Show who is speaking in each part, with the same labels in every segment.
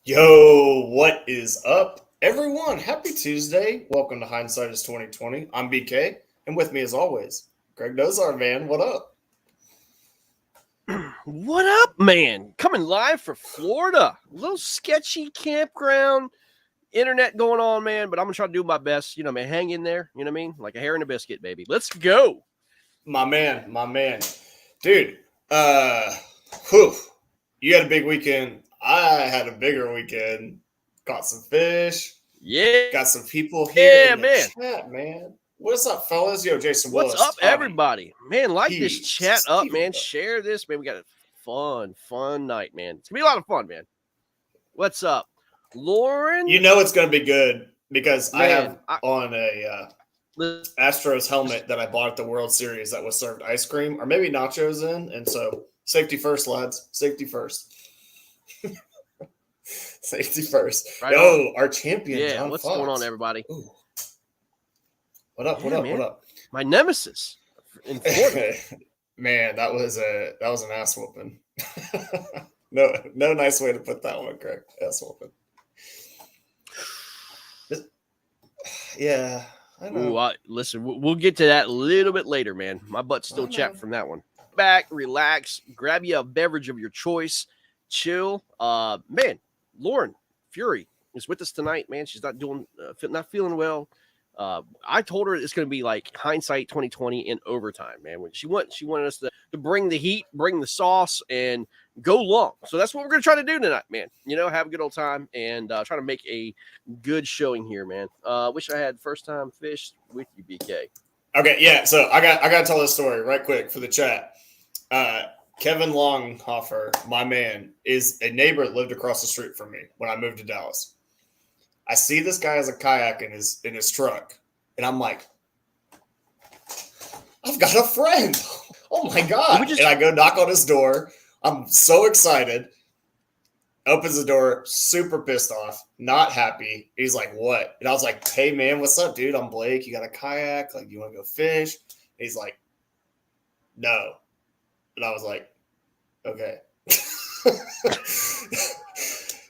Speaker 1: Yo, what is up, everyone? Happy Tuesday. Welcome to HiNdSite is 2020. I'm BK, and with me as always, Greg Dozar, man. What up?
Speaker 2: What up, man? Coming live from Florida. A little sketchy campground, internet going on, man, but I'm going to try to do my best. Man, hang in there. You know what I mean? Like a hair in a biscuit, baby. Let's go.
Speaker 1: My man. Dude, uh, whew. You had a big weekend. I had a bigger weekend. Caught some fish.
Speaker 2: Yeah.
Speaker 1: Got some people here in the
Speaker 2: man.
Speaker 1: chat, man. What's up, fellas? Yo, Jason
Speaker 2: What's
Speaker 1: Willis.
Speaker 2: up, everybody? Man, like this
Speaker 1: He,
Speaker 2: chat up,
Speaker 1: Steven
Speaker 2: man.
Speaker 1: Bell.
Speaker 2: Share this, man. We got a fun night, man. It's going to be a lot of fun, man. What's up? Lauren?
Speaker 1: You know it's going to be good because I
Speaker 2: Man,
Speaker 1: have on a Astros helmet that I bought at the World Series that was served ice cream or maybe nachos in. And so safety first, lads. Safety first. Safety first.
Speaker 2: Right
Speaker 1: Yo,
Speaker 2: on.
Speaker 1: our champion,
Speaker 2: Yeah,
Speaker 1: John
Speaker 2: what's
Speaker 1: Fox.
Speaker 2: going on, everybody?
Speaker 1: Ooh. What up?
Speaker 2: Yeah,
Speaker 1: What up?
Speaker 2: My nemesis in Florida.
Speaker 1: Man, that was an ass whooping. No nice way to put that one, Greg. Ass whooping. Yeah, I know.
Speaker 2: Ooh, listen, we'll get to that a little bit later, man. My butt's still chapped from that one. Back, relax, grab you a beverage of your choice, chill. Man, Lauren Fury is with us tonight, man. She's not not feeling well. I told her it's going to be like HiNdSite 2020 in overtime, man. When she wanted us to bring the heat, bring the sauce, and go long. So that's what we're going to try to do tonight, man. Have a good old time and try to make a good showing here, man. Wish I had first time fish with you, BK.
Speaker 1: Okay, yeah. So I got to tell this story right quick for the chat. Kevin Longhofer, my man, is a neighbor that lived across the street from me when I moved to Dallas. I see this guy has a kayak in his truck, and I'm like, I've got a friend. Oh my god! And I go knock on his door. I'm so excited. Opens the door, super pissed off, not happy. He's like, "What?" And I was like, "Hey man, what's up, dude? I'm Blake. You got a kayak? Like, you want to go fish?" And he's like, "No." And I was like, "Okay."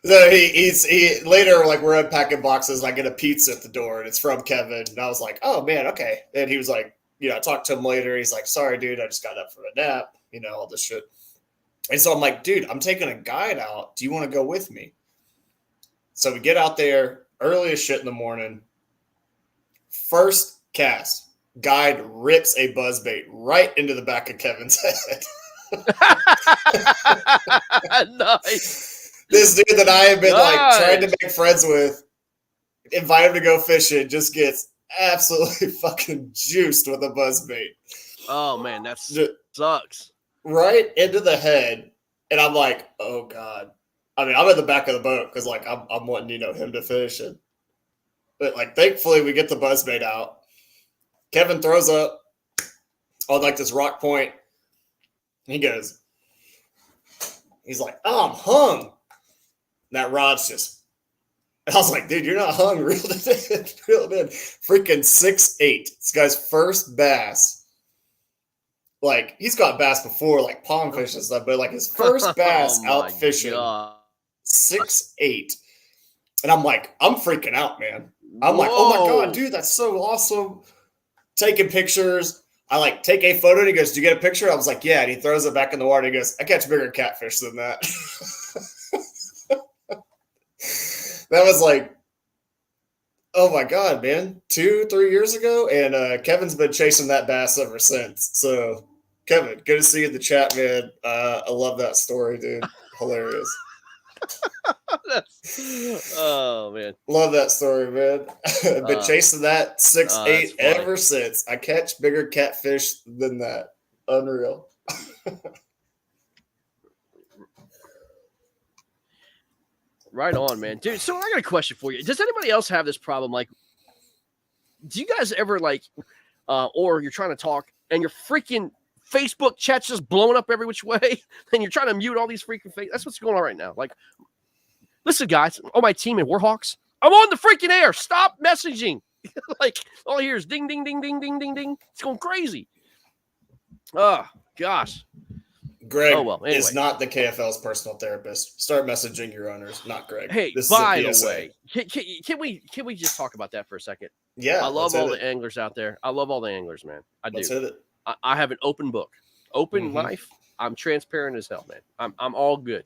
Speaker 1: So he later, like, we're unpacking boxes and I get a pizza at the door and it's from Kevin. And I was like, oh man, okay. And he was like, I talked to him later. He's like, sorry, dude, I just got up from a nap, all this shit. And so I'm like, dude, I'm taking a guide out. Do you want to go with me? So we get out there early as shit in the morning. First cast, guide rips a buzzbait right into the back of Kevin's head.
Speaker 2: Nice.
Speaker 1: This dude that I have been like trying to make friends with, invite him to go fishing, just gets absolutely fucking juiced with a buzzbait.
Speaker 2: Oh man, that sucks.
Speaker 1: Right into the head, and I'm like, oh god. I mean, I'm at the back of the boat because like I'm wanting him to fish, but like thankfully we get the buzzbait out. Kevin throws up on like this rock point. And he's like, oh, I'm hung. That rod's just, I was like, dude, you're not hung. Reel it in. Freaking 6'8". This guy's first bass. Like, he's got bass before, like pond fish and stuff, but like his first bass out fishing, 6'8". And I'm like, I'm freaking out, man. I'm like, oh my God, dude, that's so awesome. Taking pictures. I like take a photo and he goes, do you get a picture? I was like, yeah. And he throws it back in the water. And he goes, I catch bigger catfish than that. That was like, oh my God, man, 2-3 years ago. And Kevin's been chasing that bass ever since. So Kevin, good to see you in the chat, man. I love that story, dude. Hilarious.
Speaker 2: Oh man,
Speaker 1: love that story, man. Been chasing that 6'8" ever since. I catch bigger catfish than that. Unreal.
Speaker 2: Right on, man, dude. So I got a question for you. Does anybody else have this problem? Like, do you guys ever like, or you're trying to talk and your freaking Facebook chat's just blowing up every which way, and you're trying to mute all these freaking That's what's going on right now. Like, listen, guys, on my team in Warhawks, I'm on the freaking air. Stop messaging. Like, all I hear is ding, ding, ding, ding, ding, ding, ding. It's going crazy. Oh, gosh.
Speaker 1: Greg
Speaker 2: Oh well. Anyway,
Speaker 1: is not the KFL's personal therapist. Start messaging your owners, not Greg.
Speaker 2: hey,
Speaker 1: This
Speaker 2: by
Speaker 1: is a
Speaker 2: the
Speaker 1: PSA.
Speaker 2: way, can we just talk about that for a second?
Speaker 1: Yeah,
Speaker 2: I love all
Speaker 1: it.
Speaker 2: the anglers out there. I love all the anglers, man. I
Speaker 1: Let's
Speaker 2: do.
Speaker 1: hit it.
Speaker 2: I have an open book, open life. I'm transparent as hell, man. I'm all good.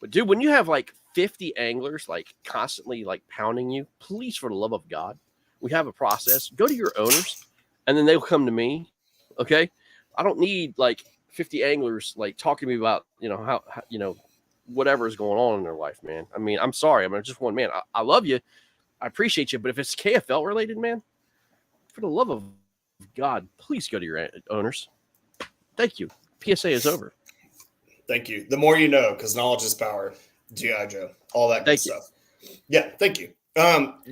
Speaker 2: But dude, when you have like 50 anglers like constantly like pounding you, please, for the love of God, we have a process. Go to your owners, and then they'll come to me. Okay, I don't need like 50 anglers like talking to me about how whatever is going on in their life, man. I mean, I'm sorry, I'm just one man. I love you, I appreciate you, but if it's KFL related, man, for the love of God, please go to your owners. Thank you. PSA is over.
Speaker 1: Thank you. The more you know, because knowledge is power. G.I. Joe, all that good stuff. Yeah, thank you.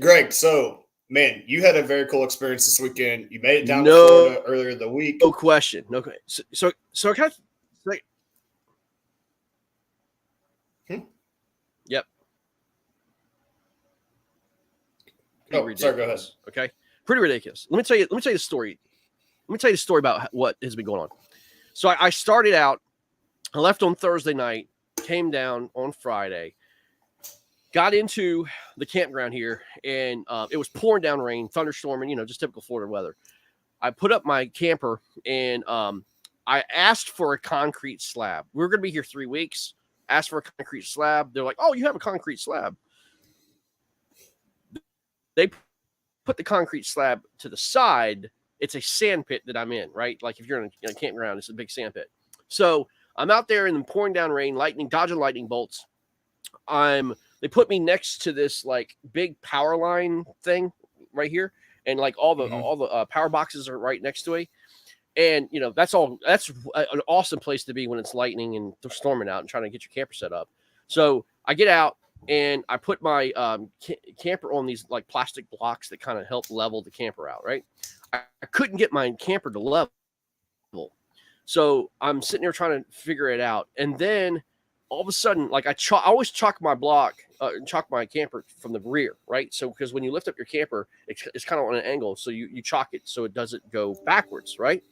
Speaker 1: Greg, so, man, you had a very cool experience this weekend. You made it down to Florida earlier in the week.
Speaker 2: No question. No. So kind of like, Yep.
Speaker 1: Sorry, go ahead.
Speaker 2: Okay. Pretty ridiculous. Let me tell you the story. Let me tell you the story about what has been going on. So I started out, I left on Thursday night, came down on Friday, got into the campground here, and it was pouring down rain, thunderstorming, just typical Florida weather. I put up my camper, and I asked for a concrete slab. We were going to be here 3 weeks. Asked for a concrete slab. They're like, "Oh, you have a concrete slab." They put the concrete slab to the side. It's a sand pit that I'm in, right? Like if you're in a campground, it's a big sand pit. So I'm out there in the pouring down rain, dodging lightning bolts. They put me next to this like big power line thing right here, and like all the power boxes are right next to it. And that's an awesome place to be when it's lightning and storming out and trying to get your camper set up. So I get out and I put my camper on these like plastic blocks that kind of help level the camper out, right? I couldn't get my camper to level. So I'm sitting there trying to figure it out. And then all of a sudden, like I always chalk my camper from the rear, right? So because when you lift up your camper, it's kind of on an angle. So you chalk it so it doesn't go backwards, right?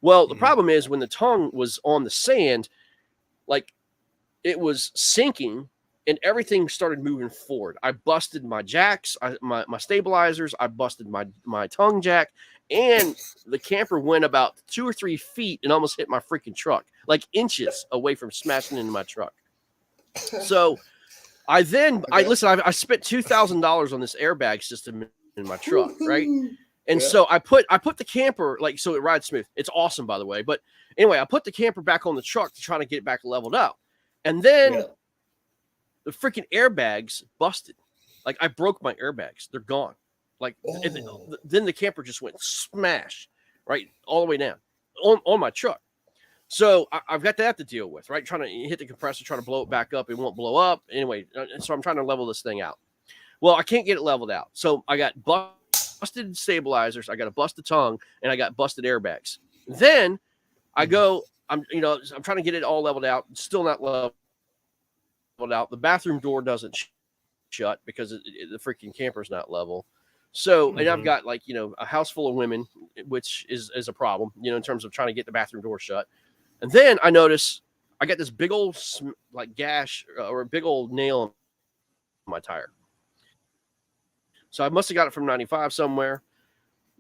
Speaker 2: Well, the problem is when the tongue was on the sand, like it was sinking and everything started moving forward. I busted my jacks, my stabilizers. I busted my tongue jack, and the camper went about 2 or 3 feet and almost hit my freaking truck, like inches away from smashing into my truck. So I spent $2,000 on this airbag system in my truck, right? And so I put the camper so it rides smooth. It's awesome, by the way. But anyway, I put the camper back on the truck to try to get it back leveled out. And then the freaking airbags busted. Like I broke my airbags. They're gone. Then the camper just went smash, right? All the way down on my truck. So I've got that to deal with, right? Trying to hit the compressor, trying to blow it back up. It won't blow up. Anyway, so I'm trying to level this thing out. Well, I can't get it leveled out. So I got busted stabilizers, I got a busted tongue, and I got busted airbags. Then I go, I'm trying to get it all leveled out. It's still not leveled out. The bathroom door doesn't shut because the freaking camper's not level. So, and I've got a house full of women, which is a problem, in terms of trying to get the bathroom door shut. And then I notice I got this big old gash or a big old nail in my tire. So I must have got it from 95 somewhere.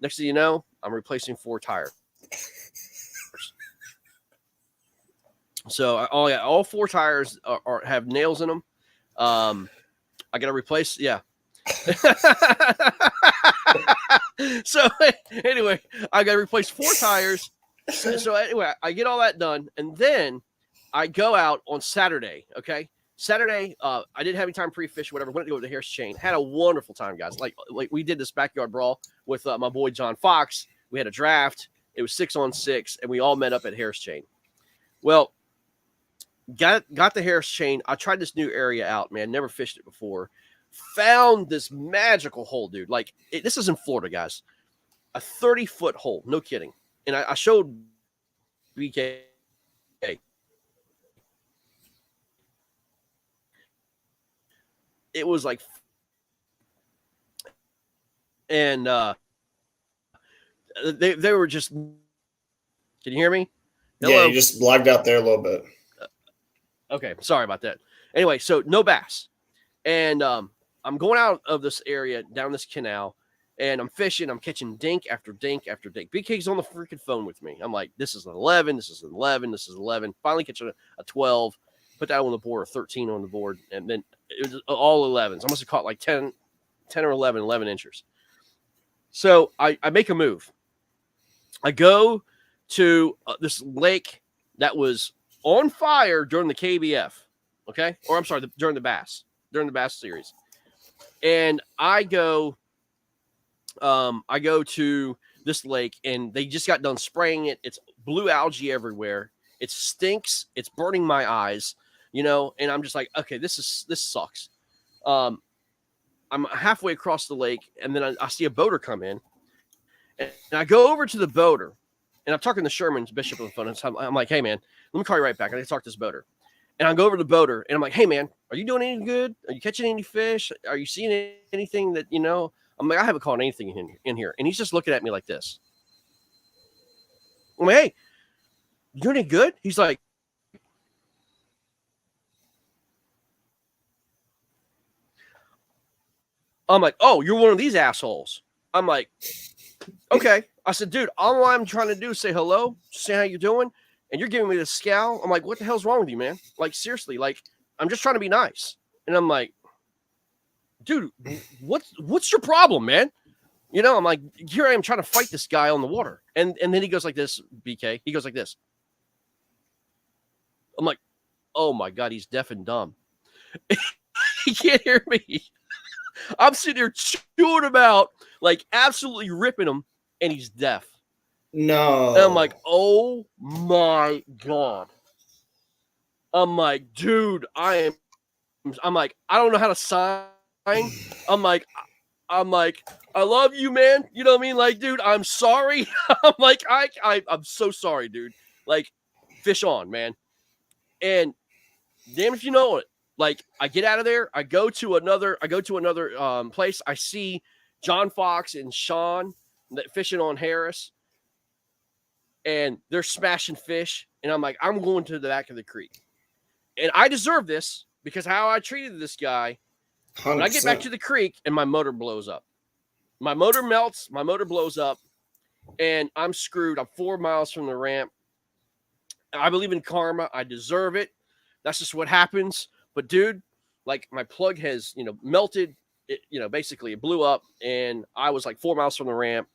Speaker 2: Next thing you know, I'm replacing 4 tires. So all 4 tires have nails in them. I got to replace, yeah. So anyway, I got to replace 4 tires. So anyway, I get all that done, and then I go out on Saturday. Okay, Saturday, I didn't have any time pre-fish, whatever. Went to go to the Harris Chain. Had a wonderful time, guys. Like we did this backyard brawl with my boy John Fox. We had a draft. It was 6-on-6, and we all met up at Harris Chain. Well, got the Harris Chain. I tried this new area out, man. Never fished it before. Found this magical hole, dude. This is in Florida, guys. A 30-foot hole. No kidding. And I showed BK. It was and they were just. Can you hear me? Hello.
Speaker 1: Yeah, you just lagged out there a little bit.
Speaker 2: Okay, sorry about that. Anyway, so no bass. And I'm going out of this area down this canal, and I'm fishing. I'm catching dink after dink after dink. BK's on the freaking phone with me. I'm like, this is an 11. This is an 11. This is 11. Finally catch a 12. Put that on the board, a 13 on the board, and then it was all 11s. I must have caught like 10 or 11 inches. So I make a move. I go to this lake that was on fire during the KBF, okay? Or I'm sorry, during the bass series. And I go to this lake, and they just got done spraying it. It's blue algae everywhere. It stinks. It's burning my eyes, and I'm just like, okay, this sucks. I'm halfway across the lake, and then I see a boater come in, and I go over to the boater, and I'm talking to Sherman's Bishop on the phone. And so I'm like, hey, man, let me call you right back. I need to talk to this boater. And I go over to the boater, and I'm like, hey, man, are you doing any good? Are you catching any fish? Are you seeing anything that, I'm like, I haven't caught anything in here. And he's just looking at me like this. I'm like, hey, you doing any good? He's like, I'm like, oh, you're one of these assholes. I'm like, okay. I said, dude, all I'm trying to do is say hello, say how you doing, and you're giving me the scowl. I'm like, what the hell's wrong with you, man? Like, seriously, like, I'm just trying to be nice. And I'm like, dude, what's your problem, man? I'm like, here I am trying to fight this guy on the water. And then he goes like this, BK. He goes like this. I'm like, oh my God, he's deaf and dumb. He can't hear me. I'm sitting here chewing him out, like absolutely ripping him, and he's deaf.
Speaker 1: No.
Speaker 2: And I'm like, oh my God. I'm like, dude, I'm like, I don't know how to sign. I'm like, I love you, man. You know what I mean? Like, dude, I'm sorry. I'm like, I'm so sorry, dude. Like, fish on, man. And damn if you know it. Like, I get out of there. I go to another place. I see John Fox and Sean fishing on Harris, and they're smashing fish. And I'm like, I'm going to the back of the creek, and I deserve this because how I treated this guy.
Speaker 1: 100%.
Speaker 2: When I get back to the creek, and my motor blows up. My motor melts. My motor blows up, and I'm screwed. I'm 4 miles from the ramp. I believe in karma. I deserve it. That's just what happens. But dude, like my plug has, melted. It, basically it blew up, and I was like 4 miles from the ramp,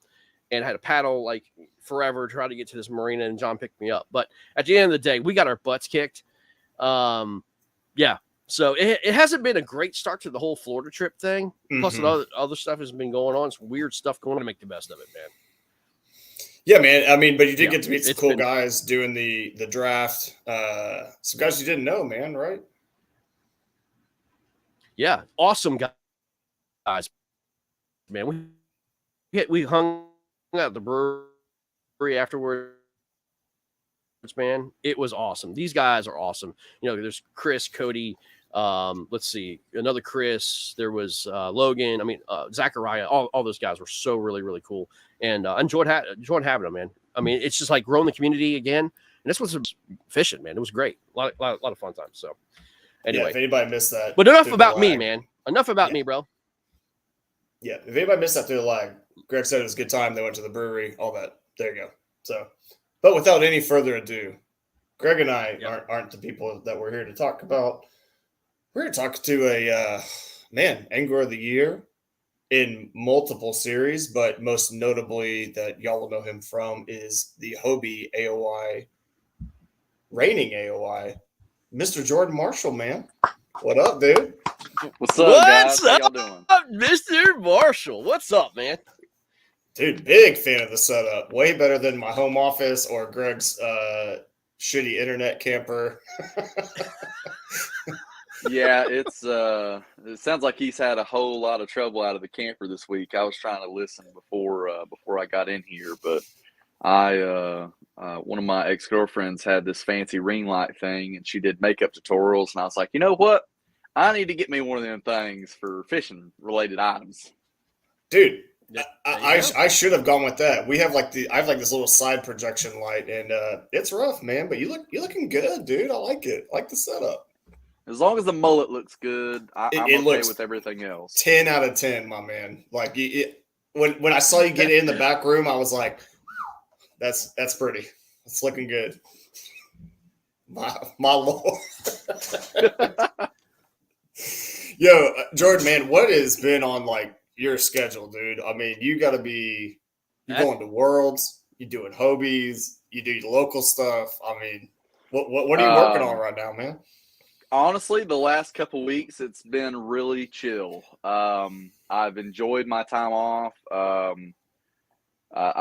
Speaker 2: and I had to paddle like forever to try to get to this marina. And John picked me up. But at the end of the day, we got our butts kicked. Yeah. So it hasn't been a great start to the whole Florida trip thing. Mm-hmm. Plus, other stuff has been going on. It's weird stuff going on to make the best of it, man.
Speaker 1: Yeah, man. I mean, but you did get to meet some cool guys doing the draft. Some guys you didn't know, man, right?
Speaker 2: Yeah, awesome guys, man. We hung out at the brewery afterwards, man. It was awesome. These guys are awesome. There's Chris, Cody. Let's see, another Chris. There was Logan. I mean, Zachariah. All those guys were so really, really cool, and enjoyed having them, man. I mean, it's just like growing the community again, and this was fishing, man. It was great, a lot of fun times. So, anyway,
Speaker 1: if anybody missed that,
Speaker 2: but enough about me, man. Enough about me, bro.
Speaker 1: Yeah, if anybody missed that through the lag, Greg said it was a good time. They went to the brewery, all that. There you go. So, but without any further ado, Greg and I aren't the people that we're here to talk about. We're going to talk to a angler of the year in multiple series, but most notably that y'all will know him from is the Hobie AOY, reigning AOY, Mr. Jordan Marshall, man. What up, dude?
Speaker 3: What's up, guys? How y'all doing?
Speaker 2: Mr. Marshall? What's up, man?
Speaker 1: Dude, big fan of the setup. Way better than my home office or Greg's shitty internet camper.
Speaker 3: Yeah, it sounds like he's had a whole lot of trouble out of the camper this week. I was trying to listen before I got in here, but one of my ex-girlfriends had this fancy ring light thing, and she did makeup tutorials, and I was like, you know what? I need to get me one of them things for fishing related items.
Speaker 1: Dude, I should have gone with that. I have like this little side projection light, and it's rough, man. But you're looking good, dude. I like it. I like the setup.
Speaker 3: As long as the mullet looks good, I'm
Speaker 1: It
Speaker 3: okay
Speaker 1: looks
Speaker 3: with everything else.
Speaker 1: 10 out of 10, my man. Like when I saw you get in the back room, I was like, that's pretty. It's looking good. My Lord. Yo, Jordan, man, what has been on like your schedule, dude? I mean, you got to be you're going to Worlds, you're doing Hobies, you do your local stuff. I mean, what are you working on right now, man?
Speaker 3: Honestly, the last couple weeks it's been really chill. I've enjoyed my time off. I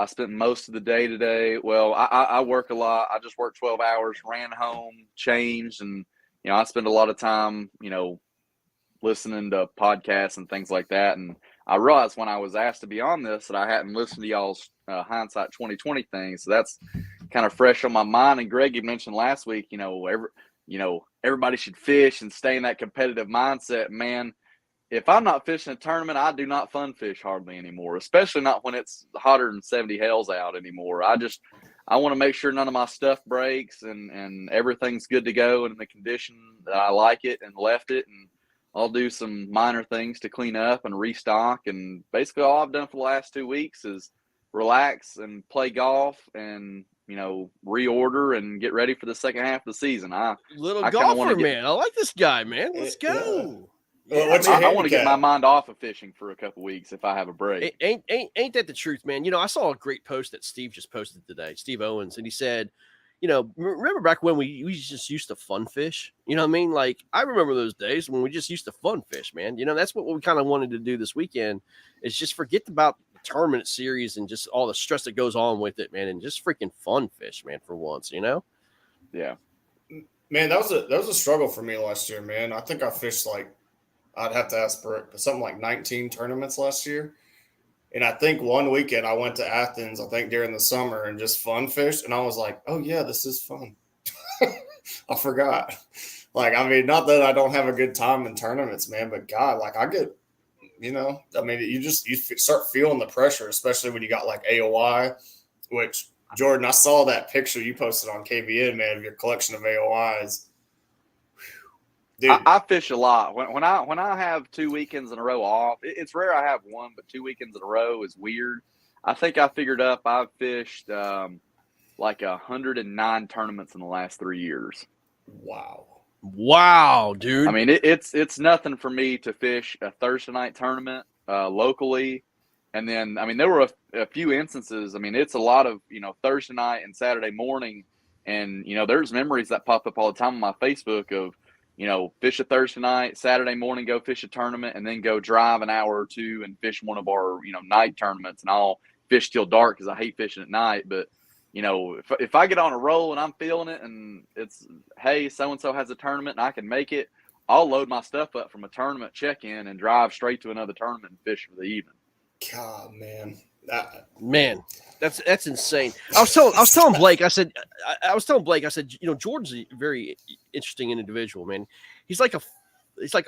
Speaker 3: spent most of the day today. Well, I work a lot. I just worked 12 hours, ran home, changed, and I spend a lot of time, listening to podcasts and things like that. And I realized when I was asked to be on this that I hadn't listened to y'all's HiNdSite 2020 thing. So that's kind of fresh on my mind. And Greg, you mentioned last week, everybody should fish and stay in that competitive mindset. Man, if I'm not fishing a tournament, I do not fun fish hardly anymore, especially not when it's hotter than 70 hells out anymore. I want to make sure none of my stuff breaks and everything's good to go and in the condition that I like it and left it. And I'll do some minor things to clean up and restock. And basically all I've done for the last 2 weeks is relax and play golf and, reorder and get ready for the second half of the season.
Speaker 2: Golfer, man. I like this guy, man. Let's go.
Speaker 1: Yeah. What's your
Speaker 3: I want to get my mind off of fishing for a couple weeks if I have a break.
Speaker 2: Ain't that the truth, man? I saw a great post that Steve just posted today, Steve Owens, and he said, remember back when we just used to fun fish? You know what I mean? Like, I remember those days when we just used to fun fish, man. That's what we kind of wanted to do this weekend is just forget about the tournament series and just all the stress that goes on with it, man, and just freaking fun fish, man, for once,
Speaker 3: Yeah.
Speaker 1: Man, that was a struggle for me last year, man. I think I fished I'd have to ask Brooke, but something like 19 tournaments last year. And I think one weekend I went to Athens, I think during the summer, and just fun fished. And I was like, oh, yeah, this is fun. I forgot. Not that I don't have a good time in tournaments, man, but God, I get, you start feeling the pressure, especially when you got AOI, which, Jordan, I saw that picture you posted on KVN, man, of your collection of AOIs.
Speaker 3: Dude. I fish a lot. When I have 2 weekends in a row off, it's rare I have one, but 2 weekends in a row is weird. I think I figured up I've fished 109 tournaments in the last 3 years.
Speaker 2: Wow, dude.
Speaker 3: I mean, it's nothing for me to fish a Thursday night tournament locally. And then, there were a few instances. It's a lot of, Thursday night and Saturday morning. And, there's memories that pop up all the time on my Facebook of, fish a Thursday night, Saturday morning, go fish a tournament, and then go drive an hour or two and fish one of our, night tournaments. And I'll fish till dark because I hate fishing at night. But, if I get on a roll and I'm feeling it and it's, hey, so-and-so has a tournament and I can make it, I'll load my stuff up from a tournament check-in and drive straight to another tournament and fish for the evening.
Speaker 1: God, man.
Speaker 2: That's insane. I was telling Blake, I said, Jordan's a very interesting individual, man. He's like a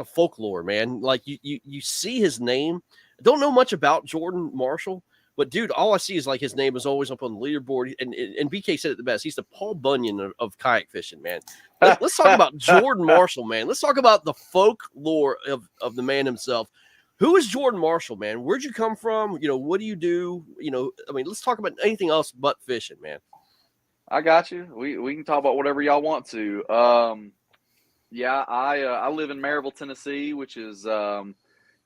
Speaker 2: folklore, man. Like you see his name. I don't know much about Jordan Marshall, but dude, all I see is his name is always up on the leaderboard. And BK said it the best. He's the Paul Bunyan of kayak fishing, man. Let's talk about Jordan Marshall, man. Let's talk about the folklore of the man himself. Who is Jordan Marshall, man? Where'd you come from? What do you do? Let's talk about anything else but fishing, man.
Speaker 3: I got you. We can talk about whatever y'all want to. I live in Maryville, Tennessee, which is,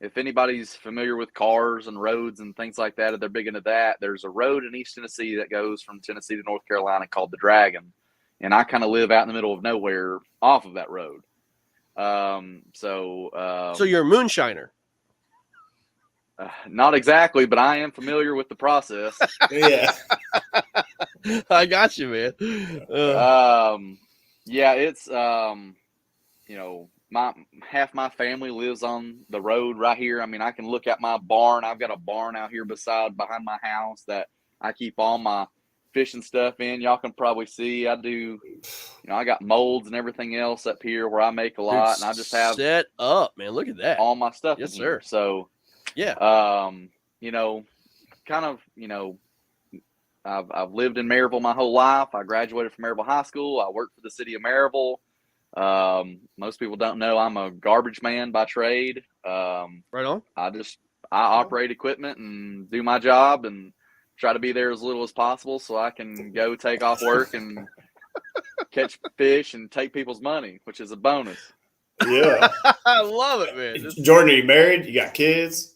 Speaker 3: if anybody's familiar with cars and roads and things like that, if they're big into that, there's a road in East Tennessee that goes from Tennessee to North Carolina called the Dragon. And I kind of live out in the middle of nowhere off of that road. So
Speaker 2: you're a moonshiner.
Speaker 3: Not exactly, but I am familiar with the process.
Speaker 1: Yeah.
Speaker 2: I got you, man.
Speaker 3: It's half my family lives on the road right here. I can look at my barn. I've got a barn out here behind my house that I keep all my fishing stuff in. Y'all can probably see I do, I got molds and everything else up here where I make a lot.
Speaker 2: Dude,
Speaker 3: and I just have
Speaker 2: set up, man. Look at that.
Speaker 3: All my stuff.
Speaker 2: Yes,
Speaker 3: in
Speaker 2: sir.
Speaker 3: Here. So
Speaker 2: yeah.
Speaker 3: kind of, I've lived in Maryville my whole life. I graduated from Maryville High School. I worked for the city of Maryville. Most people don't know I'm a garbage man by trade.
Speaker 2: Right on.
Speaker 3: I operate equipment and do my job and try to be there as little as possible so I can go take off work and catch fish and take people's money, which is a bonus.
Speaker 1: Yeah.
Speaker 2: I love it, man.
Speaker 1: Jordan, are you married? You got kids?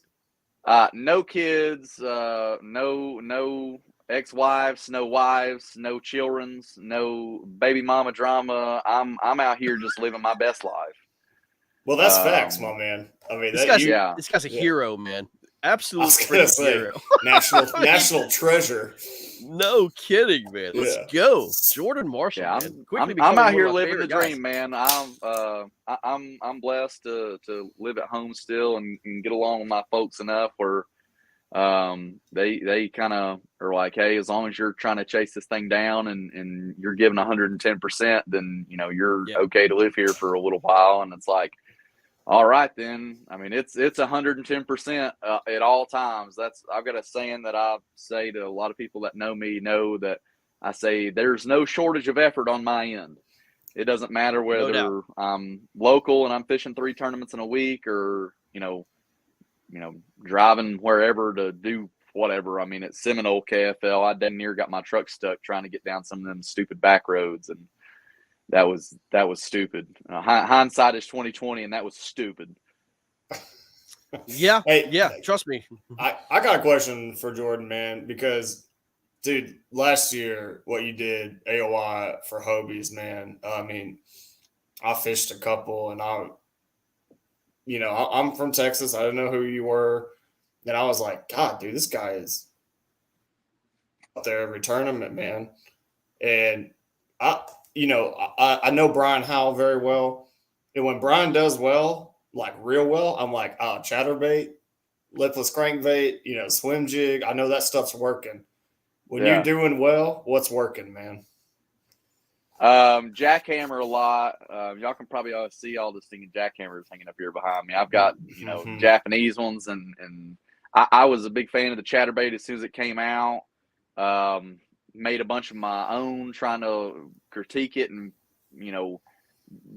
Speaker 3: No kids, no ex-wives, no wives, no children's, no baby mama drama. I'm out here just living my best life.
Speaker 1: Well, that's facts, my man. I mean,
Speaker 2: this guy's a hero, man. Absolute freaking hero.
Speaker 1: national treasure.
Speaker 2: No kidding, man. Let's go, Jordan Marshall.
Speaker 3: Yeah,
Speaker 2: man.
Speaker 3: I'm out here living the dream, man. I'm blessed to live at home still and get along with my folks enough where they kind of are like, hey, as long as you're trying to chase this thing down and you're giving 110%, then you're okay to live here for a little while. And it's like, all right, then. I mean, it's 110% at all times. I've got a saying that I say to a lot of people that know me know that I say there's no shortage of effort on my end. It doesn't matter whether I'm local and I'm fishing 3 tournaments in a week or driving wherever to do whatever. I mean, at Seminole KFL, I damn near got my truck stuck trying to get down some of them stupid back roads, and that was stupid. Hindsight is 2020, and that was stupid.
Speaker 2: Yeah, trust me.
Speaker 1: I got a question for Jordan, man, because, dude, last year what you did AOI for Hobies, man. I mean, I fished a couple, and I'm from Texas. I didn't know who you were, and I was like, God, dude, this guy is up there every tournament, man. And I know Brian Howell very well. And when Brian does well, like real well, I'm like, oh, chatterbait, lipless crankbait, swim jig. I know that stuff's working. When you're doing well, what's working, man?
Speaker 3: Jackhammer a lot. Y'all can probably see all the stinging jackhammers hanging up here behind me. I've got, Japanese ones, and I was a big fan of the chatterbait as soon as it came out. Made a bunch of my own, trying to critique it and,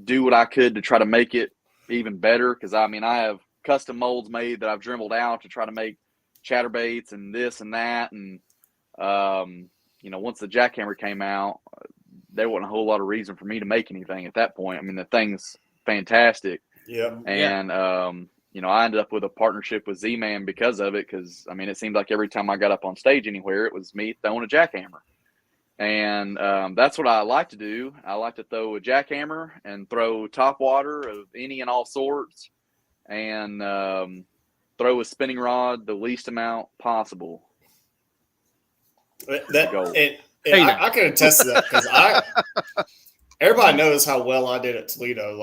Speaker 3: do what I could to try to make it even better. Because, I have custom molds made that I've dremelled out to try to make chatterbaits and this and that. And, once the jackhammer came out, there wasn't a whole lot of reason for me to make anything at that point. I mean, the thing's fantastic.
Speaker 1: Yeah.
Speaker 3: And, I ended up with a partnership with Z-Man because of it. Because, it seemed like every time I got up on stage anywhere, it was me throwing a jackhammer. And that's what I like to do. I like to throw a jackhammer and throw top water of any and all sorts, and throw a spinning rod the least amount possible.
Speaker 1: I can attest to that because everybody knows how well I did at Toledo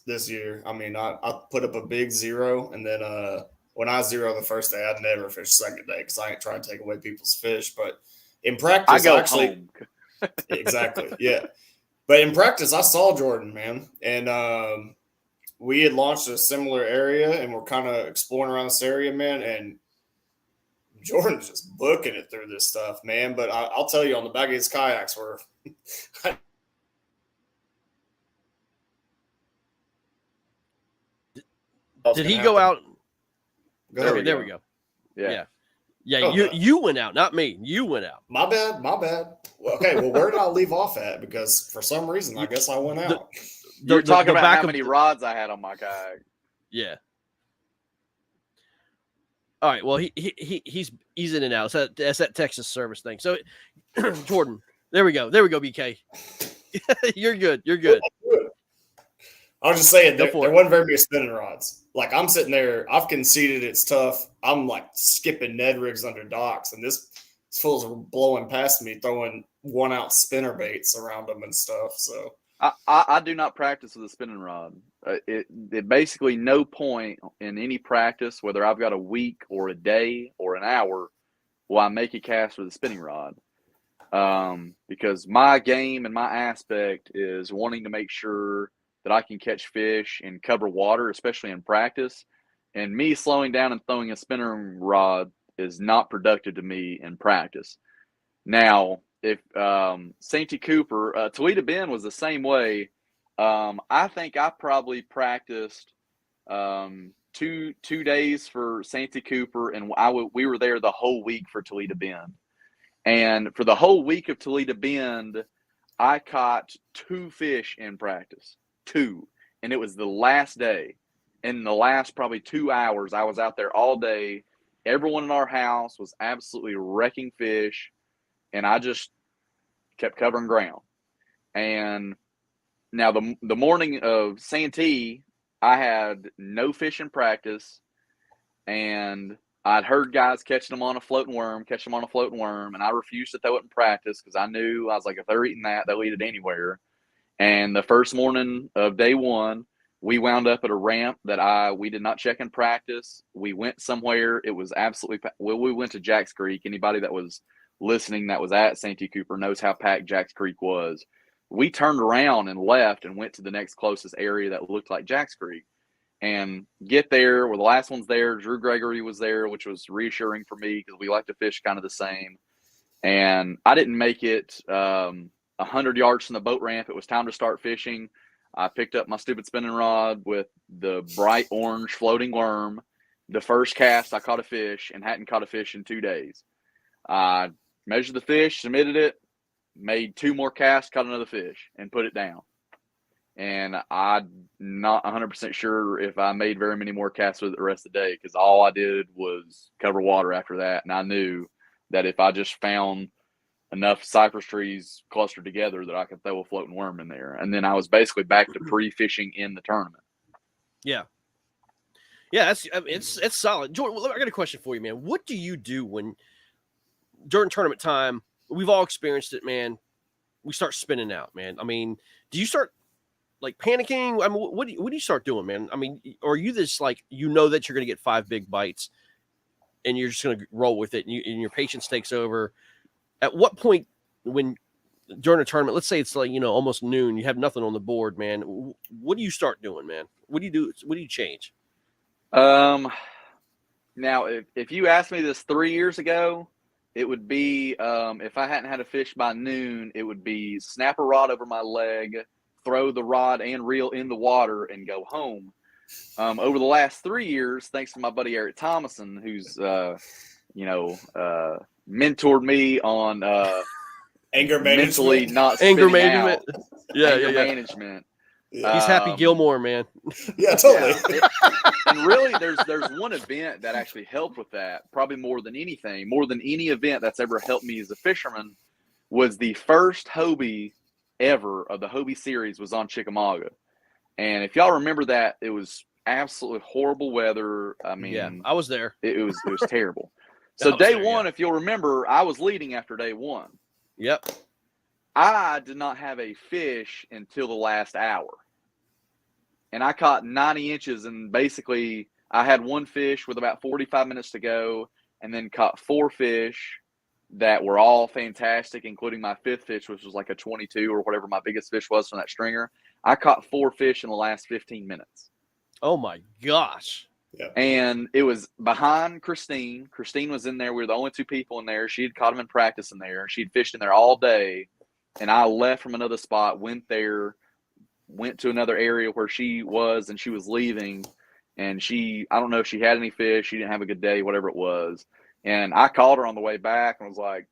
Speaker 1: this year. I put up a big 0, and then when I zeroed the first day, I'd never fish the second day because I ain't trying to take away people's fish. But in practice, home. Exactly, yeah. But in practice, I saw Jordan, man, and we had launched a similar area, and we're kind of exploring around this area, man. And Jordan's just booking it through this stuff, man. But I'll tell you, on the back of his kayaks were.
Speaker 2: Did he go out?
Speaker 3: There we
Speaker 2: go. Yeah.
Speaker 1: Okay.
Speaker 2: You went out, not me. You went out.
Speaker 1: My bad. Okay, well, where did I leave off at? Because for some reason, I guess I went out.
Speaker 3: You're talking about how many rods I had on my kayak.
Speaker 2: Yeah. All right. Well, he's in and out. That's that Texas service thing. So, Jordan, there we go. BK. You're good. I
Speaker 1: was just saying there wasn't very many spinning rods. Like, I'm sitting there, I've conceded it's tough. I'm like skipping Ned rigs under docks, and this fool's blowing past me, throwing 1-ounce spinner baits around them and stuff. So
Speaker 3: I do not practice with a spinning rod. It basically no point in any practice, whether I've got a week or a day or an hour, will I make a cast with a spinning rod. Because my game and my aspect is wanting to make sure that I can catch fish and cover water, especially in practice. And me slowing down and throwing a spinning rod is not productive to me in practice. Now, if Santee Cooper, Toledo Bend was the same way. I think I probably practiced two days for Santee Cooper, and we were there the whole week for Toledo Bend. And for the whole week of Toledo Bend, I caught 2 fish in practice, 2, and it was the last day. In the last probably 2 hours, I was out there all day. Everyone in our house was absolutely wrecking fish, and I just kept covering ground. And now the morning of Santee, I had no fish in practice, and I'd heard guys catching them on a floating worm, and I refused to throw it in practice because I knew, I was like, if they're eating that, they'll eat it anywhere. And the first morning of day 1, we wound up at a ramp that we did not check in practice. We went somewhere. It was absolutely we went to Jacks Creek. Anybody that was listening that was at Santee Cooper knows how packed Jacks Creek was. We turned around and left and went to the next closest area that looked like Jacks Creek. And get there, we're the last ones there. Drew Gregory was there, which was reassuring for me because we like to fish kind of the same. And I didn't make it 100 yards from the boat ramp. It was time to start fishing. I picked up my stupid spinning rod with the bright orange floating worm. The first cast, I caught a fish and hadn't caught a fish in 2 days. I measured the fish, submitted it, made 2 more casts, caught another fish, and put it down. And I'm not 100% sure if I made very many more casts with it the rest of the day because all I did was cover water after that. And I knew that if I just found enough cypress trees clustered together that I could throw a floating worm in there. And then I was basically back to pre-fishing in the tournament.
Speaker 2: Yeah. Yeah, it's solid. Jordan, I got a question for you, man. What do you do when during tournament time, we've all experienced it, man, we start spinning out, man? I mean, do you start like panicking? I mean, what do you start doing, man? I mean, or are you this like, you know that you're going to get 5 big bites and you're just going to roll with it and your patience takes over? At what point when during a tournament, let's say it's like, almost noon, you have nothing on the board, man, what do you start doing, man? What do you do? What do you change?
Speaker 3: Now, if you asked me this 3 years ago, it would be, if I hadn't had a fish by noon, it would be snap a rod over my leg, throw the rod and reel in the water and go home. Over the last 3 years, thanks to my buddy Eric Thomason, who's, mentored me on
Speaker 1: anger
Speaker 3: mentally
Speaker 1: management.
Speaker 3: not
Speaker 2: anger
Speaker 3: spinning
Speaker 2: management.
Speaker 3: out.
Speaker 2: Yeah.
Speaker 3: Management.
Speaker 1: Yeah.
Speaker 2: He's Happy Gilmore, man.
Speaker 1: Yeah, totally.
Speaker 3: And really, there's one event that actually helped with that, probably more than any event that's ever helped me as a fisherman, was the first Hobie ever of the Hobie series was on Chickamauga. And if y'all remember that, it was absolutely horrible weather. I mean,
Speaker 2: yeah, I was there.
Speaker 3: It was terrible. So day 1, if you'll remember, I was leading after day 1.
Speaker 2: Yep.
Speaker 3: I did not have a fish until the last hour. And I caught 90 inches, and basically I had 1 fish with about 45 minutes to go, and then caught 4 fish that were all fantastic, including my 5th fish, which was like a 22 or whatever my biggest fish was from that stringer. I caught 4 fish in the last 15 minutes.
Speaker 2: Oh my gosh.
Speaker 1: Yeah.
Speaker 3: And it was behind Christine. Christine was in there. We were the only 2 people in there. She had caught them in practice in there. She'd fished in there all day. And I left from another spot, went there, went to another area where she was, and she was leaving. And I don't know if she had any fish. She didn't have a good day, whatever it was. And I called her on the way back and was like,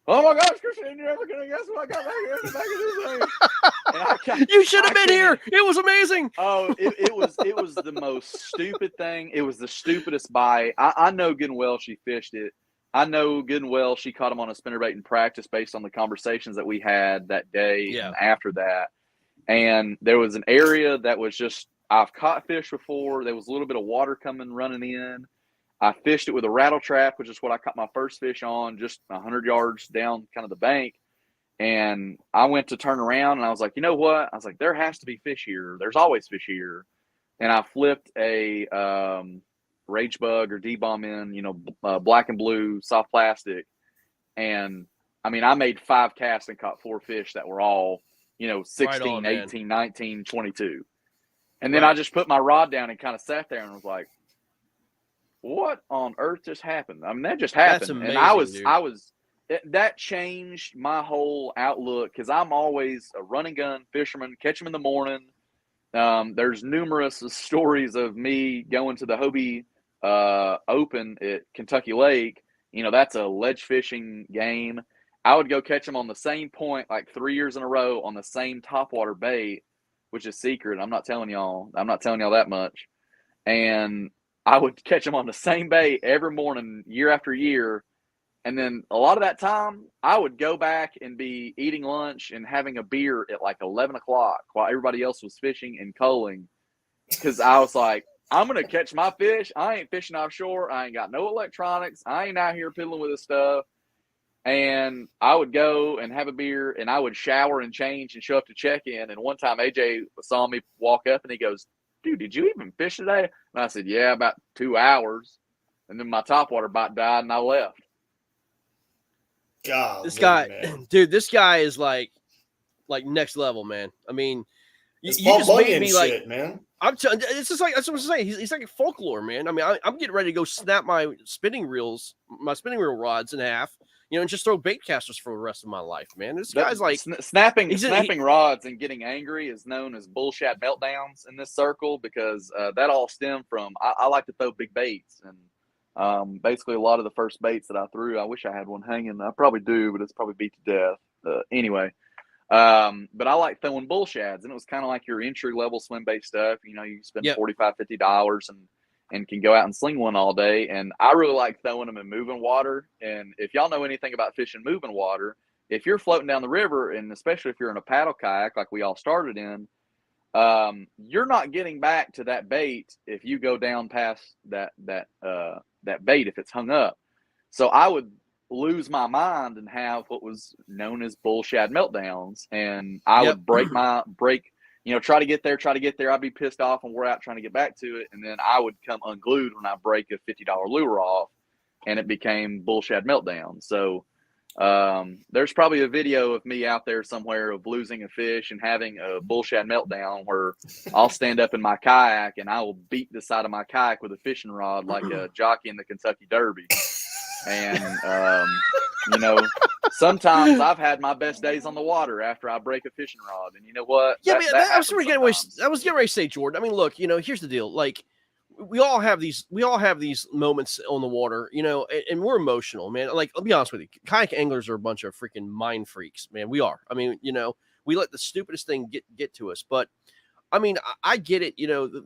Speaker 3: "Oh my gosh, Christine, you're never gonna guess what I got back here in the back of this thing."
Speaker 2: You should have been here. It was amazing.
Speaker 3: Oh, it was the most stupid thing. It was the stupidest bite. I know good and well she fished it. I know good and well she caught him on a spinnerbait in practice based on the conversations that we had that day and after that. And there was an area that was just, I've caught fish before. There was a little bit of water running in. I fished it with a rattle trap, which is what I caught my first fish on, just 100 yards down kind of the bank. And I went to turn around, and I was like, you know what? I was like, there has to be fish here. There's always fish here. And I flipped a rage bug or D-bomb in, black and blue soft plastic. And, I mean, I made 5 casts and caught 4 fish that were all, 16,
Speaker 2: Right on,
Speaker 3: 18, 19, 22. And then I just put my rod down and kind of sat there and was like, what on earth just happened? I mean, that just
Speaker 2: That's
Speaker 3: happened.
Speaker 2: amazing,
Speaker 3: And
Speaker 2: dude.
Speaker 3: that changed my whole outlook because I'm always a run and gun fisherman, catch them in the morning. There's numerous stories of me going to the Hobie Open at Kentucky Lake. That's a ledge fishing game. I would go catch them on the same point like 3 years in a row on the same topwater bait, which is secret. I'm not telling y'all that much. And I would catch them on the same bait every morning, year after year. And then a lot of that time, I would go back and be eating lunch and having a beer at like 11 o'clock while everybody else was fishing and culling. Because I was like, I'm going to catch my fish. I ain't fishing offshore. I ain't got no electronics. I ain't out here piddling with this stuff. And I would go and have a beer, and I would shower and change and show up to check in. And one time AJ saw me walk up, and he goes, dude, did you even fish today? And I said, yeah, about 2 hours. And then my topwater bite died, and I left.
Speaker 1: God,
Speaker 2: This guy,
Speaker 1: man.
Speaker 2: dude, this guy is like next level, man. I mean,
Speaker 1: It's
Speaker 2: you
Speaker 1: Paul
Speaker 2: just made
Speaker 1: Bunyan
Speaker 2: me like,
Speaker 1: shit, man.
Speaker 2: it's just like, that's what I'm saying. He's like folklore, man. I mean, I'm getting ready to go snap my spinning reel rods in half, and just throw bait casters for the rest of my life, man. This guy's like
Speaker 3: snapping rods and getting angry is known as bullshit meltdowns in this circle because that all stemmed from I like to throw big baits, and basically a lot of the first baits that I threw, I wish I had one hanging. I probably do, but it's probably beat to death. Anyway, but I like throwing bull shads, and it was kind of like your entry level swim bait stuff. You spend
Speaker 2: Yep.
Speaker 3: $45-$50 and can go out and sling one all day. And I really like throwing them in moving water. And if y'all know anything about fishing moving water, if you're floating down the river, and especially if you're in a paddle kayak like we all started in, you're not getting back to that bait if you go down past that bait if it's hung up. So I would lose my mind and have what was known as bullshit meltdowns, and I
Speaker 2: Yep.
Speaker 3: would try to get there. I'd be pissed off and we're out trying to get back to it, and then I would come unglued when I break a $50 lure off, and it became bullshit meltdown. So there's probably a video of me out there somewhere of losing a fish and having a bullshit meltdown where I'll stand up in my kayak and I will beat the side of my kayak with a fishing rod like a jockey in the Kentucky Derby. And sometimes I've had my best days on the water after I break a fishing rod. And you know what?
Speaker 2: Yeah, I was getting ready to say, Jordan. I mean, look, here's the deal. Like, we all have these moments on the water, and we're emotional, man. Like, I'll be honest with you, kayak anglers are a bunch of freaking mind freaks, man. We are. I mean, we let the stupidest thing get to us. But I mean, I get it.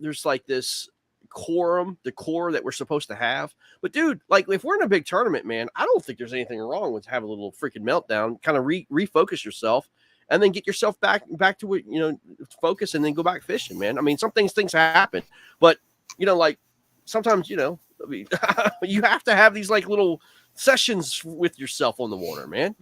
Speaker 2: There's like this core that we're supposed to have. But dude, like, if we're in a big tournament, man, I don't think there's anything wrong with having a little freaking meltdown, kind of refocus yourself, and then get yourself back to it, focus, and then go back fishing, man. I mean, some things happen, but like sometimes, I mean, you have to have these like little sessions with yourself on the water, man.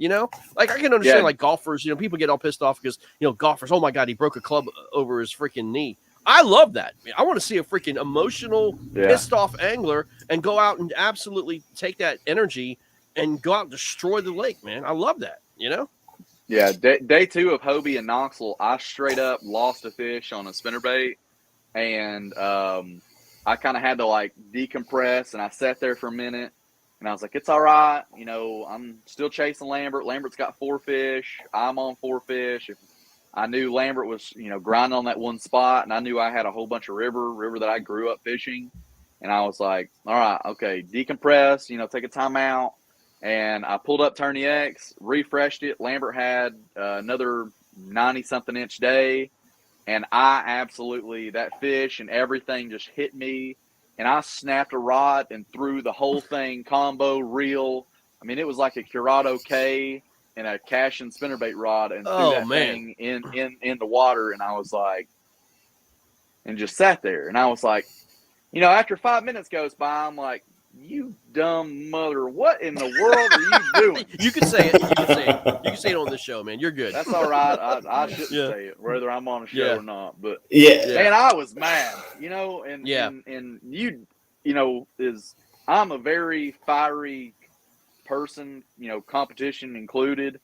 Speaker 2: Like, I can understand like golfers, people get all pissed off because, golfers, oh my God, he broke a club over his freaking knee. I love that. I want to see a freaking emotional, pissed off angler and go out and absolutely take that energy and go out and destroy the lake, man. I love that,
Speaker 3: Yeah, day 2 of Hobie and Knoxville, I straight up lost a fish on a spinnerbait, and I kind of had to like decompress, and I sat there for a minute, and I was like, it's all right. I'm still chasing Lambert. Lambert's got 4 fish. I'm on 4 fish. I knew Lambert was, grinding on that one spot, and I knew I had a whole bunch of river that I grew up fishing. And I was like, all right, okay, decompress, take a time out. And I pulled up Turn the X, refreshed it. Lambert had another 90-something inch day. And I absolutely, that fish and everything just hit me. And I snapped a rod and threw the whole thing combo reel. I mean, it was like a Curado K and a cash and spinnerbait rod, and threw that thing in the water. And I was like, and just sat there. And I was like, after 5 minutes goes by, I'm like, you dumb mother, what in the world are you doing?
Speaker 2: You can say it. You can say it on the show, man. You're good.
Speaker 3: That's all right. I shouldn't say it, whether I'm on a show or not. But man, I was mad, and you, I'm a very fiery person, competition included.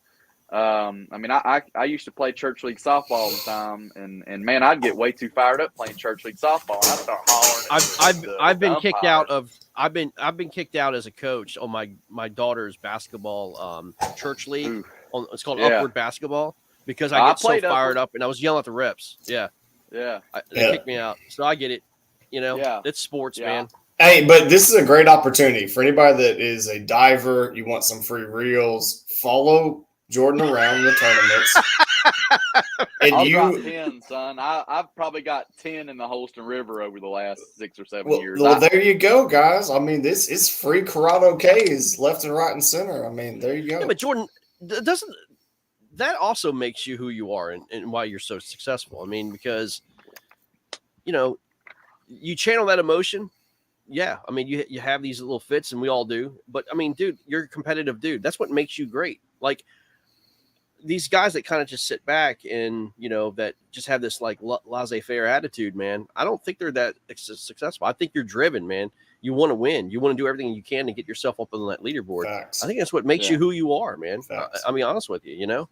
Speaker 3: I mean, I used to play church league softball all the time, and man, I'd get way too fired up playing church league softball, and I'd start hollering.
Speaker 2: I've been kicked out of I've been kicked out as a coach on my daughter's basketball church league. It's called Upward Basketball because I get so fired up and I was yelling at the reps. Yeah, they kicked me out, so I get it. You know, it's sports, man.
Speaker 1: Hey, but this is a great opportunity for anybody that is a diver. You want some free reels? Follow Jordan around the tournaments.
Speaker 3: And I'll drop 10, son. I've probably got 10 in the Holston River over the last 6 or 7 years.
Speaker 1: Well, there you go, guys. I mean, this is free Corrado K's left and right and center. I mean, there you go.
Speaker 2: Yeah, but Jordan, doesn't that also makes you who you are and why you're so successful? I mean, because you channel that emotion. Yeah, I mean, you have these little fits, and we all do. But I mean, dude, you're a competitive dude. That's what makes you great. Like these guys that kind of just sit back and that just have this like laissez-faire attitude, man. I don't think they're that successful. I think you're driven, man. You want to win. You want to do everything you can to get yourself up on that leaderboard. Facts. I think that's what makes you who you are, man. I mean, honest with you,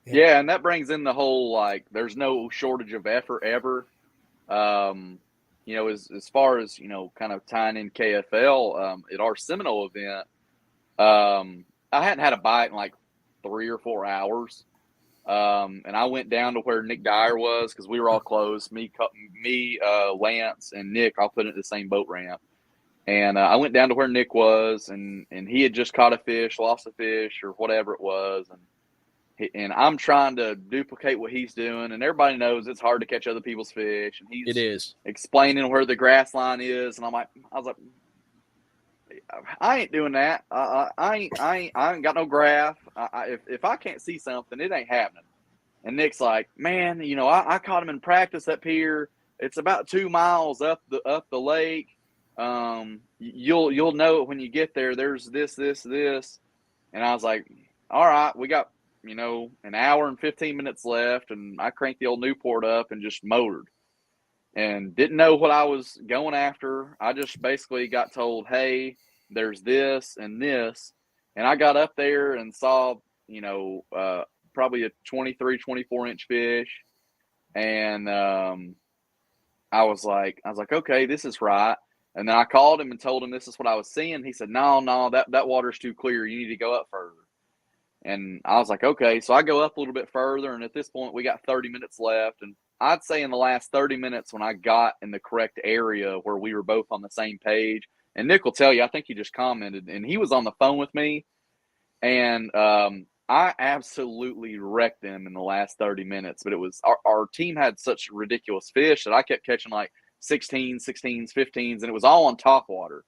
Speaker 3: Yeah, and that brings in the whole like, there's no shortage of effort ever. As far as, kind of tying in KFL, at our Seminole event, I hadn't had a bite in like 3 or 4 hours. And I went down to where Nick Dyer was because we were all close. Me, Lance, and Nick all put in the same boat ramp. And I went down to where Nick was, and he had just caught a fish, lost a fish, or whatever it was. And I'm trying to duplicate what he's doing, and everybody knows it's hard to catch other people's fish. And he's explaining where the grass line is, and I was like, I ain't doing that. I ain't got no graph. If I can't see something, it ain't happening. And Nick's like, man, I caught him in practice up here. It's about 2 miles up the lake. You'll know it when you get there. There's this. And I was like, all right, we got an hour and 15 minutes left, and I cranked the old Newport up and just motored. And didn't know what I was going after. I just basically got told, hey, there's this and this. And I got up there and saw, probably a 23, 24-inch fish. And I was like, okay, this is right. And then I called him and told him this is what I was seeing. He said, no, that water's too clear. You need to go up further. And I was like, okay. So I go up a little bit further. And at this point, we got 30 minutes left. And I'd say in the last 30 minutes when I got in the correct area where we were both on the same page, and Nick will tell you, I think he just commented, and he was on the phone with me, and I absolutely wrecked them in the last 30 minutes. But it was our team had such ridiculous fish that I kept catching like 16s, 15s, and it was all on top water.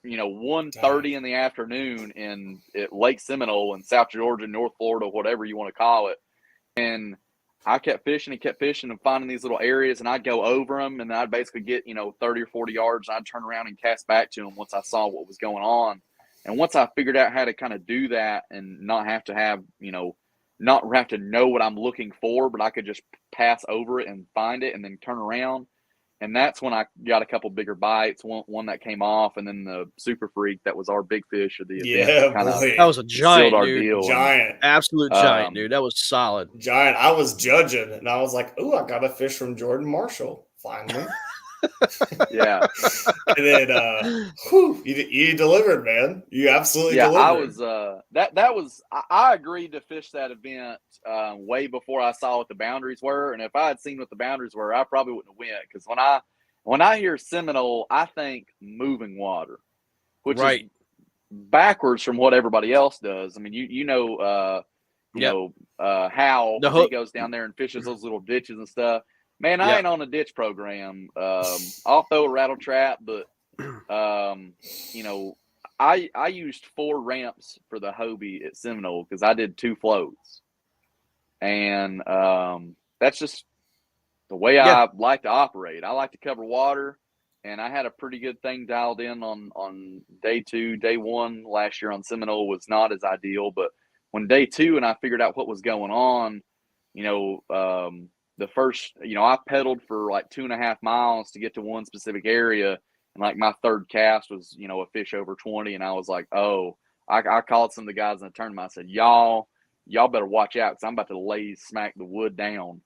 Speaker 3: 1:30 in the afternoon at Lake Seminole in South Georgia, North Florida, whatever you want to call it. And I kept fishing and finding these little areas, and I'd go over them, and I'd basically get, 30 or 40 yards, and I'd turn around and cast back to them once I saw what was going on. And once I figured out how to kind of do that and not have to have, not have to know what I'm looking for, but I could just pass over it and find it and then turn around. And that's when I got a couple bigger bites, one that came off, and then the super freak that was our big fish of the event.
Speaker 2: That was a giant, dude.
Speaker 3: Deal.
Speaker 1: Giant.
Speaker 2: Absolute giant, dude. That was solid.
Speaker 1: Giant. I was judging, and I was like, ooh, I got a fish from Jordan Marshall, finally.
Speaker 3: Yeah.
Speaker 1: And then you delivered, man. You absolutely delivered.
Speaker 3: I was that was I agreed to fish that event way before I saw what the boundaries were. And if I had seen what the boundaries were, I probably wouldn't have went. Because when I hear Seminole, I think moving water, which is backwards from what everybody else does. I mean, Hal, he goes down there and fishes those little ditches and stuff. Man, I ain't on a ditch program. I'll throw a rattle trap, but I used 4 ramps for the Hobie at Seminole because I did 2 floats, and that's just the way I like to operate. I like to cover water, and I had a pretty good thing dialed in on day 2. Day 1 last year on Seminole was not as ideal, but when day 2 and I figured out what was going on, the first, I pedaled for like 2.5 miles to get to one specific area. And like my third cast was, a fish over 20. And I was like, oh, I called some of the guys in the tournament. I said, y'all y'all better watch out because I'm about to lay smack the wood down.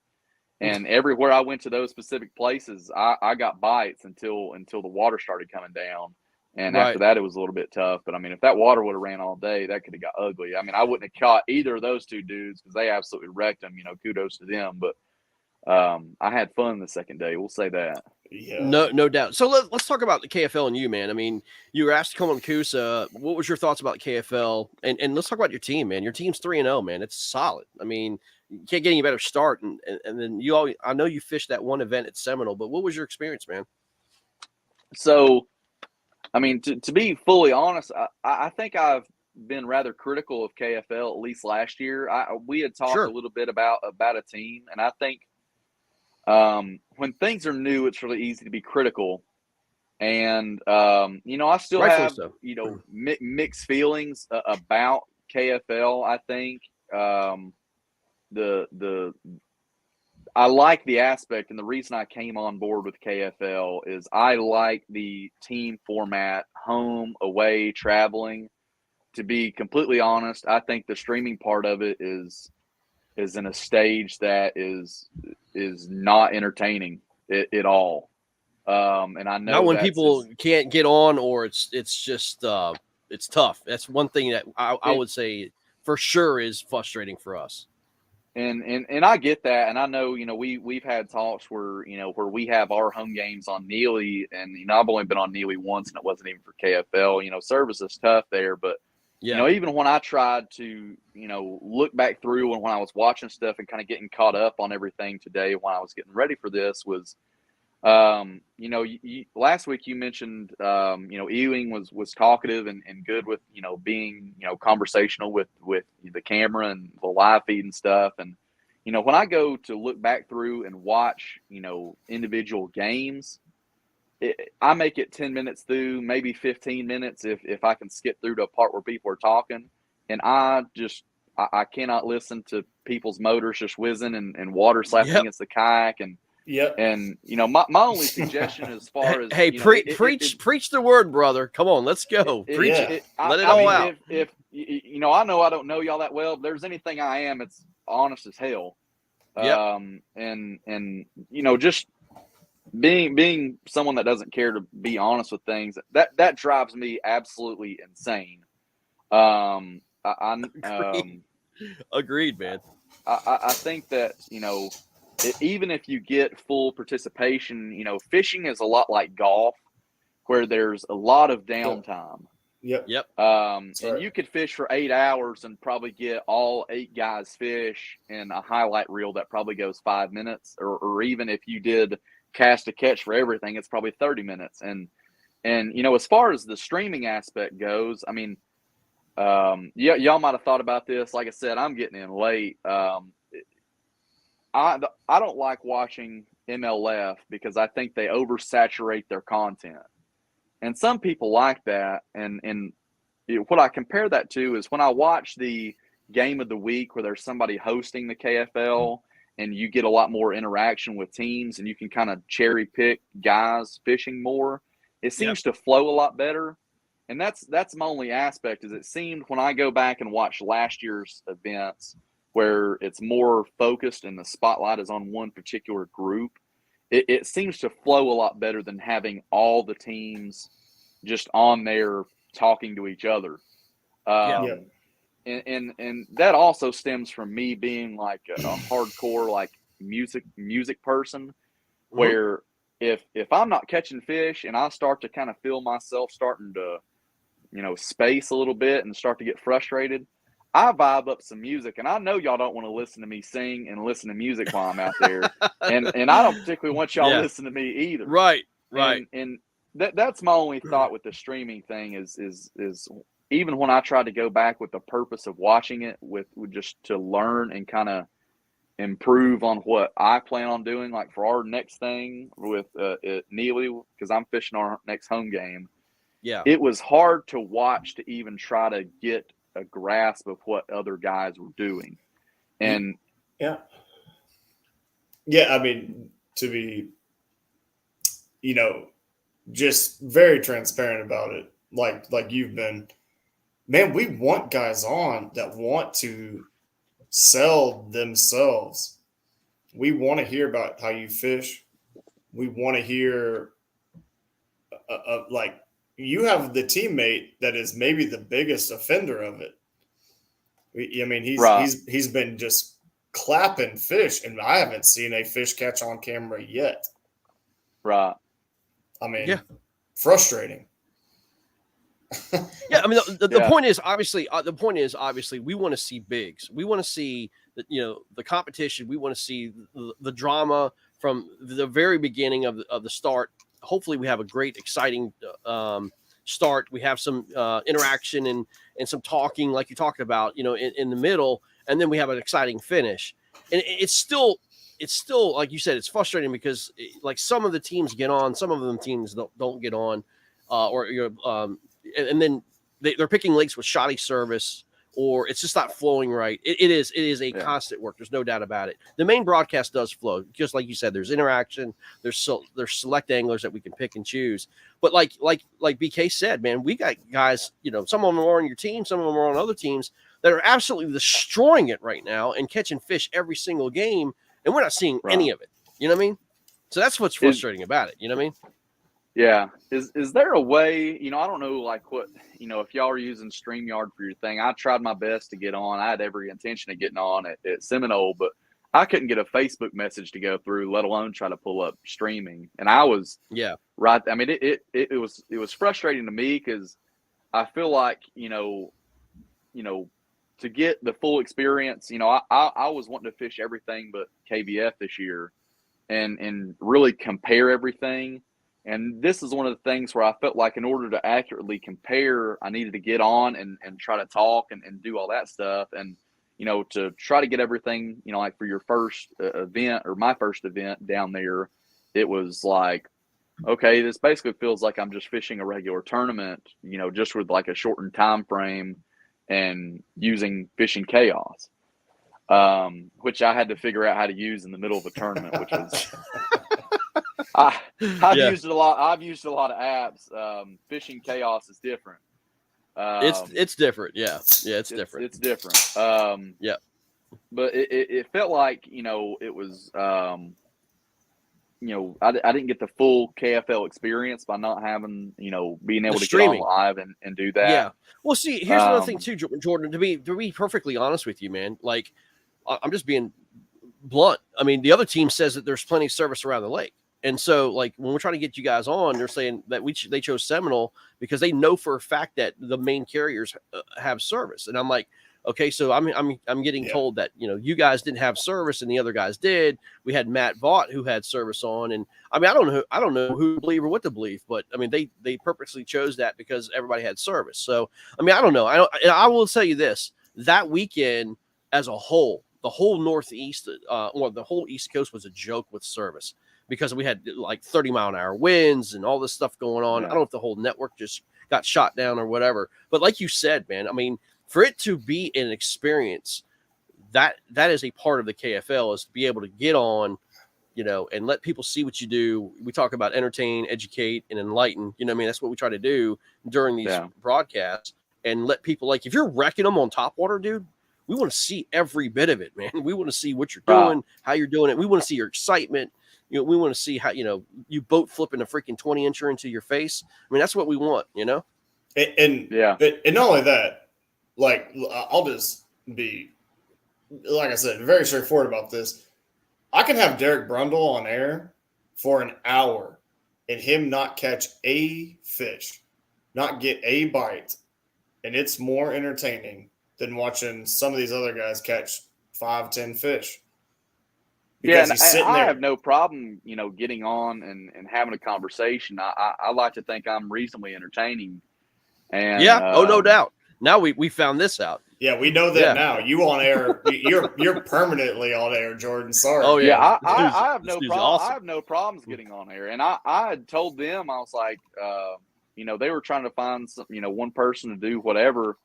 Speaker 3: And everywhere I went to those specific places, I got bites until the water started coming down. And after that, it was a little bit tough. But I mean, if that water would have ran all day, that could have got ugly. I mean, I wouldn't have caught either of those two dudes because they absolutely wrecked them. Kudos to them. But I had fun the second day. We'll say that.
Speaker 1: Yeah.
Speaker 2: No doubt. So let's talk about the KFL and you, man. I mean, you were asked to come on Coosa. What was your thoughts about the KFL? And let's talk about your team, man. Your team's 3-0, man. It's solid. I mean, you can't get any better start. And then I know you fished that one event at Seminole, but what was your experience, man?
Speaker 3: So, I mean, to be fully honest, I think I've been rather critical of KFL, at least last year. We had talked a little bit about a team, and I think when things are new, it's really easy to be critical. And, I still have, mixed feelings about KFL. I think I like the aspect, and the reason I came on board with KFL is I like the team format, home, away, traveling. To be completely honest, I think the streaming part of it is in a stage that is not entertaining at all. And I know
Speaker 2: not when people can't get on, or it's just it's tough. That's one thing that I would say for sure is frustrating for us.
Speaker 3: And I get that, and I know we've had talks where where we have our home games on Neely, and I've only been on Neely once, and it wasn't even for KFL. Service is tough there, but even when I tried to look back through and when I was watching stuff and kind of getting caught up on everything today when I was getting ready for this was, last week you mentioned Ewing was talkative and good with being conversational with the camera and the live feed and stuff. And when I go to look back through and watch individual games, I make it 10 minutes through, maybe 15 minutes if I can skip through to a part where people are talking, and I cannot listen to people's motors just whizzing and water slapping against the kayak. And my only suggestion as far as
Speaker 2: preach the word, brother. Come on, let's go. Preach it. Let it all out.
Speaker 3: If I know I don't know y'all that well, if there's anything I am, it's honest as hell. And just being someone that doesn't care to be honest with things, that drives me absolutely insane.
Speaker 2: Agreed, man.
Speaker 3: I think that even if you get full participation, fishing is a lot like golf, where there's a lot of downtime.
Speaker 1: Yep.
Speaker 3: And you could fish for 8 hours and probably get all 8 guys fish in a highlight reel that probably goes 5 minutes, or even if you did cast a catch for everything, it's probably 30 minutes. And as far as the streaming aspect goes, I mean, y'all might have thought about this. Like I said, I'm getting in late. I don't like watching MLF because I think they oversaturate their content. And some people like that. And what I compare that to is when I watch the game of the week where there's somebody hosting the KFL and you get a lot more interaction with teams and you can kind of cherry pick guys fishing more, it seems to flow a lot better. And that's my only aspect is it seemed when I go back and watch last year's events where it's more focused and the spotlight is on one particular group, it seems to flow a lot better than having all the teams just on there talking to each other. And that also stems from me being like a hardcore like music person, where if I'm not catching fish and I start to kind of feel myself starting to space a little bit and start to get frustrated, I vibe up some music, and I know y'all don't want to listen to me sing and listen to music while I'm out there, and I don't particularly want y'all to listen to me either.
Speaker 2: Right.
Speaker 3: And that's my only thought with the streaming thing is even when I try to go back with the purpose of watching it with just to learn and kind of improve on what I plan on doing, like for our next thing with Neely, because I'm fishing our next home game.
Speaker 2: Yeah,
Speaker 3: it was hard to watch to even try to get a grasp of what other guys were doing. And
Speaker 1: I mean, to be just very transparent about it, like you've been, man, we want guys on that want to sell themselves. We want to hear about how you fish. We want to hear, like, you have the teammate that is maybe the biggest offender of it. I mean, he's been just clapping fish, and I haven't seen a fish catch on camera yet.
Speaker 3: Right.
Speaker 1: I mean, frustrating.
Speaker 2: Yeah, I mean, the point is obviously we want to see bigs. We want to see the competition. We want to see the drama from the very beginning of the start. Hopefully, we have a great, exciting start. We have some interaction and some talking, like you talked about, in the middle, and then we have an exciting finish. And it's still like you said, it's frustrating because like some of the teams get on, some of them teams don't get on, and then they're picking lakes with shoddy service, or it's just not flowing right. It is a constant work. There's no doubt about it. The main broadcast does flow, just like you said. There's interaction. There's select anglers that we can pick and choose. But like BK said, man, we got guys. Some of them are on your team, some of them are on other teams that are absolutely destroying it right now and catching fish every single game, and we're not seeing any of it. You know what I mean? So that's what's frustrating about it. You know what I mean?
Speaker 3: Yeah. Is there a way, I don't know, like what, if y'all are using StreamYard for your thing, I tried my best to get on. I had every intention of getting on at Seminole, but I couldn't get a Facebook message to go through, let alone try to pull up streaming. And I was right. I mean, it was frustrating to me because I feel like, to get the full experience, I was wanting to fish everything but KBF this year and really compare everything. And this is one of the things where I felt like in order to accurately compare, I needed to get on and try to talk and do all that stuff. And, to try to get everything, like for your first event or my first event down there, it was like, okay, this basically feels like I'm just fishing a regular tournament, just with like a shortened time frame and using Fishing Chaos, which I had to figure out how to use in the middle of a tournament, which was... I've used it a lot. I've used a lot of apps. Fishing Chaos is different.
Speaker 2: It's different. Yeah. It's different.
Speaker 3: It's different. But it felt like it was I didn't get the full KFL experience by not having being able to
Speaker 2: streaming.
Speaker 3: get on live and do that.
Speaker 2: Yeah. Well, see, here's another thing too, Jordan. To be perfectly honest with you, man, like I'm just being blunt. I mean, the other team says that there's plenty of service around the lake. And so, like, when we're trying to get you guys on, they're saying that they chose Seminole because they know for a fact that the main carriers have service. And I'm like, okay, so I'm getting told that you guys didn't have service and the other guys did. We had Matt Vaught who had service on, and I mean I don't know who to believe or what to believe, but I mean they purposely chose that because everybody had service. So I mean I don't know. I will tell you this: that weekend as a whole, the whole Northeast or the whole East Coast was a joke with service. Because we had like 30-mile-an-hour winds and all this stuff going on. I don't know if the whole network just got shot down or whatever. But like you said, man, I mean, for it to be an experience, that is a part of the KFL is to be able to get on, and let people see what you do. We talk about entertain, educate, and enlighten. I mean, that's what we try to do during these broadcasts and let people, like, if you're wrecking them on top water, dude, we want to see every bit of it, man. We want to see what you're doing, how you're doing it. We want to see your excitement. We want to see how, you boat flipping a freaking 20-incher into your face. I mean, that's what we want, And
Speaker 1: not only that, like, I'll just be, like I said, very straightforward about this. I can have Derek Brundle on air for an hour and him not catch a fish, not get a bite. And it's more entertaining than watching some of these other guys catch 5-10 fish.
Speaker 3: Because I have no problem, getting on and having a conversation. I like to think I'm reasonably entertaining. And
Speaker 2: no doubt. Now we found this out.
Speaker 1: Yeah, we know that now. You on air? You're permanently on air, Jordan. Sorry.
Speaker 3: Oh yeah, I have no problem. Awesome. I have no problems getting on air. And I had told them, I was like, they were trying to find some, one person to do whatever.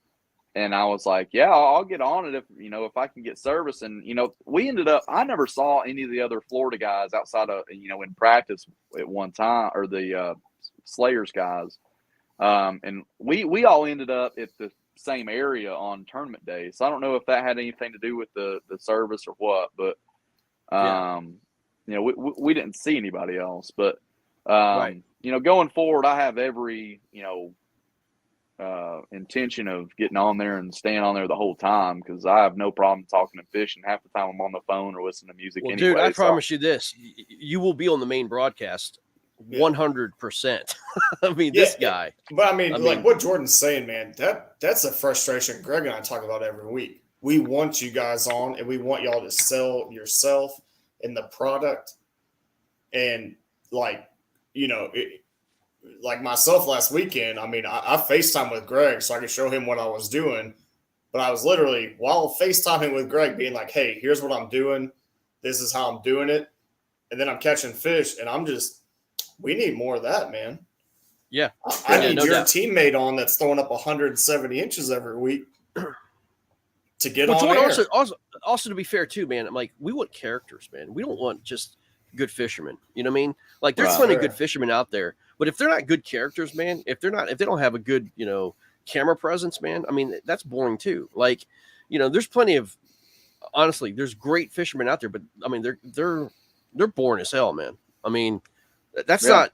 Speaker 3: And I was like, yeah, I'll get on it if I can get service. And, we ended up, I never saw any of the other Florida guys outside of, in practice at one time, or the Slayers guys. And we all ended up at the same area on tournament day. So I don't know if that had anything to do with the service or what, but you know, we didn't see anybody else. But you know, going forward, I have every, you know, intention of getting on there and staying on there the whole time, because I have no problem talking and fishing. Half the time I'm on the phone or listening to music.
Speaker 2: Well,
Speaker 3: anyway,
Speaker 2: dude, I
Speaker 3: so.
Speaker 2: promise you this: you will be on the main broadcast 100%. I mean, this guy.
Speaker 1: But I mean, like what Jordan's saying, man, that's a frustration Greg and I talk about every week. We want you guys on, and we want y'all to sell yourself and the product. And like, you know, like myself last weekend, I mean, I FaceTime with Greg so I could show him what I was doing. But I was literally, while FaceTiming with Greg, being like, hey, here's what I'm doing. This is how I'm doing it. And then I'm catching fish, and I'm just, we need more of that, man.
Speaker 2: Yeah.
Speaker 1: I need your teammate on that's throwing up 170 inches every week to get on
Speaker 2: Jordan,
Speaker 1: air.
Speaker 2: Also, to be fair, too, man, I'm like, we want characters, man. We don't want just good fishermen. You know what I mean? Like, there's plenty of good fishermen out there. But if they're not good characters, man, if they don't have a good, you know, camera presence, man, I mean, that's boring too. Like, you know, there's plenty of, honestly, there's great fishermen out there, but I mean, they're boring as hell, man. I mean, that's not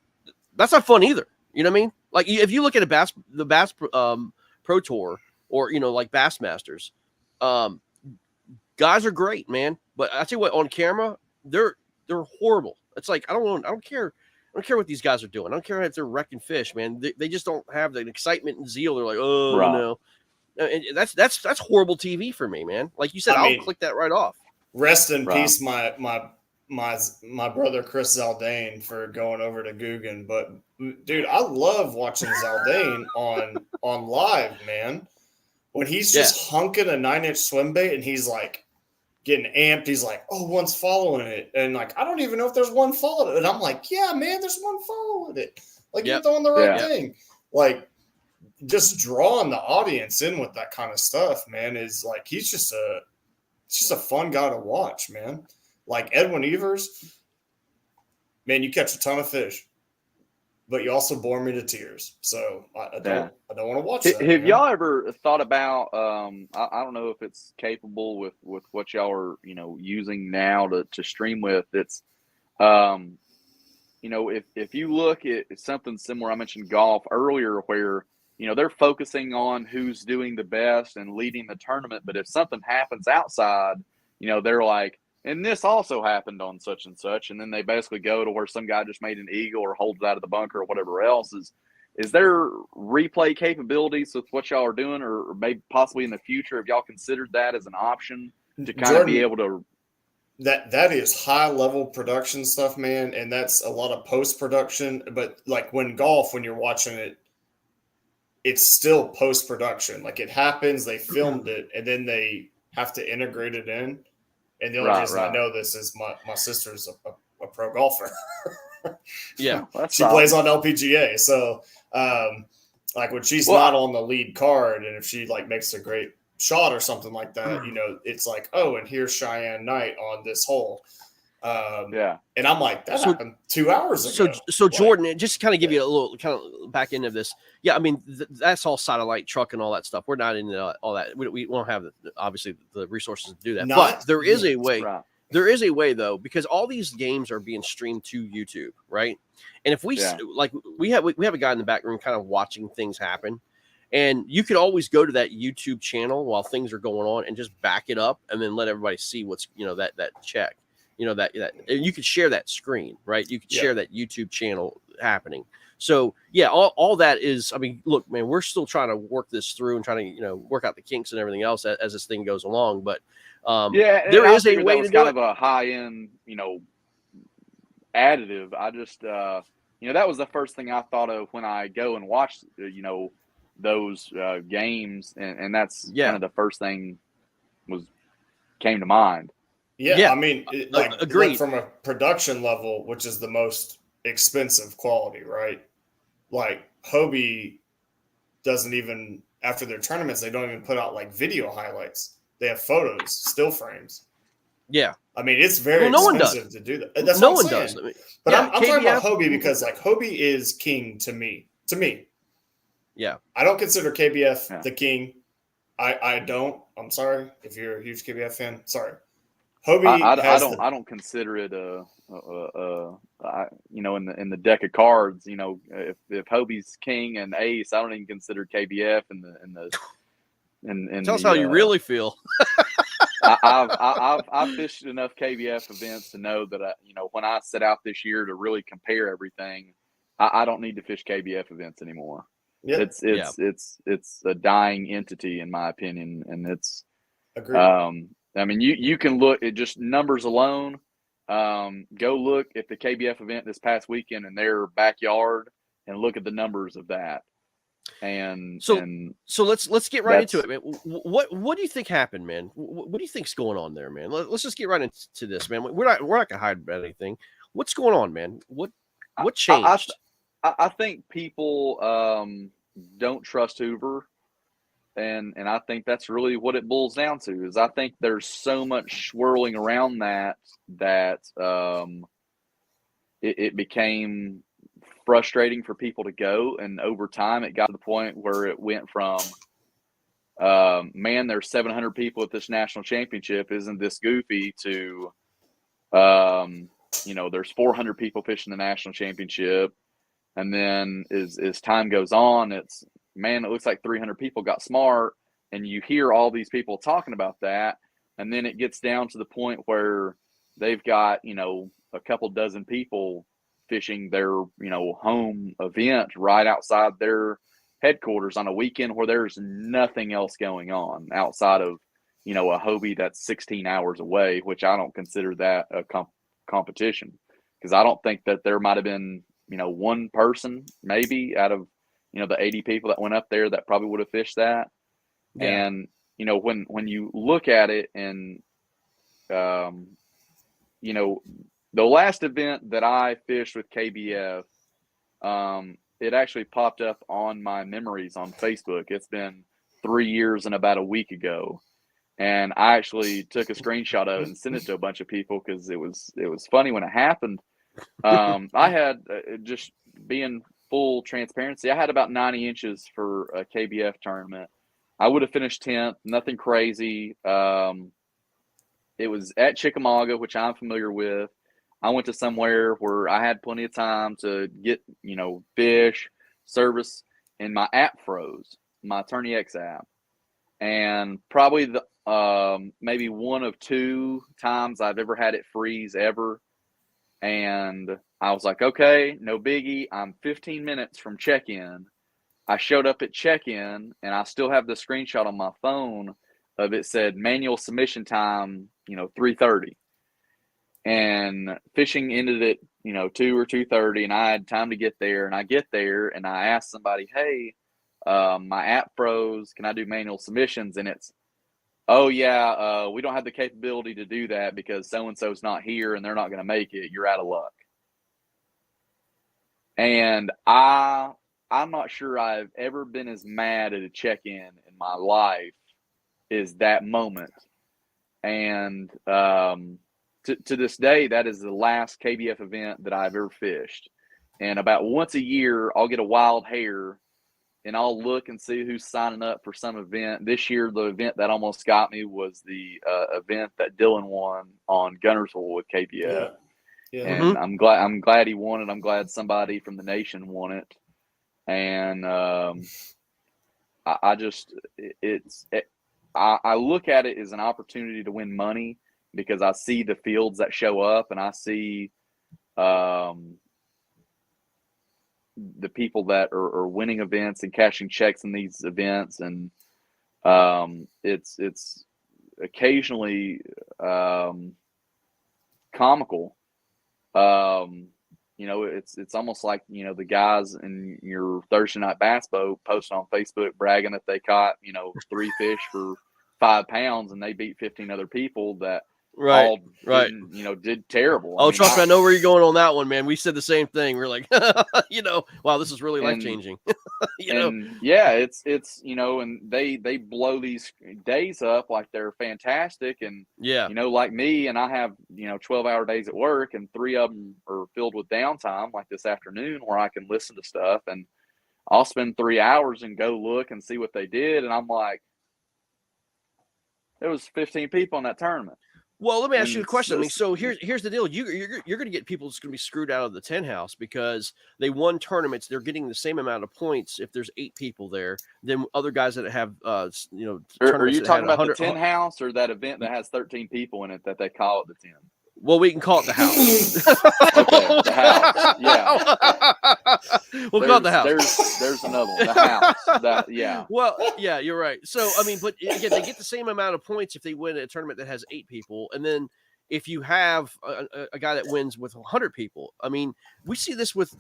Speaker 2: fun either. You know what I mean? Like, if you look at the Bass Pro Tour, or, you know, like Bassmasters, guys are great, man. But I tell you what, on camera, they're horrible. It's like, I don't care what these guys are doing. I don't care if they're wrecking fish, man. They just don't have the excitement and zeal. They're like, oh, you know, and that's horrible TV for me, man. Like you said, I'll click that right off.
Speaker 1: Rest in peace, my brother Chris Zaldane, for going over to Guggen. But dude, I love watching Zaldane on live, man. When he's just hunking a 9-inch swim bait and he's like getting amped, he's like, oh, one's following it. And like, I don't even know if there's one following it. And I'm like, yeah, man, there's one following it. Like, you're doing the right thing. Like, just drawing the audience in with that kind of stuff, man, is like, he's just a fun guy to watch, man. Like Edwin Evers, man, you catch a ton of fish, but you also bore me to tears. So I don't want to watch that.
Speaker 3: Have y'all ever thought about, I don't know if it's capable with what y'all are, you know, using now to stream with. It's, you know, if you look at something similar, I mentioned golf earlier, where, you know, they're focusing on who's doing the best and leading the tournament. But if something happens outside, you know, they're like, and this also happened on such and such. And then they basically go to where some guy just made an eagle or holds it out of the bunker or whatever else. Is there replay capabilities with what y'all are doing, or maybe possibly in the future, have y'all considered that as an option to kind of be able to?
Speaker 1: That is high level production stuff, man. And that's a lot of post production. But like when you're watching it, it's still post production. Like it happens, they filmed it, and then they have to integrate it in. And the only reason I know this is my sister's a pro golfer.
Speaker 2: Yeah.
Speaker 1: She plays on LPGA. So, like when she's not on the lead card, and if she like makes a great shot or something like that, you know, it's like, oh, and here's Cheyenne Knight on this hole. And I'm like, that happened 2 hours ago.
Speaker 2: So Jordan, just to kind of give you a little kind of back end of this. Yeah, I mean, that's all satellite truck and all that stuff. We're not into all that. We don't have obviously the resources to do that. But there is a way. Right. There is a way though, because all these games are being streamed to YouTube, right? And if we like, we have a guy in the back room kind of watching things happen, and you could always go to that YouTube channel while things are going on and just back it up, and then let everybody see what's, you know, that check. You know, that you could share that screen, right? You could share that YouTube channel happening. So yeah, all that is, I mean, look, man, we're still trying to work this through and trying to, you know, work out the kinks and everything else as this thing goes along. But there is a way to do it. Kind of
Speaker 3: a high end, you know, additive. I just, you know, that was the first thing I thought of when I go and watch, you know, those games, and that's kind of the first thing came to mind.
Speaker 1: Yeah, I mean, agreed. From a production level, which is the most expensive quality, right? Like Hobie doesn't even, after their tournaments, they don't even put out like video highlights. They have photos, still frames.
Speaker 2: Yeah,
Speaker 1: I mean, it's very expensive to do that. That's no one does. I mean, but I'm talking about Hobie because like Hobie is king to me. Yeah, I don't consider KBF the king. I don't. I'm sorry if you're a huge KBF fan. Sorry. Hobie has
Speaker 3: I don't consider it in the deck of cards. If Hobie's king and ace, I don't even consider KBF in
Speaker 2: Tell us
Speaker 3: the.
Speaker 2: how you really feel.
Speaker 3: I've fished enough KBF events to know that when I set out this year to really compare everything, I don't need to fish KBF events anymore.
Speaker 1: Yep.
Speaker 3: It's a dying entity in my opinion, and it's
Speaker 1: Agreed.
Speaker 3: I mean, you can look at just numbers alone. Go look at the KBF event this past weekend in their backyard and look at the numbers of that. And
Speaker 2: so let's get right into it, man. What do you think happened, man? What do you think's going on there, man? Let's just get right into this, man. We're not gonna hide about anything. What's going on, man? What changed?
Speaker 3: I think people don't trust Hoover. And I think that's really what it boils down to is I think there's so much swirling around that it became frustrating for people to go. And over time, it got to the point where it went from, man, there's 700 people at this national championship. Isn't this goofy to, there's 400 people fishing the national championship. And then as time goes on, it's, man, it looks like 300 people got smart, and you hear all these people talking about that. And then it gets down to the point where they've got, a couple dozen people fishing their, home event right outside their headquarters on a weekend where there's nothing else going on outside of, a Hobie that's 16 hours away, which I don't consider that a competition, because I don't think that there might've been, one person maybe out of, the 80 people that went up there that probably would have fished that. Yeah. And, when you look at it and, the last event that I fished with KBF, it actually popped up on my memories on Facebook. It's been 3 years and about a week ago. And I actually took a screenshot of it and sent it to a bunch of people because it was funny when it happened. I had just being full transparency, I had about 90 inches for a KBF tournament. I would have finished 10th, nothing crazy. It was at Chickamauga, which I'm familiar with. I went to somewhere where I had plenty of time to get, fish, service, and my app froze, my Tourney X app. And probably the maybe one of two times I've ever had it freeze ever. And I was like, okay, no biggie. I'm 15 minutes from check-in. I showed up at check-in, and I still have the screenshot on my phone of it said manual submission time, 3:30. And fishing ended at, 2 or 2:30, and I had time to get there. And I get there, and I asked somebody, hey, my app froze. Can I do manual submissions? And it's, oh, yeah, we don't have the capability to do that because so-and-so's not here and they're not going to make it. You're out of luck. And I'm not sure I've ever been as mad at a check-in in my life as that moment. And to this day, that is the last KBF event that I've ever fished. And about once a year, I'll get a wild hair and I'll look and see who's signing up for some event. This year, the event that almost got me was the event that Dylan won on Gunnersville with KBF.
Speaker 1: Yeah. Yeah.
Speaker 3: And I'm glad he won it. I'm glad somebody from the nation won it. And I look at it as an opportunity to win money because I see the fields that show up and I see the people that are winning events and cashing checks in these events. And it's occasionally comical. It's almost like, the guys in your Thursday night bass boat posting on Facebook bragging that they caught, 3 fish for 5 pounds and they beat 15 other people that did terrible.
Speaker 2: Oh, trust me, I know where you're going on that one, man. We said the same thing. We're like, wow, this is really life-changing.
Speaker 3: Yeah, it's and they blow these days up like they're fantastic. And, like me, and I have, 12-hour days at work and 3 of them are filled with downtime like this afternoon where I can listen to stuff. And I'll spend 3 hours and go look and see what they did. And I'm like, There was 15 people in that tournament.
Speaker 2: Well, let me ask you a question. I mean,
Speaker 3: This-
Speaker 2: so here's the deal. You're going to get people that's going to be screwed out of the 10 house because they won tournaments. They're getting the same amount of points if there's 8 people there than other guys that have,
Speaker 3: Are
Speaker 2: tournaments
Speaker 3: you
Speaker 2: that
Speaker 3: talking
Speaker 2: had
Speaker 3: about the 10 house or that event that has 13 people in it that they call it the 10?
Speaker 2: Well, we can call it the house.
Speaker 3: Okay, the house.
Speaker 2: Yeah. We'll call it the house.
Speaker 3: There's another one. The house. Yeah.
Speaker 2: Well, yeah, you're right. So, I mean, but again, they get the same amount of points if they win a tournament that has 8 people. And then if you have a guy that wins with 100 people, I mean, we see this with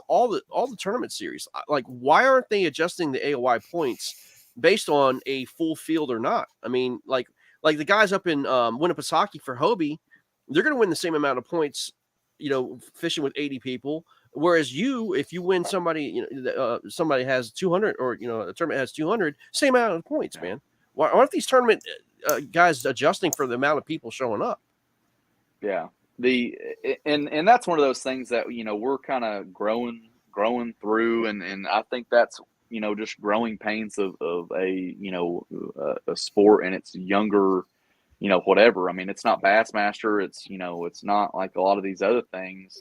Speaker 2: all the tournament series. Like, why aren't they adjusting the AOY points based on a full field or not? I mean, like the guys up in Winnipesaukee for Hobie, they're going to win the same amount of points, fishing with 80 people. Whereas if you win somebody, somebody has 200 or, a tournament has 200, same amount of points, man. Why aren't these tournament guys adjusting for the amount of people showing up?
Speaker 3: Yeah. And that's one of those things that, we're kind of growing through. And I think that's, just growing pains of a sport and its younger, whatever. I mean, it's not Bassmaster. It's not like a lot of these other things.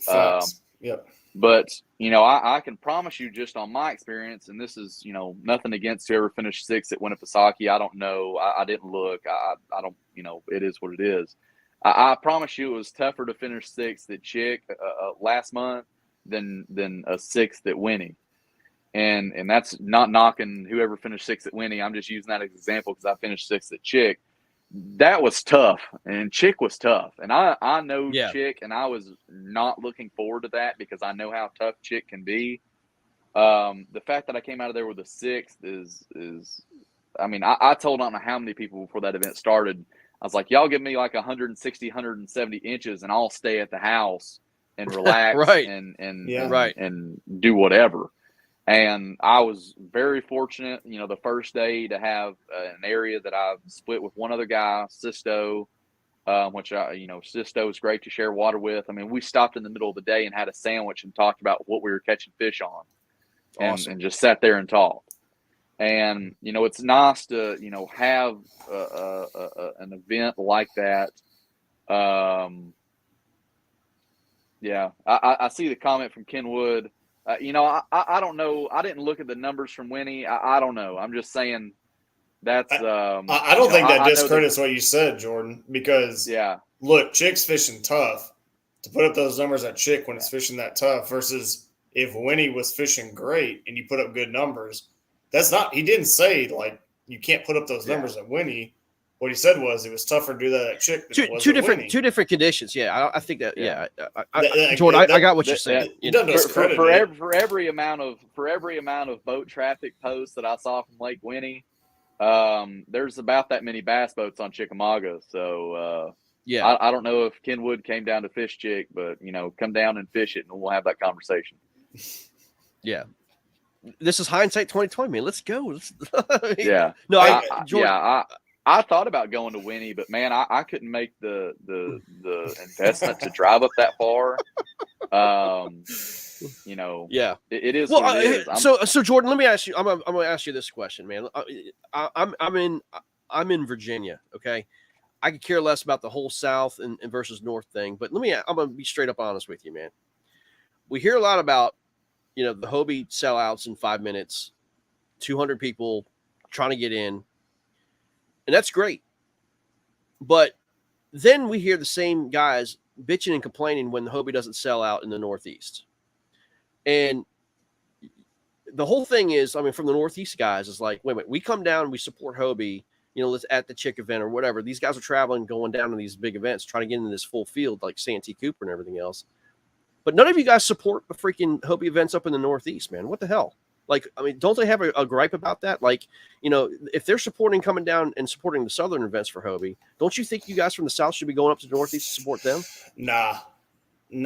Speaker 1: Yep.
Speaker 3: But, I can promise you just on my experience, and this is, nothing against whoever finished 6th at Winnipesaukee. I don't know. I didn't look. I don't, it is what it is. I promise you it was tougher to finish 6th at Chick last month than a 6th at Winnie. And that's not knocking whoever finished 6th at Winnie. I'm just using that as an example because I finished 6th at Chick. That was tough, and Chick was tough. And I know Chick, and I was not looking forward to that because I know how tough Chick can be. The fact that I came out of there with a 6th is I mean, I told I don't know how many people before that event started. I was like, y'all give me like 160, 170 inches, and I'll stay at the house and relax
Speaker 2: Right.
Speaker 3: and do whatever. And I was very fortunate, the first day to have an area that I split with one other guy, Sisto, which Sisto is great to share water with. I mean, we stopped in the middle of the day and had a sandwich and talked about what we were catching fish on, and just sat there and talked. And it's nice to have an event like that. I see the comment from Ken Wood. I don't know. I didn't look at the numbers from Winnie. I don't know. I'm just saying that's.
Speaker 1: I don't think that discredits what you said, Jordan, because look, Chick's fishing tough. To put up those numbers at Chick when it's fishing that tough versus if Winnie was fishing great and you put up good numbers, that's not. He didn't say like you can't put up those numbers at Winnie. What he said was it was tougher to do that at Chick. Than
Speaker 2: Two different conditions. Yeah, I think that. Yeah, Jordan, I got what you're saying.
Speaker 3: For every amount of boat traffic posts that I saw from Lake Winnie, there's about that many bass boats on Chickamauga. So I don't know if Ken Wood came down to fish Chick, but come down and fish it, and we'll have that conversation.
Speaker 2: Yeah. This is HiNdSite 2020, man. Let's go.
Speaker 3: I thought about going to Winnie, but man, I couldn't make the investment to drive up that far. It is. What it is.
Speaker 2: So Jordan, let me ask you. I'm gonna ask you this question, man. I'm in Virginia. Okay, I could care less about the whole South and versus North thing, but I'm gonna be straight up honest with you, man. We hear a lot about the Hobie sellouts in 5 minutes, 200 people trying to get in. And that's great. But then we hear the same guys bitching and complaining when the Hobie doesn't sell out in the Northeast. And the whole thing is, I mean, from the Northeast guys, is like, wait a minute, we come down and we support Hobie, let's at the Chick event or whatever. These guys are traveling, going down to these big events, trying to get into this full field like Santee Cooper and everything else. But none of you guys support the freaking Hobie events up in the Northeast, man. What the hell? Like, I mean, don't they have a gripe about that? Like, if they're coming down and supporting the Southern events for Hobie, don't you think you guys from the South should be going up to the Northeast to support them?
Speaker 1: Nah.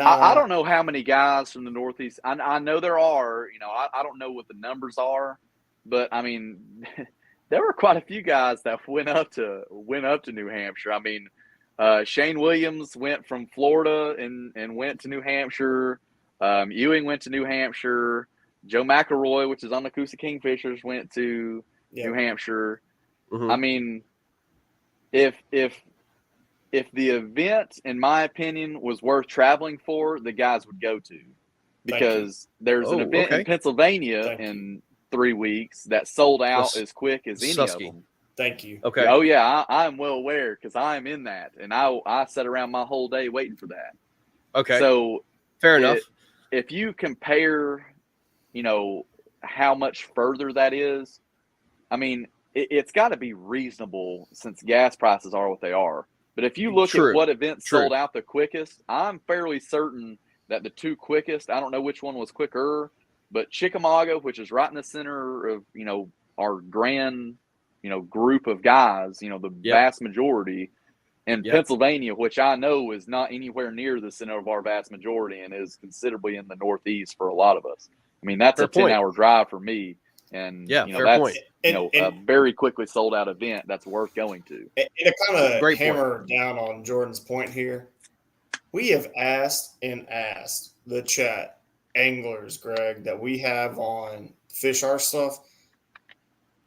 Speaker 3: I don't know how many guys from the Northeast. I know there are. I don't know what the numbers are, but I mean, there were quite a few guys that went up to New Hampshire. I mean, Shane Williams went from Florida and went to New Hampshire. Ewing went to New Hampshire. Joe McElroy, which is on the Coosa Kingfishers, went to New Hampshire. Mm-hmm. I mean, if the event, in my opinion, was worth traveling for, the guys would go to, because there's an event in Pennsylvania in 3 weeks that sold out as quick as any of them.
Speaker 1: Thank you.
Speaker 2: Okay.
Speaker 3: Oh yeah, I'm well aware because I'm in that, and I sat around my whole day waiting for that.
Speaker 2: Okay.
Speaker 3: So
Speaker 2: fair enough.
Speaker 3: If you compare, how much further that is, I mean, it's got to be reasonable since gas prices are what they are. But if you look at what events sold out the quickest, I'm fairly certain that the two quickest, I don't know which one was quicker, but Chickamauga, which is right in the center of, our grand, group of guys, the vast majority, and Pennsylvania, which I know is not anywhere near the center of our vast majority and is considerably in the Northeast for a lot of us. I mean, that's a 10-hour drive for me. And, that's, a very quickly sold out event that's worth going to.
Speaker 1: And to kind of hammer down on Jordan's point here, we have asked the chat anglers, Greg, that we have on Fish Our Stuff,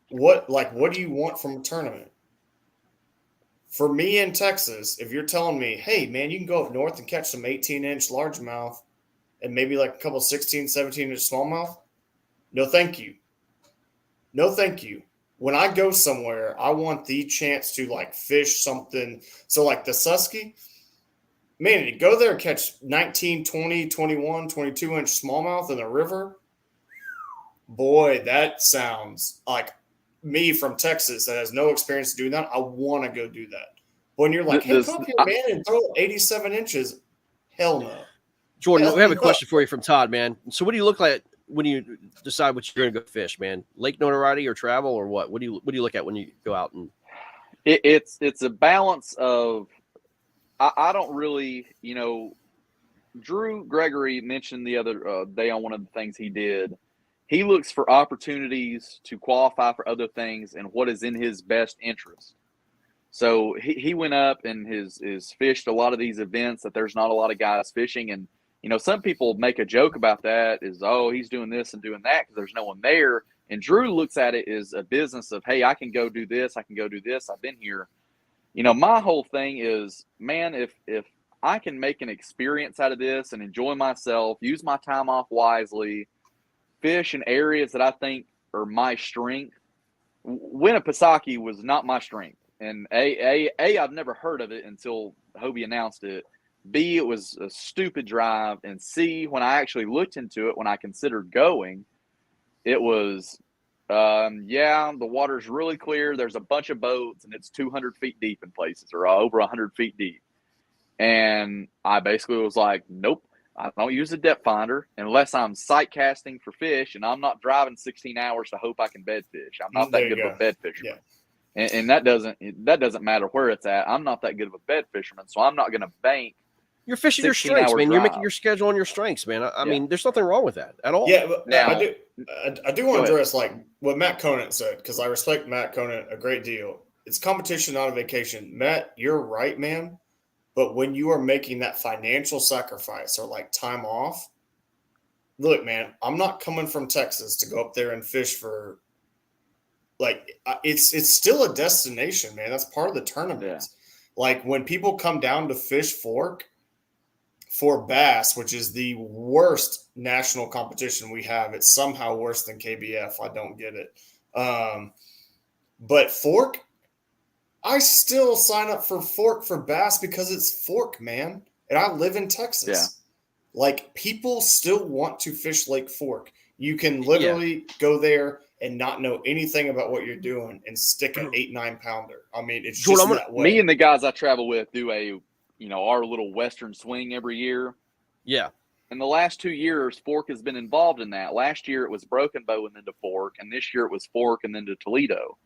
Speaker 1: what do you want from a tournament? For me in Texas, if you're telling me, hey, man, you can go up north and catch some 18-inch largemouth and maybe like a couple 16, 17-inch smallmouth, no thank you. No thank you. When I go somewhere, I want the chance to fish something. So like the Susky, man, you go there and catch 19, 20, 21, 22-inch smallmouth in the river. Boy, that sounds like me from Texas that has no experience doing that. I want to go do that. When you're like, hey, come up here, man, and throw 87 inches. Hell no.
Speaker 2: Jordan, we have a question for you from Todd, man. So what do you look like when you decide what you're going to go fish, man? Lake notoriety or travel or what? What do you look at when you go out? And
Speaker 3: it's a balance of, I don't really, Drew Gregory mentioned the other day on one of the things he did. He looks for opportunities to qualify for other things and what is in his best interest. So he went up and has fished a lot of these events that there's not a lot of guys fishing. And, some people make a joke about that is, oh, he's doing this and doing that because there's no one there. And Drew looks at it as a business of, hey, I can go do this. I can go do this. I've been here. My whole thing is, man, if I can make an experience out of this and enjoy myself, use my time off wisely, fish in areas that I think are my strength. Winnipesaukee was not my strength. And I've never heard of it until Hobie announced it. B, it was a stupid drive. And C, when I actually looked into it, when I considered going, it was, the water's really clear. There's a bunch of boats and it's 200 feet deep in places or over 100 feet deep. And I basically was like, nope. I don't use a depth finder unless I'm sight casting for fish, and I'm not driving 16 hours to hope I can bed fish. I'm not that good of a bed fisherman, and that doesn't matter where it's at. I'm not that good of a bed fisherman, so I'm not going to bank. You're fishing your strengths, man. Drive. You're making your schedule on your strengths, man. I mean, there's nothing wrong with that at all.
Speaker 1: Yeah, but now, I do want to address what Matt Conant said, because I respect Matt Conant a great deal. It's competition, not a vacation. Matt, you're right, man. But when you are making that financial sacrifice or time off, look, man, I'm not coming from Texas to go up there and fish for it's still a destination, man. That's part of the tournament. Yeah. When people come down to Fish Fork for bass, which is the worst national competition we have, it's somehow worse than KBF. I don't get it. But Fork, I still sign up for Fork for bass because it's Fork, man. And I live in Texas. Yeah. People still want to fish Lake Fork. You can literally go there and not know anything about what you're doing and stick an 8-9 pounder. I mean, it's just that way.
Speaker 3: Me and the guys I travel with do our little Western swing every year.
Speaker 2: Yeah.
Speaker 3: In the last 2 years, Fork has been involved in that. Last year it was Broken Bow and then to Fork, and this year it was Fork and then to Toledo.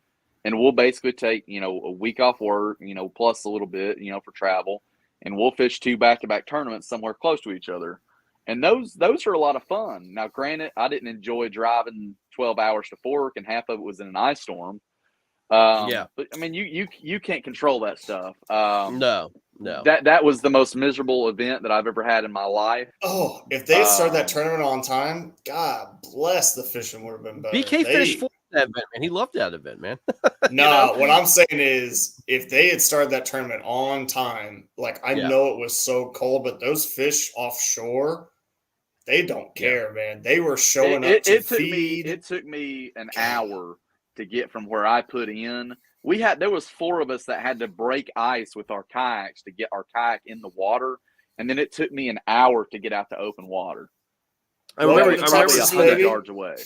Speaker 3: And we'll basically take, a week off work, plus a little bit, for travel. And we'll fish 2 back-to-back tournaments somewhere close to each other. And those are a lot of fun. Now, granted, I didn't enjoy driving 12 hours to Fork, and half of it was in an ice storm. But, I mean, you can't control that stuff.
Speaker 2: No.
Speaker 3: That was the most miserable event that I've ever had in my life.
Speaker 1: Oh, if they had started that tournament on time, God bless, the fishing would have been better.
Speaker 2: BK finished fourth that event, man. He loved that event, man.
Speaker 1: No, what I'm saying is if they had started that tournament on time, like I know it was so cold, but those fish offshore, they don't care, man. They were showing up to feed.
Speaker 3: It took me an hour to get from where I put in. There was 4 of us that had to break ice with our kayaks to get our kayak in the water, and then it took me an hour to get out to open water.
Speaker 2: I remember
Speaker 3: 100 yards away.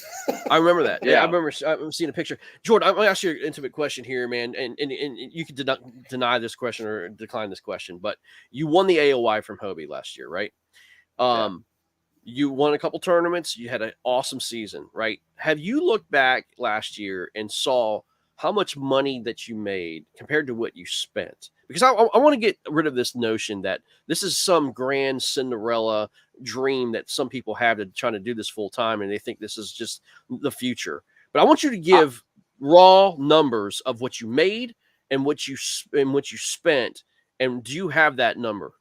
Speaker 2: I remember that.
Speaker 3: Yeah.
Speaker 2: I remember seeing a picture. Jordan, I'm going to ask you an intimate question here, man, and you can deny this question or decline this question, but you won the AOY from Hobie last year, right? You won a couple tournaments. You had an awesome season, right? Have you looked back last year and saw how much money that you made compared to what you spent? Because I want to get rid of this notion that this is some grand Cinderella dream that some people have to trying to do this full time, and they think this is just the future. But I want you to give raw numbers of what you made and what you spent. And do you have that number?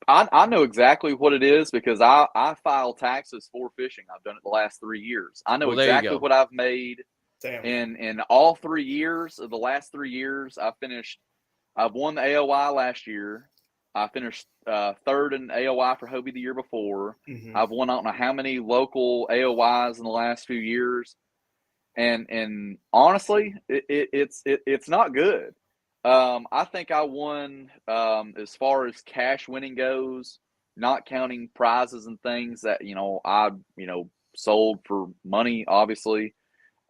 Speaker 3: I know exactly what it is because I file taxes for fishing. I've done it the last 3 years. I know exactly what I've made.
Speaker 1: Damn.
Speaker 3: In all 3 years of the last 3 years, I've won the AOY last year. I finished third in AOY for Hobie the year before.
Speaker 1: Mm-hmm.
Speaker 3: I've won I don't know how many local AOYs in the last few years, and honestly, it's not good. I think I won as far as cash winning goes, not counting prizes and things that I sold for money. Obviously,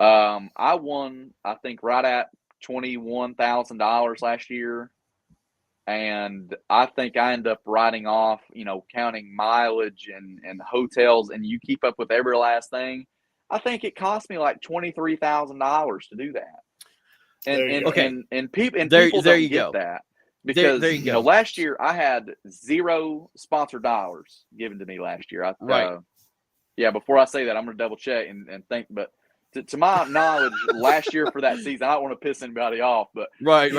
Speaker 3: I won I think right at $21,000 last year. And I think I end up writing off, counting mileage and hotels, and you keep up with every last thing. I think it cost me like $23,000 to do that. And people don't get that because last year I had 0 sponsored dollars given to me last year. Before I say that, I'm going to double check and think, but to my knowledge, last year for that season, I don't want to piss anybody off, but
Speaker 2: right.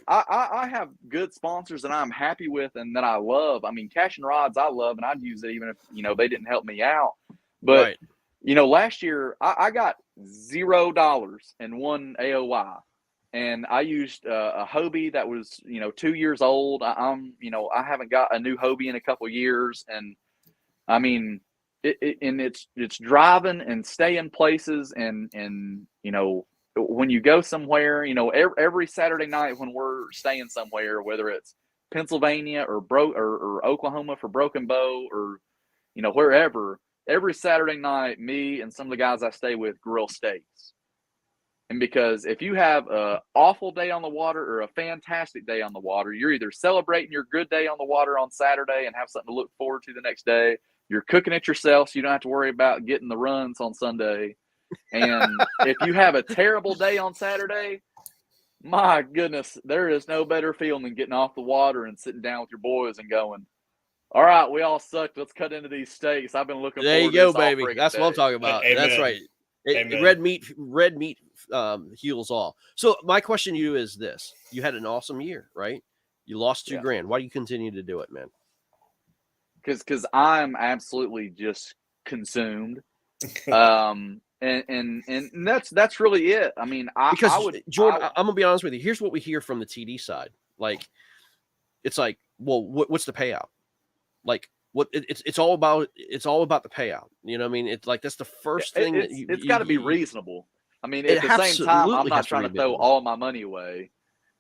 Speaker 3: I have good sponsors that I'm happy with and that I love. I mean, Cash and Rods I love, and I'd use it even if they didn't help me out. But last year I got $0 in one AOY, and I used a Hobie that was 2 years old. I haven't got a new Hobie in a couple years, and I mean. It's driving and staying places and when you go somewhere, every Saturday night when we're staying somewhere, whether it's Pennsylvania or Oklahoma for Broken Bow or wherever, every Saturday night, me and some of the guys I stay with grill steaks. And because if you have an awful day on the water or a fantastic day on the water, you're either celebrating your good day on the water on Saturday and have something to look forward to the next day. You're cooking it yourself, so you don't have to worry about getting the runs on Sunday. And if you have a terrible day on Saturday, my goodness, there is no better feeling than getting off the water and sitting down with your boys and going, all right, we all sucked. Let's cut into these steaks. I've been looking forward to this. There you go, baby.
Speaker 2: That's what I'm talking about. Amen. That's right. Red meat heals all. So my question to you is this. You had an awesome year, right? You lost $2,000. Why do you continue to do it, man?
Speaker 3: Because I'm absolutely just consumed, and that's really it. I mean,
Speaker 2: Jordan, I'm gonna be honest with you. Here's what we hear from the TD side. Like, it's like, well, what's the payout? Like, what it's all about. It's all about the payout. You know what I mean? It's like that's the first thing
Speaker 3: it's got to be reasonable. I mean, at the same time, I'm not trying to throw all my money away.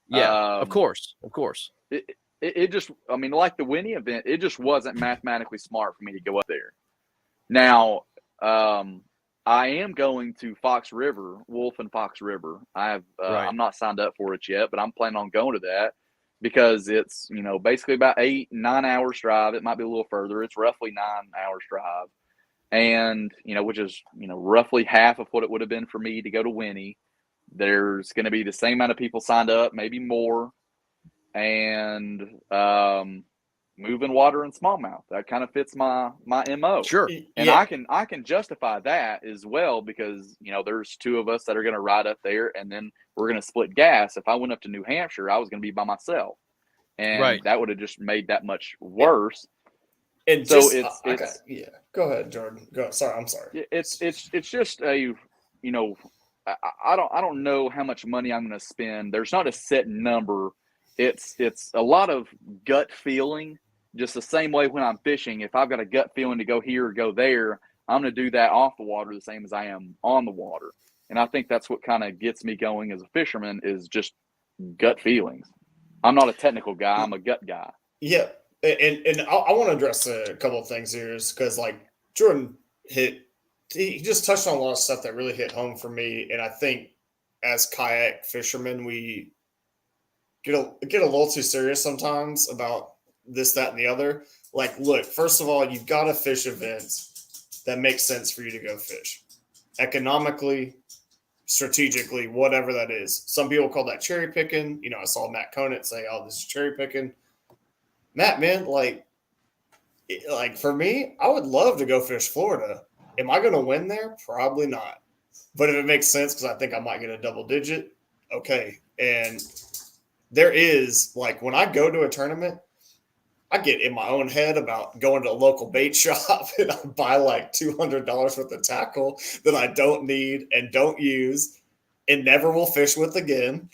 Speaker 2: Yeah, of course.
Speaker 3: It just, I mean, like the Winnie event, it just wasn't mathematically smart for me to go up there. Now, I am going to Wolf and Fox River. I'm not signed up for it yet, but I'm planning on going to that because it's, basically about 8-9 hours drive. It might be a little further. It's roughly 9 hours drive. And, which is, roughly half of what it would have been for me to go to Winnie. There's going to be the same amount of people signed up, maybe more. And moving water and smallmouth, that kind of fits my MO.
Speaker 2: Sure.
Speaker 3: And I can justify that as well because there's 2 of us that are going to ride up there, and then we're going to split gas. If I went up to New Hampshire, I was going to be by myself, and that would have just made that much worse.
Speaker 1: And so it's go ahead, Jordan. Go. Sorry, I'm sorry.
Speaker 3: It's just a I don't know how much money I'm going to spend. There's not a set number. It's a lot of gut feeling. Just the same way when I'm fishing, if I've got a gut feeling to go here or go there, I'm going to do that off the water the same as I am on the water. And I think that's what kind of gets me going as a fisherman is just gut feelings. I'm not a technical guy. I'm a gut guy.
Speaker 1: Yeah. And I want to address a couple of things here because, like, Jordan he just touched on a lot of stuff that really hit home for me. And I think as kayak fishermen, we get a little too serious sometimes about this, that, and the other. Like, look, first of all, you've got to fish events that make sense for you to go fish economically, strategically, whatever that is. Some people call that cherry picking. You know, I saw Matt Conant say, "Oh, this is cherry picking." Matt, man, like for me, I would love to go fish Florida. Am I going to win there? Probably not. But if it makes sense, because I think I might get a double digit, okay. And there is, like, when I go to a tournament, I get in my own head about going to a local bait shop and I buy like $200 worth of tackle that I don't need and don't use and never will fish with again.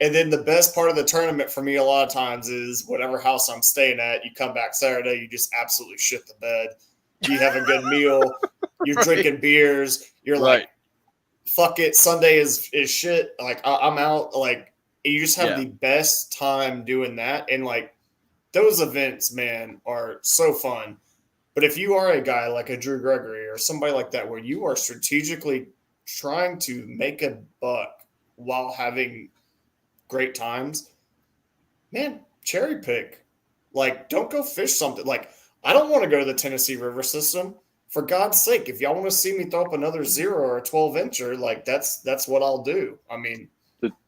Speaker 1: And then the best part of the tournament for me a lot of times is whatever house I'm staying at, you come back Saturday, you just absolutely shit the bed. You have a good meal. You're
Speaker 2: Right.
Speaker 1: drinking beers. You're
Speaker 2: Right.
Speaker 1: like, fuck it. Sunday is shit. Like, I'm out. Like, you just have
Speaker 2: Yeah.
Speaker 1: the best time doing that. And, like, those events, man, are so fun. But if you are a guy like a Drew Gregory or somebody like that, where you are strategically trying to make a buck while having great times, man, cherry pick. Like, don't go fish something. Like, I don't want to go to the Tennessee River system. For God's sake, if y'all want to see me throw up another 0 or a 12-incher, like, that's what I'll do. I mean,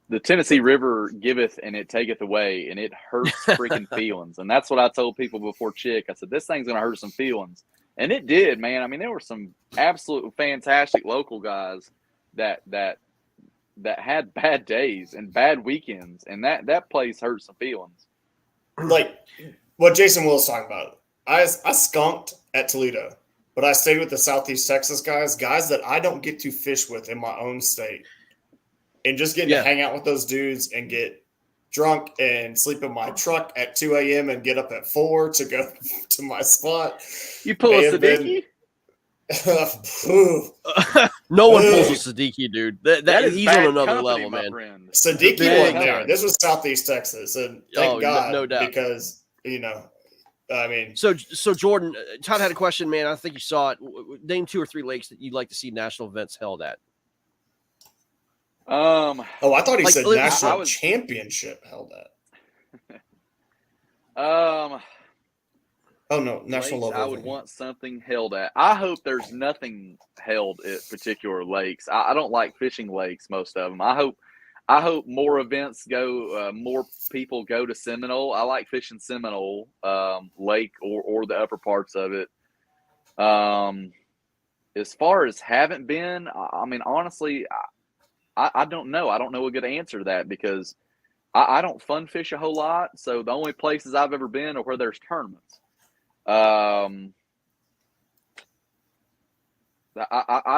Speaker 3: the Tennessee River giveth and it taketh away, and it hurts freaking feelings. And that's what I told people before Chick. I said, this thing's going to hurt some feelings. And it did, man. I mean, there were some absolute fantastic local guys that had bad days and bad weekends, and that place hurt some feelings.
Speaker 1: like what Jason Will's talking about. I skunked at Toledo, but I stayed with the Southeast Texas guys that I don't get to fish with in my own state. And just getting to hang out with those dudes and get drunk and sleep in my truck at 2 a.m. and get up at 4 to go to my spot.
Speaker 3: You pull a Siddiqui?
Speaker 2: No one pulls a Siddiqui, dude. That
Speaker 3: is
Speaker 2: he's
Speaker 3: bad
Speaker 2: on another
Speaker 3: company,
Speaker 2: level,
Speaker 3: my
Speaker 2: man.
Speaker 3: friend.
Speaker 1: Siddiqui
Speaker 2: Big
Speaker 1: wasn't there.
Speaker 3: time.
Speaker 1: This was Southeast Texas, and thank God,
Speaker 2: no doubt.
Speaker 1: because I mean,
Speaker 2: So Jordan, Todd had a question, man. I think you saw it. Name 2 or 3 lakes that you'd like to see national events held at.
Speaker 1: I thought he said national
Speaker 3: I was-
Speaker 1: championship held at.
Speaker 3: Um,
Speaker 1: Oh no, national
Speaker 3: lakes
Speaker 1: level.
Speaker 3: I would want something held at. I hope there's nothing held at particular lakes. I don't like fishing lakes, most of them. I hope more events go, more people go to Seminole. I like fishing Seminole Lake or the upper parts of it. As far as haven't been, I mean, honestly, I don't know. I don't know a good answer to that because I don't fun fish a whole lot. So the only places I've ever been are where there's tournaments. I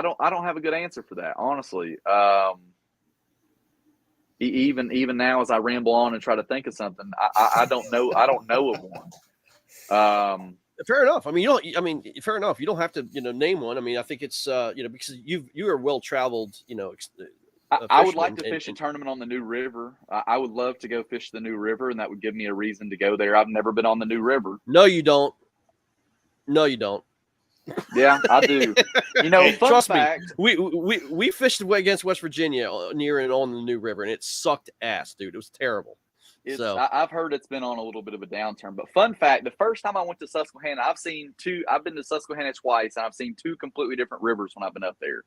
Speaker 3: don't have a good answer for that, honestly. Even now, as I ramble on and try to think of something, I don't know. I don't know of one.
Speaker 2: Fair enough. I mean, fair enough. You don't have to, name one. I mean, I think it's, because you are well traveled,
Speaker 3: I would like to fish a tournament on the New River. I would love to go fish the New River, and that would give me a reason to go there. I've never been on the New River.
Speaker 2: No, you don't. No, you don't.
Speaker 3: Yeah, I do. Fun
Speaker 2: Trust
Speaker 3: fact.
Speaker 2: me. We fished against West Virginia near and on the New River, and it sucked ass, dude. It was terrible.
Speaker 3: I've heard it's been on a little bit of a downturn. But fun fact, the first time I went to Susquehanna, I've been to Susquehanna twice, and I've seen 2 completely different rivers when I've been up there.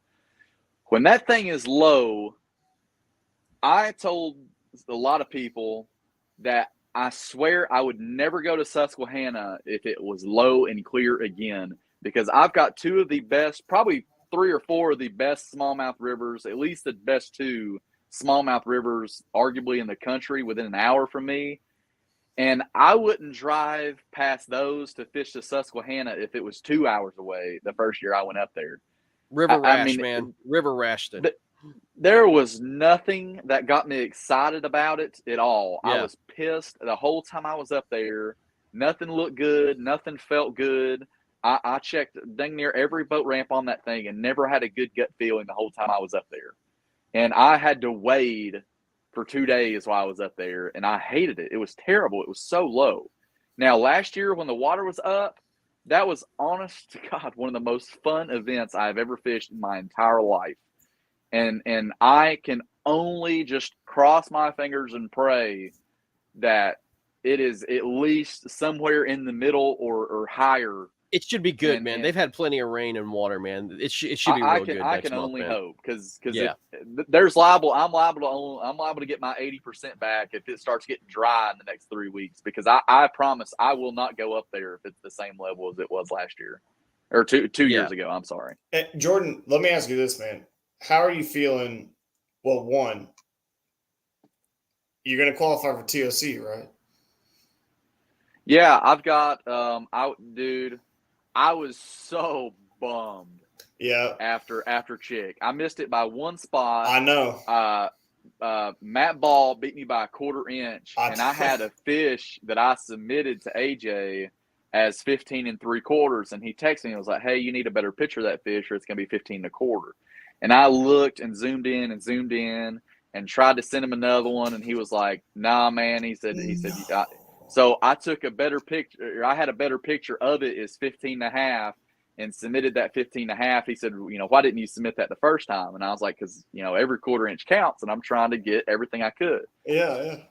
Speaker 3: When that thing is low, I told a lot of people that I swear I would never go to Susquehanna if it was low and clear again, because I've got 2 of the best, probably 3 or 4 of the best smallmouth rivers, at least the best 2 smallmouth rivers arguably in the country within an hour from me. And I wouldn't drive past those to fish the Susquehanna if it was 2 hours away the first year I went up there.
Speaker 2: River rash, man. River rash.
Speaker 3: There was nothing that got me excited about it at all.
Speaker 2: Yeah.
Speaker 3: I was pissed the whole time I was up there. Nothing looked good. Nothing felt good. I checked dang near every boat ramp on that thing and never had a good gut feeling the whole time I was up there. And I had to wade for 2 days while I was up there, and I hated it. It was terrible. It was so low. Now, last year when the water was up, that was, honest to God, one of the most fun events I've ever fished in my entire life. And I can only just cross my fingers and pray that it is at least somewhere in the middle or higher.
Speaker 2: It should be good,
Speaker 3: And-
Speaker 2: man.
Speaker 3: and-
Speaker 2: They've had plenty of rain and water, man. It should be real good
Speaker 3: I
Speaker 2: next
Speaker 3: can
Speaker 2: month,
Speaker 3: only
Speaker 2: man.
Speaker 3: hope because
Speaker 2: Yeah.
Speaker 3: there's liable. I'm liable to get my 80% back if it starts getting dry in the next 3 weeks. Because I promise I will not go up there if it's the same level as it was last year or two
Speaker 2: Yeah.
Speaker 3: years ago. I'm sorry.
Speaker 1: Hey, Jordan, let me ask you this, man. How are you feeling? Well, one, you're going to qualify for TOC, right?
Speaker 3: Yeah, I've got I was so bummed
Speaker 1: Yeah,
Speaker 3: after Chick. I missed it by one spot.
Speaker 1: I know.
Speaker 3: Matt Ball beat me by a 1/4 inch,
Speaker 1: I-
Speaker 3: and I had a fish that I submitted to AJ as 15 3/4, and he texted me and was like, "Hey, you need a better picture of that fish, or it's gonna be 15 1/4." And I looked and zoomed in and tried to send him another one, and he was like, "Nah, man." He said. So I took a better picture. I had a better picture of it as 15 1/2 and submitted that 15 1/2. He said, "Why didn't you submit that the first time?" And I was like, "Because, every 1/4 inch counts, and I'm trying to get everything I could."
Speaker 1: Yeah.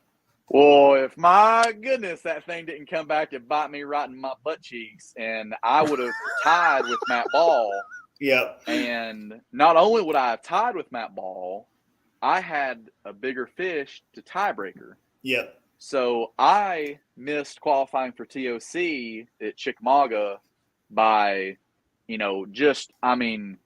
Speaker 3: Well, if my goodness, that thing didn't come back to bite me right in my butt cheeks, and I would have tied with Matt Ball.
Speaker 1: Yep.
Speaker 3: And not only would I have tied with Matt Ball, I had a bigger fish to tiebreaker.
Speaker 1: Yep.
Speaker 3: So I missed qualifying for TOC at Chickamauga by, the hair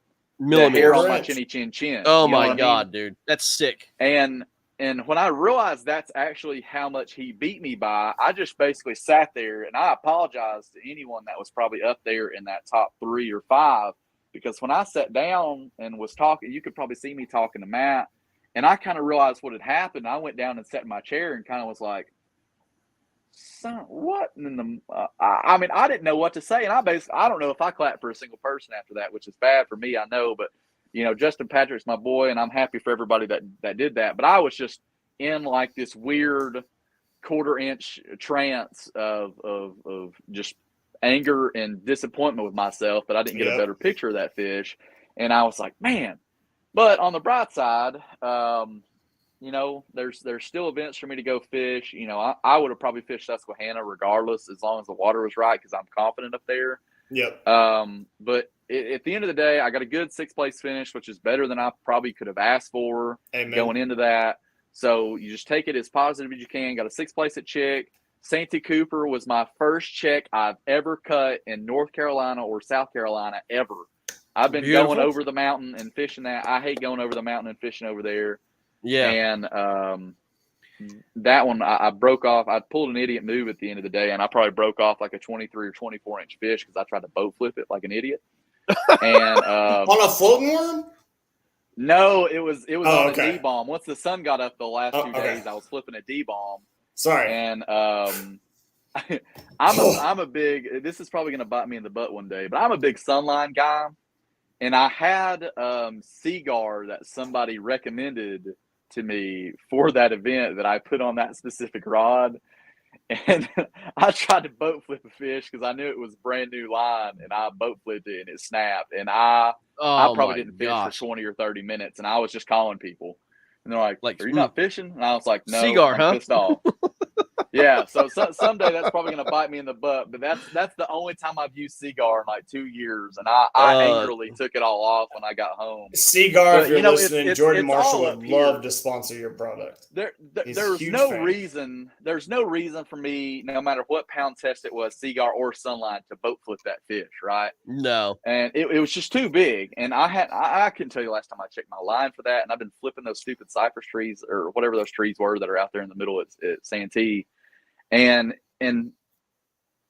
Speaker 2: Millimeters.
Speaker 3: on my chinny chin chin.
Speaker 2: Oh
Speaker 3: You know
Speaker 2: my
Speaker 3: what I mean?
Speaker 2: God, dude. That's sick.
Speaker 3: And when I realized that's actually how much he beat me by, I just basically sat there, and I apologized to anyone that was probably up there in that top 3 or 5, because when I sat down and was talking, you could probably see me talking to Matt, and I kind of realized what had happened. I went down and sat in my chair and kind of was like, "Son, what?" And I didn't know what to say, and I don't know if I clapped for a single person after that, which is bad for me, I know, but Justin Patrick's my boy, and I'm happy for everybody that did that. But I was just in like this weird 1/4 inch trance of just anger and disappointment with myself that I didn't get a better picture of that fish. And I was like, man. But on the bright side, there's still events for me to go fish. I would have probably fished Susquehanna regardless, as long as the water was right, because I'm confident up there.
Speaker 1: Yep.
Speaker 3: But at the end of the day, I got a good 6th place finish, which is better than I probably could have asked for.
Speaker 1: Amen.
Speaker 3: Going into that. So you just take it as positive as you can. Got a 6th place at Chick. Santee Cooper was my first check I've ever cut in North Carolina or South Carolina ever. I've been
Speaker 2: Beautiful.
Speaker 3: going over the mountain and fishing that. I hate going over the mountain and fishing over there.
Speaker 2: Yeah.
Speaker 3: And that one I broke off. I pulled an idiot move at the end of the day, and I probably broke off like a 23 or 24 inch fish because I tried to boat flip it like an idiot. And
Speaker 1: on a floating worm?
Speaker 3: No, it was on
Speaker 1: okay.
Speaker 3: a D-bomb. Once the sun got up the last 2
Speaker 1: okay.
Speaker 3: days, I was flipping a D-bomb.
Speaker 1: Sorry.
Speaker 3: And I'm a big, this is probably going to bite me in the butt one day, but I'm a big Sunline guy. And I had Seagar that somebody recommended to me for that event that I put on that specific rod. And I tried to boat flip a fish because I knew it was brand new line, and I boat flipped it and it snapped. And I probably didn't fish for 20 or 30 minutes, and I was just calling people. And they're like, "Are you not fishing?" And I was like, "No,
Speaker 2: Seagar,
Speaker 3: I'm
Speaker 2: huh?
Speaker 3: pissed off." Yeah, so someday that's probably going to bite me in the butt, but that's the only time I've used Seagar in like 2 years, and I angrily took it all off when I got home.
Speaker 1: Seagar, if you're listening, Jordan Marshall would love
Speaker 3: here
Speaker 1: to sponsor your product.
Speaker 3: There's no reason for me, no matter what pound test it was, Seagar or Sunline, to boat flip that fish, right?
Speaker 2: No.
Speaker 3: And it was just too big, and I couldn't tell you last time I checked my line for that, and I've been flipping those stupid cypress trees or whatever those trees were that are out there in the middle at Santee. And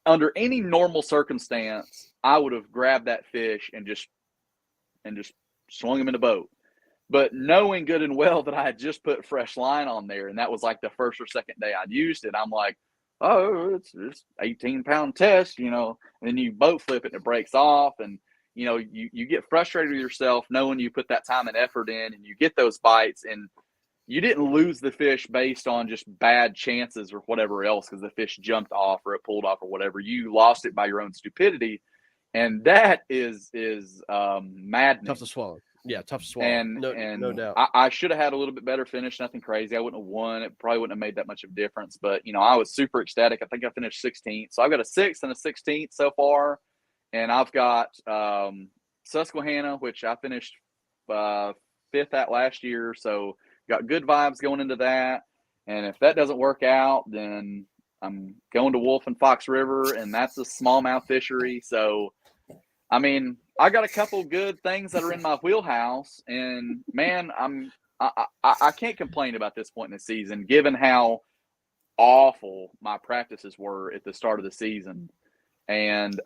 Speaker 3: under any normal circumstance, I would have grabbed that fish and just swung him in the boat. But knowing good and well that I had just put fresh line on there, and that was like the first or second day I'd used it, I'm like, oh, it's 18-pound test, you know. And then you boat flip it and it breaks off, and you know, you get frustrated with yourself knowing you put that time and effort in, and you get those bites, and you didn't lose the fish based on just bad chances or whatever else because the fish jumped off or it pulled off or whatever. You lost it by your own stupidity, and that is maddening.
Speaker 2: Tough to swallow. Yeah, tough to swallow.
Speaker 3: And
Speaker 2: no doubt.
Speaker 3: I should have had a little bit better finish, nothing crazy. I wouldn't have won. It probably wouldn't have made that much of a difference. But, you know, I was super ecstatic. I think I finished 16th. So I've got a 6th and a 16th so far. And I've got Susquehanna, which I finished 5th at last year. So got good vibes going into that. And if that doesn't work out, then I'm going to Wolf and Fox River, and that's a smallmouth fishery. So, I mean, I got a couple good things that are in my wheelhouse, and man, I can't complain about this point in the season, given how awful my practices were at the start of the season. And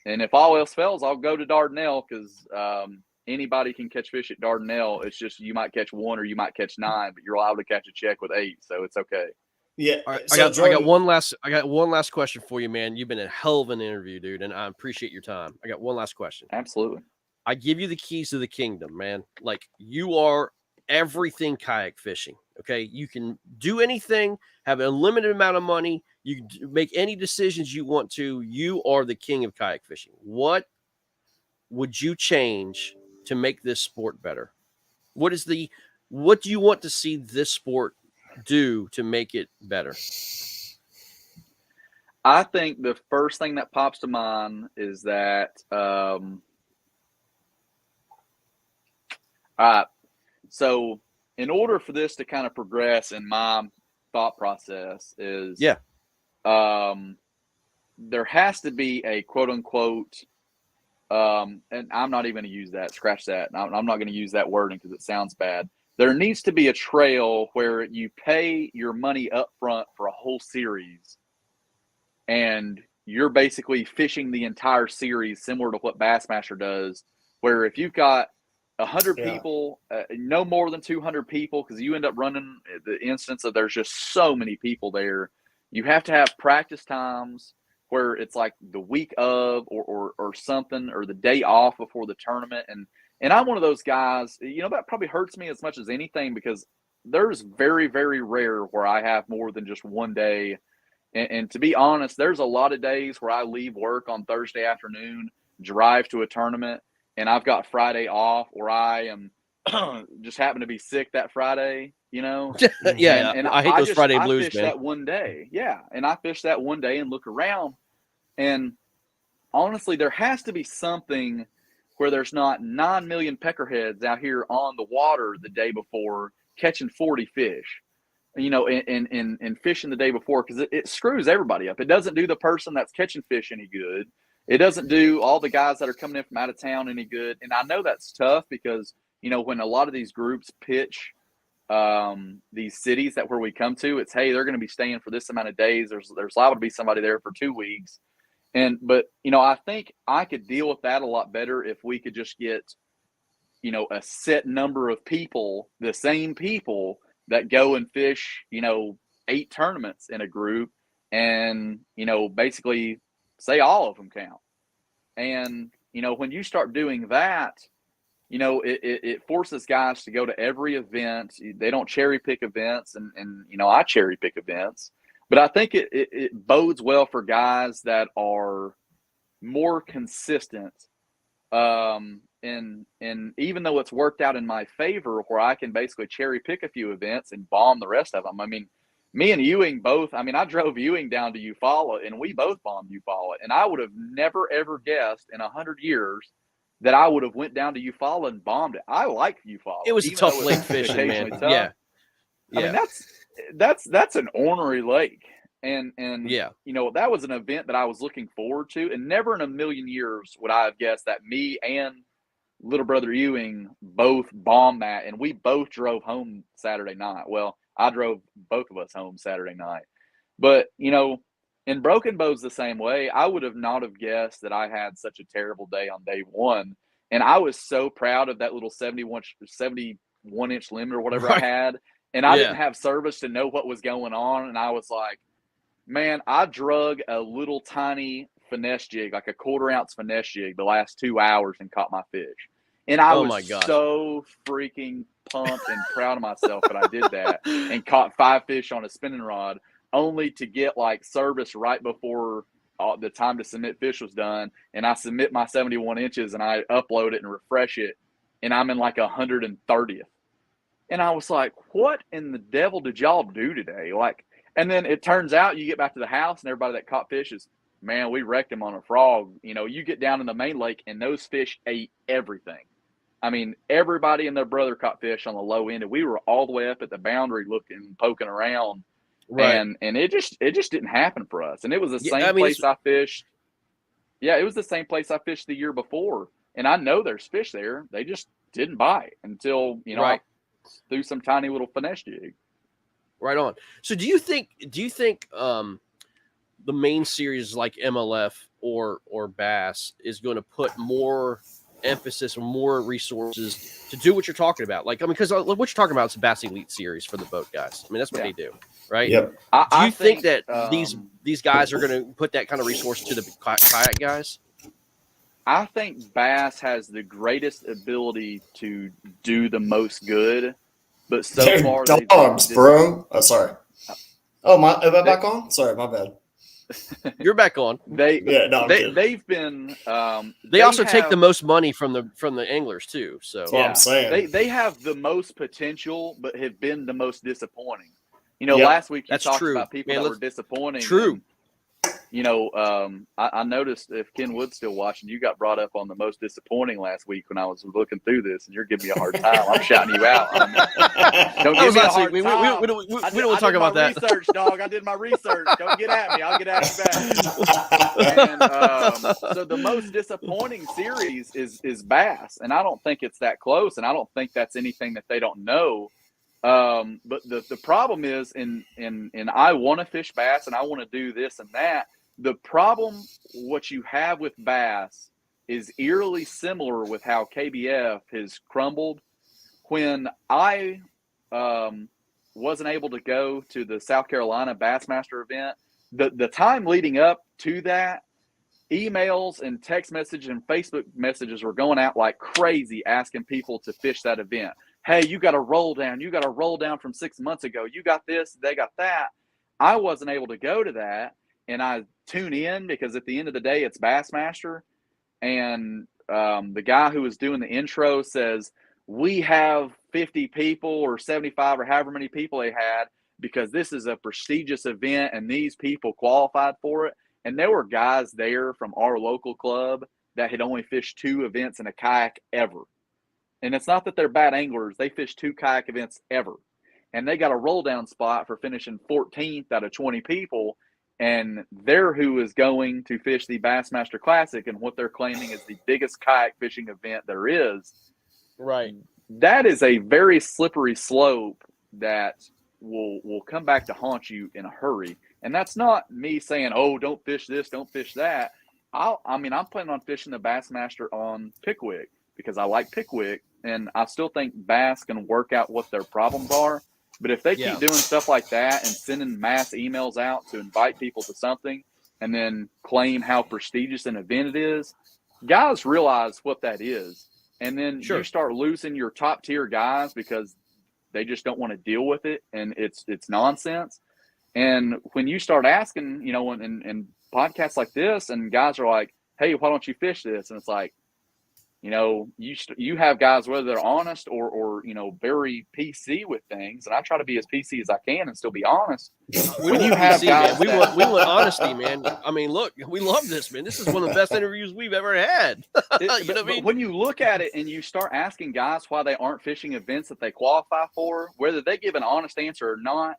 Speaker 3: if all else fails, I'll go to Dardanelle because anybody can catch fish at Dardanelle. It's just you might catch 1 or you might catch 9, but you're allowed to catch a check with 8, so it's okay.
Speaker 1: Yeah.
Speaker 2: All right,
Speaker 1: So
Speaker 2: I got one last question for you, man. You've been a hell of an interview, dude, and I appreciate your time. I got one last question.
Speaker 3: Absolutely.
Speaker 2: I give you the keys to the kingdom, man. Like, you are everything kayak fishing. Okay, you can do anything, have an unlimited amount of money. You can make any decisions you want to. You are the king of kayak fishing. What would you change to make this sport better? What do you want to see this sport do to make it better?
Speaker 3: I think the first thing that pops to mind is that so in order for this to kind of progress in my thought process is there has to be a quote unquote and I'm not even going to use that, scratch that. I'm not going to use that wording because it sounds bad. There needs to be a trail where you pay your money up front for a whole series and you're basically fishing the entire series similar to what Bassmaster does, where if you've got 100 people, no more than 200 people, because you end up running the instance of there's just so many people there. You have to have practice times where it's like the week of or something, or the day off before the tournament. And I'm one of those guys, you know, that probably hurts me as much as anything because there's very, very rare where I have more than just one day. And to be honest, there's a lot of days where I leave work on Thursday afternoon, drive to a tournament, and I've got Friday off, or I am just happen to be sick that Friday, you know?
Speaker 2: Yeah,
Speaker 3: and
Speaker 2: I hate those Friday blues,
Speaker 3: I fish
Speaker 2: man.
Speaker 3: that one day. Yeah, and I fish that one day and look around. And honestly, there has to be something where there's not 9 million peckerheads out here on the water the day before catching 40 fish, you know, and fishing the day before, because it screws everybody up. It doesn't do the person that's catching fish any good. It doesn't do all the guys that are coming in from out of town any good. And I know that's tough because, you know, when a lot of these groups pitch these cities that where we come to, it's, hey, they're going to be staying for this amount of days. There's liable to be somebody there for 2 weeks. But, you know, I think I could deal with that a lot better if we could just get, you know, a set number of people, the same people that go and fish, you know, 8 tournaments in a group and, you know, basically say all of them count. And, you know, when you start doing that, you know, it forces guys to go to every event. They don't cherry pick events. And you know, I cherry pick events. But I think it bodes well for guys that are more consistent. And even though it's worked out in my favor where I can basically cherry pick a few events and bomb the rest of them. I mean, me and Ewing both, I mean, I drove Ewing down to Eufaula and we both bombed Eufaula. And I would have never, ever guessed in 100 years that I would have went down to Eufaula and bombed it. I like Eufaula.
Speaker 2: It was a tough lake fishing, man.
Speaker 3: Tough.
Speaker 2: Yeah.
Speaker 3: I mean, that's an ornery lake. And
Speaker 2: yeah,
Speaker 3: you know, that was an event that I was looking forward to. And never in a million years would I have guessed that me and little brother Ewing both bombed that. And we both drove home Saturday night. Well, I drove both of us home Saturday night. But, you know, in Broken Bow's the same way. I would have not have guessed that I had such a terrible day on day one. And I was so proud of that little 71-inch limit or whatever I had. And I didn't have service to know what was going on. And I was like, man, I drug a little tiny finesse jig, like a 1/4 ounce finesse jig, the last 2 hours and caught my fish. And I was so freaking pumped and proud of myself that I did that and caught 5 fish on a spinning rod, only to get like service right before the time to submit fish was done. And I submit my 71 inches and I upload it and refresh it. And I'm in like 130th. And I was like, what in the devil did y'all do today? Like, and then it turns out you get back to the house and everybody that caught fish is, man, we wrecked him on a frog. You know, you get down in the main lake and those fish ate everything. I mean, everybody and their brother caught fish on the low end, and we were all the way up at the boundary looking, poking around. Right. And it just didn't happen for us. And it was the same place I fished. Yeah, it was the same place I fished the year before. And I know there's fish there. They just didn't bite until, you know, I threw some tiny little finesse jig.
Speaker 2: Right on. So do you think the main series like MLF or Bass is going to put more emphasis or more resources to do what you're talking about? Like, I mean, because what you're talking about is a Bass Elite series for the boat guys. I mean, that's what they do, right?
Speaker 1: Yep.
Speaker 2: Do you think that these guys are going to put that kind of resource to the kayak guys?
Speaker 3: I think Bass has the greatest ability to do the most good, but so far
Speaker 1: dogs, bro. Oh, sorry. Oh, am I back on? Sorry, my bad.
Speaker 2: You're back on.
Speaker 3: They've been.
Speaker 2: They also take the most money from the anglers too. So
Speaker 1: that's what I'm saying.
Speaker 3: They have the most potential, but have been the most disappointing. You know, last week you talked about people that were disappointing.
Speaker 2: True.
Speaker 3: And, you know, I noticed if Ken Wood's still watching, you got brought up on the most disappointing last week when I was looking through this, and you're giving me a hard time. I'm shouting you out. I mean, don't give me a hard time.
Speaker 2: We don't want to talk about that.
Speaker 3: Research, dog. I did my research. Don't get at me. I'll get at you back. And so the most disappointing series is Bass, and I don't think it's that close, and I don't think that's anything that they don't know. But the problem is, in I want to fish bass and I want to do this and that. The problem, what you have with bass, is eerily similar with how KBF has crumbled. When I wasn't able to go to the South Carolina Bassmaster event, the time leading up to that, emails and text messages and Facebook messages were going out like crazy asking people to fish that event. Hey, you got a roll down. You got a roll down from 6 months ago. You got this. They got that. I wasn't able to go to that. And I tune in because at the end of the day, it's Bassmaster. And the guy who was doing the intro says, we have 50 people or 75 or however many people they had because this is a prestigious event and these people qualified for it. And there were guys there from our local club that had only fished 2 events in a kayak ever. And it's not that they're bad anglers. They fished 2 kayak events ever. And they got a roll down spot for finishing 14th out of 20 people. And they're who is going to fish the Bassmaster Classic and what they're claiming is the biggest kayak fishing event there is.
Speaker 2: Right.
Speaker 3: That is a very slippery slope that will come back to haunt you in a hurry. And that's not me saying, oh, don't fish this, don't fish that. I'm planning on fishing the Bassmaster on Pickwick because I like Pickwick, and I still think Bass can work out what their problems are. But if they keep doing stuff like that and sending mass emails out to invite people to something and then claim how prestigious an event it is, guys realize what that is. And then you start losing your top tier guys because they just don't want to deal with it, and it's nonsense. And when you start asking, you know, in podcasts like this, and guys are like, hey, why don't you fish this? And it's like, you know, you have guys, whether they're honest or you know, very PC with things, and I try to be as PC as I can and still be honest.
Speaker 2: When you have PC, guys, man. We want honesty, man. I mean, look, we love this, man. This is one of the best interviews we've ever had. You know what I mean?
Speaker 3: When you look at it and you start asking guys why they aren't fishing events that they qualify for, whether they give an honest answer or not,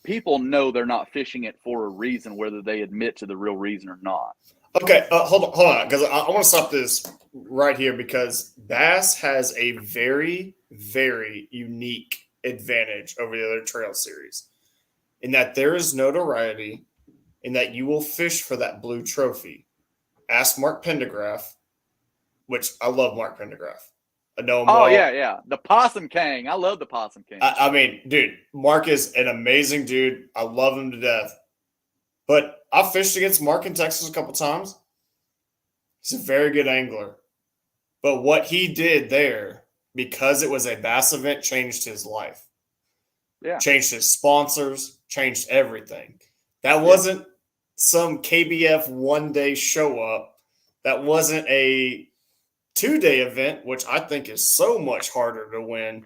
Speaker 3: people know they're not fishing it for a reason, whether they admit to the real reason or not.
Speaker 1: Okay, hold on, because I want to stop this right here because Bass has a very, very unique advantage over the other trail series in that there is notoriety in that you will fish for that blue trophy. Ask Mark Pendergraph. which I love Mark Pendergraft. I know him
Speaker 3: Oh
Speaker 1: well.
Speaker 3: yeah. The Possum King. I love the Possum King.
Speaker 1: I mean, dude, Mark is an amazing dude. I love him to death. But I fished against Mark in Texas a couple times. He's a very good angler. But what he did there, because it was a bass event, changed his life.
Speaker 3: Yeah.
Speaker 1: Changed his sponsors, changed everything. That wasn't some KBF one-day show up. That wasn't a 2-day event, which I think is so much harder to win.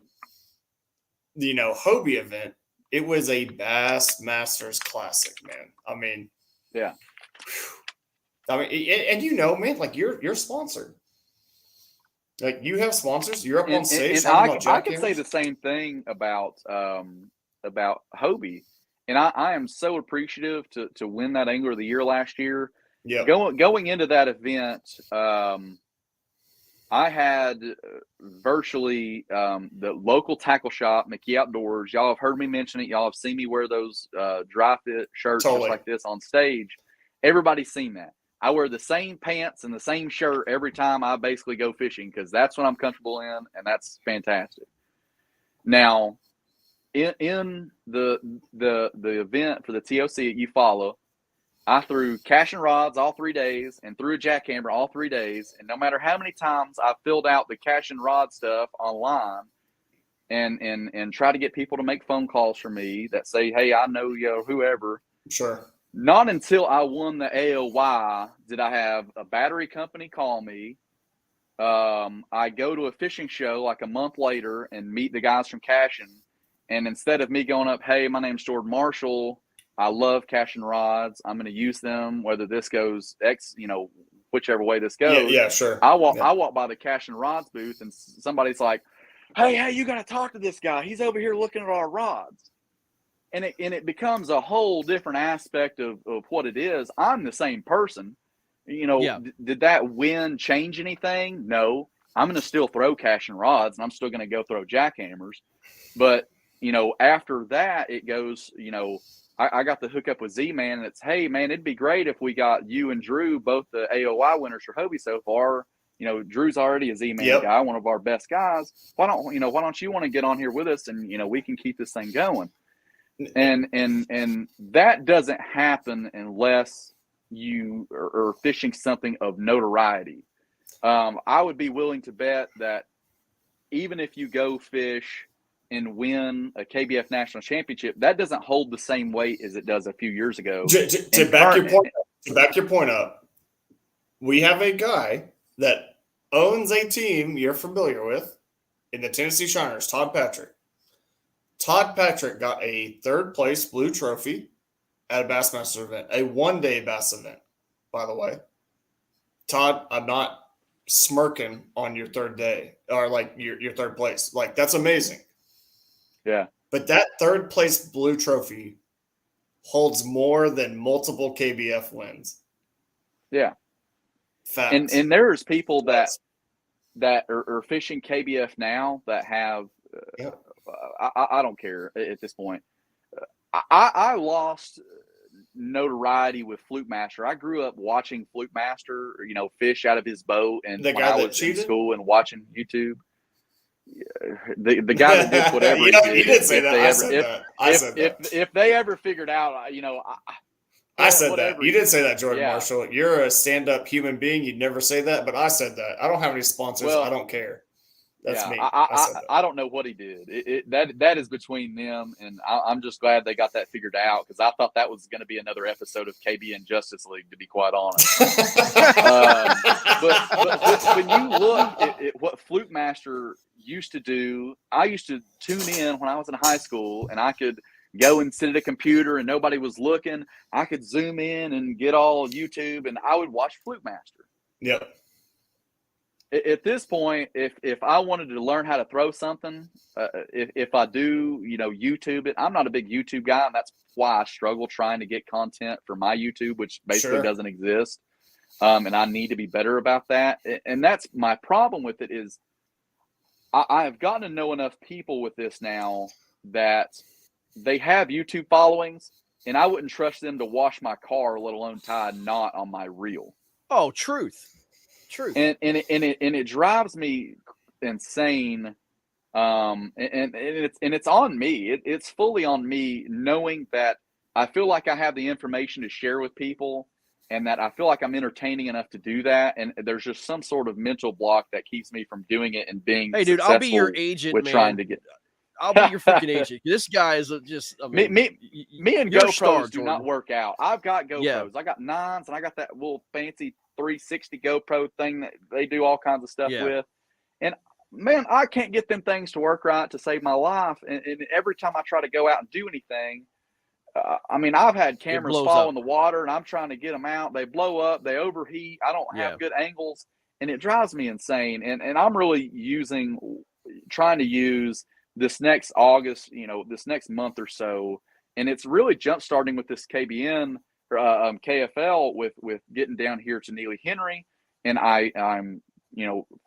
Speaker 1: Hobie event. It was a Bass Masters Classic, man. I mean,
Speaker 3: yeah.
Speaker 1: I mean, and man, like you're sponsored. Like you have sponsors. You're up on stage.
Speaker 3: And I could say the same thing about Hobie. And I am so appreciative to win that Angler of the Year last year.
Speaker 1: Yeah.
Speaker 3: Going into that event, I had virtually the local tackle shop, Mickey Outdoors. Y'all have heard me mention it. Y'all have seen me wear those dry fit shirts just like this on stage. Everybody's seen that. I wear the same pants and the same shirt every time I basically go fishing because that's what I'm comfortable in, and that's fantastic. Now, in the event for the TOC that you follow, I threw casting rods all 3 days and threw a jackhammer all 3 days. And no matter how many times I filled out the casting rod stuff online and try to get people to make phone calls for me that say, hey, I know you or whoever.
Speaker 1: Sure.
Speaker 3: Not until I won the AOY did I have a battery company call me. I go to a fishing show like a month later and meet the guys from Cashin. And instead of me going up, hey, my name's Jordan Marshall, I love casting rods, I'm going to use them, whether this goes whichever way this goes.
Speaker 1: Yeah, sure.
Speaker 3: I walk by the casting rods booth and somebody's like, hey, you got to talk to this guy. He's over here looking at our rods. And it becomes a whole different aspect of what it is. I'm the same person. Did that win change anything? No. I'm going to still throw casting rods and I'm still going to go throw jackhammers. But, after that, it goes, I got the hook up with Z-Man and it's, hey, man, it'd be great if we got you and Drew, both the AOY winners for Hobie so far. Drew's already a Z-Man guy, one of our best guys. Why don't you want to get on here with us and, we can keep this thing going. And that doesn't happen unless you are fishing something of notoriety. I would be willing to bet that even if you go fish and win a KBF National Championship, that doesn't hold the same weight as it does a few years ago.
Speaker 1: To back your point up, we have a guy that owns a team you're familiar with in the Tennessee Shiners, Todd Patrick. Todd Patrick got a 3rd place blue trophy at a Bassmaster event, a 1-day bass event, by the way. Todd, I'm not smirking on your 3rd day or like your 3rd place. Like, that's amazing.
Speaker 3: Yeah.
Speaker 1: But that 3rd place blue trophy holds more than multiple KBF wins.
Speaker 3: Yeah.
Speaker 1: Facts.
Speaker 3: And there's people that are fishing KBF now that have I don't care at this point. I lost notoriety with Fluke Master. I grew up watching Fluke Master, fish out of his boat, and
Speaker 1: the
Speaker 3: when
Speaker 1: guy
Speaker 3: I
Speaker 1: that
Speaker 3: was
Speaker 1: cheated?
Speaker 3: in school and watching YouTube, the guy that did whatever he did.
Speaker 1: You did say that. I said that.
Speaker 3: If they ever figured out,
Speaker 1: I said
Speaker 3: whatever.
Speaker 1: that. You did say that, Jordan Marshall. You're a stand-up human being. You'd never say that, but I said that. I don't have any sponsors. I don't care. That's me.
Speaker 3: I don't know what he did. That is between them, and I'm just glad they got that figured out because I thought that was going to be another episode of KBN Justice League, to be quite honest. But when you look at what Fluke Master used to do, I used to tune in when I was in high school, and I could go and sit at a computer and nobody was looking. I could zoom in and get all YouTube, and I would watch Fluke Master.
Speaker 1: Yep.
Speaker 3: At this point, if I wanted to learn how to throw something, if I do, YouTube it, I'm not a big YouTube guy, and that's why I struggle trying to get content for my YouTube, which basically doesn't exist. And I need to be better about that. And that's my problem with it is I have gotten to know enough people with this now that they have YouTube followings, and I wouldn't trust them to wash my car, let alone tie a knot on my reel.
Speaker 2: Oh, truth. Truth.
Speaker 3: and it drives me insane. And it's on me. It's fully on me, knowing that I feel like I have the information to share with people, and that I feel like I'm entertaining enough to do that. And there's just some sort of mental block that keeps me from doing it and being
Speaker 2: Hey, dude, I'll be your
Speaker 3: successful
Speaker 2: agent,
Speaker 3: with
Speaker 2: man.
Speaker 3: trying to get.
Speaker 2: I'll be your freaking agent. This guy is just, I mean,
Speaker 3: Me and
Speaker 2: you're a
Speaker 3: GoPros
Speaker 2: star,
Speaker 3: do
Speaker 2: Jordan.
Speaker 3: not work out. I've got GoPros.
Speaker 2: Yeah.
Speaker 3: I got 9s, and I got that little fancy 360 GoPro thing that they do all kinds of stuff
Speaker 2: Yeah.
Speaker 3: with. And man, I can't get them things to work right to save my life. And every time I try to go out and do anything, I mean, I've had cameras
Speaker 2: blows
Speaker 3: fall
Speaker 2: up.
Speaker 3: in the water, and I'm trying to get them out. They blow up. They overheat. I don't have
Speaker 2: Yeah.
Speaker 3: good angles, and it drives me insane. And I'm really trying to use this next August, this next month or so, and it's really jump starting with this KBN KFL with getting down here to Neely Henry, and I'm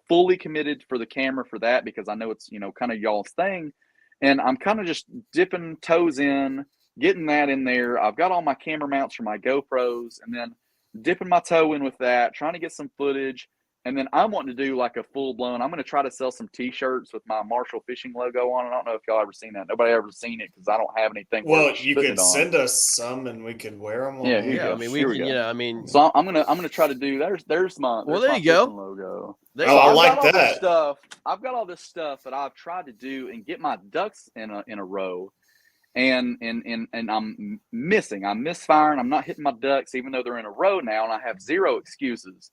Speaker 3: fully committed for the camera for that, because I know it's kind of y'all's thing, and I'm kind of just dipping toes in, getting that in there. I've got all my camera mounts for my GoPros, and then dipping my toe in with that, trying to get some footage. And then I'm wanting to do like a full-blown, I'm going to try to sell some T-shirts with my Marshall Fishing logo on it. I don't know if y'all ever seen that. Nobody ever seen it because I don't have anything.
Speaker 1: Well, you could send us some and we could wear them.
Speaker 3: Yeah, here you go.
Speaker 2: I mean, we
Speaker 3: Here
Speaker 2: can,
Speaker 3: we go.
Speaker 2: I mean.
Speaker 3: So I'm gonna try to do. There's my.
Speaker 2: Well,
Speaker 3: There's
Speaker 2: there
Speaker 3: my
Speaker 2: you go.
Speaker 3: fishing logo.
Speaker 1: I like that.
Speaker 3: I've got all this stuff that I've tried to do and get my ducks in a row, and I'm missing. I'm misfiring. I'm not hitting my ducks, even though they're in a row now, and I have zero excuses.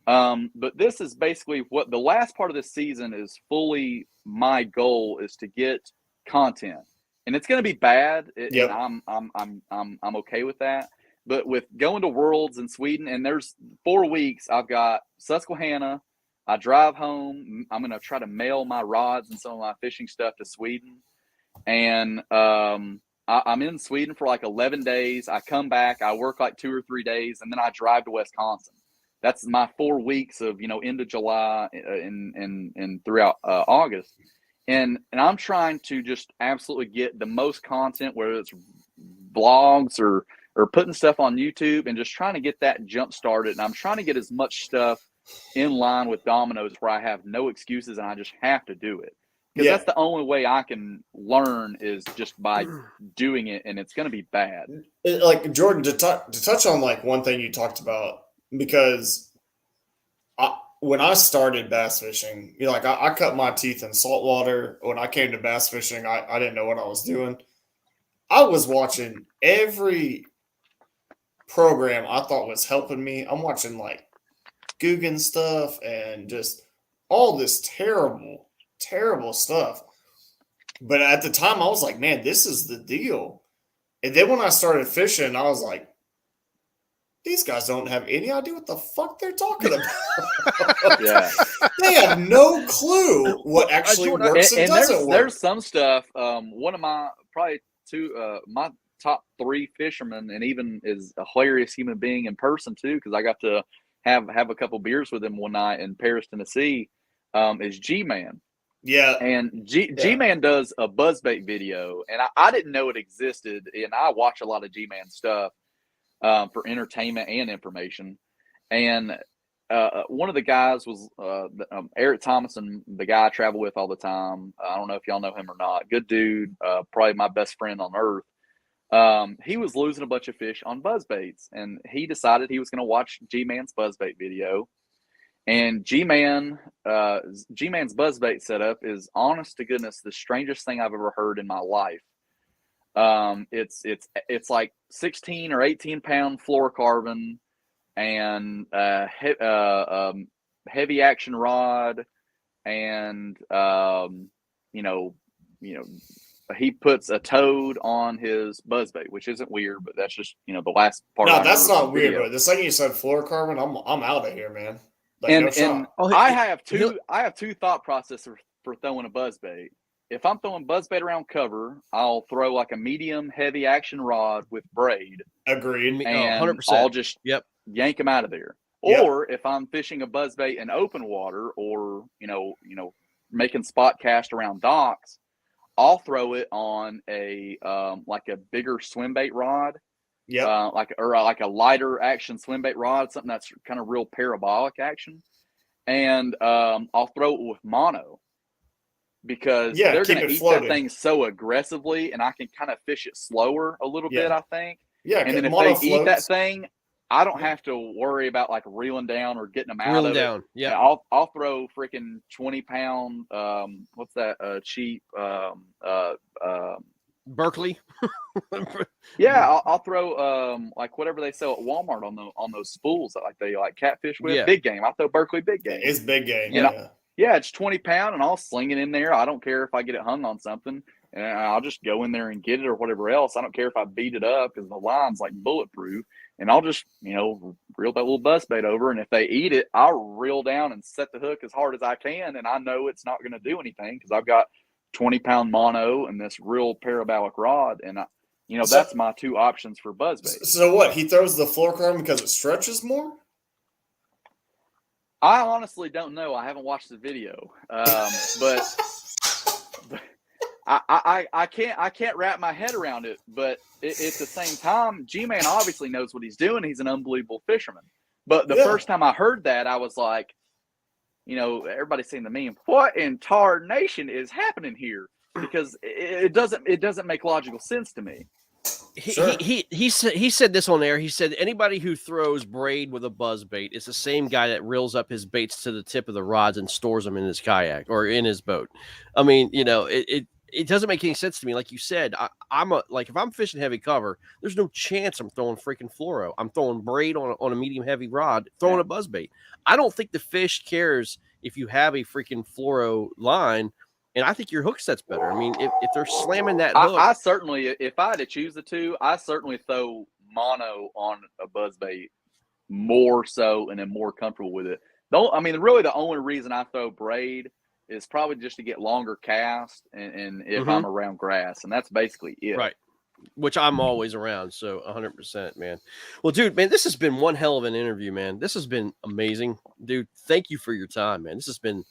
Speaker 3: But this is basically what the last part of this season is. Fully, my goal is to get content, and it's going to be bad.
Speaker 1: Yep.
Speaker 3: And I'm okay with that. But with going to Worlds in Sweden, and there's 4 weeks, I've got Susquehanna. I drive home. I'm going to try to mail my rods and some of my fishing stuff to Sweden, and I'm in Sweden for like 11 days. I come back. I work like 2 or 3 days, and then I drive to Wisconsin. That's my 4 weeks of end of July and throughout August, and I'm trying to just absolutely get the most content, whether it's vlogs or putting stuff on YouTube, and just trying to get that jump started. And I'm trying to get as much stuff in line with Domino's where I have no excuses and I just have to do it, because that's the only way I can learn is just by doing it, and it's going to be bad.
Speaker 1: Like Jordan, to touch on like one thing you talked about. Because when I started bass fishing, I cut my teeth in saltwater. When I came to bass fishing, I didn't know what I was doing. I was watching every program I thought was helping me. I'm watching like Guggen stuff and just all this terrible, terrible stuff. But at the time, I was like, man, this is the deal. And then when I started fishing, I was like, these guys don't have any idea what the fuck they're talking about.
Speaker 3: Yeah.
Speaker 1: They have no clue what actually works and doesn't work.
Speaker 3: There's some stuff. One of my my top 3 fishermen, and even is a hilarious human being in person too, because I got to have a couple beers with him one night in Paris, Tennessee. Is G-Man.
Speaker 1: Yeah.
Speaker 3: And G-Man does a buzzbait video, and I didn't know it existed, and I watch a lot of G-Man stuff. For entertainment and information. And one of the guys was Eric Thomason, the guy I travel with all the time. I don't know if y'all know him or not. Good dude, probably my best friend on earth. He was losing a bunch of fish on buzzbaits, and he decided he was going to watch G-Man's buzzbait video. And G-Man's buzzbait setup is, honest to goodness, the strangest thing I've ever heard in my life. It's like 16 or 18 pound fluorocarbon and heavy action rod, and he puts a toad on his buzzbait, which isn't weird, but that's just the last part.
Speaker 1: No, that's not weird, bro. The second you said fluorocarbon, I'm out of here, man. Like,
Speaker 3: I have two thought processes for throwing a buzzbait. If I'm throwing buzzbait around cover, I'll throw like a medium heavy action rod with braid.
Speaker 1: Agreed.
Speaker 3: And 100%. I'll just yank them out of there. Yep. Or if I'm fishing a buzzbait in open water, or making spot cast around docks, I'll throw it on a like a bigger swim bait rod.
Speaker 1: Yeah.
Speaker 3: Like a lighter action swim bait rod, something that's kind of real parabolic action. and I'll throw it with mono because they're going to eat
Speaker 1: floating.
Speaker 3: that thing so aggressively, and I can kind of fish it slower a little bit, I think.
Speaker 1: Yeah,
Speaker 3: and then if
Speaker 1: mono
Speaker 3: they eat that thing, I don't have to worry about like reeling down or getting them out of it.
Speaker 2: Yeah,
Speaker 3: I'll throw freaking 20-pound. What's that? Cheap.
Speaker 2: Berkeley.
Speaker 3: Yeah, I'll throw like whatever they sell at Walmart on those spools that like they like catfish with.
Speaker 2: Yeah.
Speaker 3: Big game. I'll throw Berkeley big game.
Speaker 1: It's big game.
Speaker 3: Yeah, it's 20-pound, and I'll sling it in there. I don't care if I get it hung on something, and I'll just go in there and get it or whatever else. I don't care if I beat it up because the line's like bulletproof, and I'll just reel that little buzzbait over. And if they eat it, I'll reel down and set the hook as hard as I can, and I know it's not going to do anything because I've got 20-pound mono and this real parabolic rod, and that's my two options for buzzbait.
Speaker 1: So what? He throws the fluorocarbon because it stretches more?
Speaker 3: I honestly don't know. I haven't watched the video, but I can't wrap my head around it. But at the same time, G-Man obviously knows what he's doing. He's an unbelievable fisherman. But the first time I heard that, I was like, everybody's seen the meme. What in tarnation is happening here? Because it doesn't make logical sense to me.
Speaker 2: He said this on air. He said anybody who throws braid with a buzz bait is the same guy that reels up his baits to the tip of the rods and stores them in his kayak or in his boat. I mean, it doesn't make any sense to me. Like you said, if I'm fishing heavy cover, there's no chance I'm throwing freaking fluoro. I'm throwing braid on a medium heavy rod, throwing a buzz bait. I don't think the fish cares if you have a freaking fluoro line. And I think your hook set's better. I mean, if they're slamming that hook.
Speaker 3: I certainly, if I had to choose the two, I certainly throw mono on a buzzbait more so and am more comfortable with it. Really the only reason I throw braid is probably just to get longer cast and if I'm around grass. And that's basically it.
Speaker 2: Right. Which I'm always around. So 100%, man. Well, dude, man, this has been one hell of an interview, man. This has been amazing. Dude, thank you for your time, man. This has been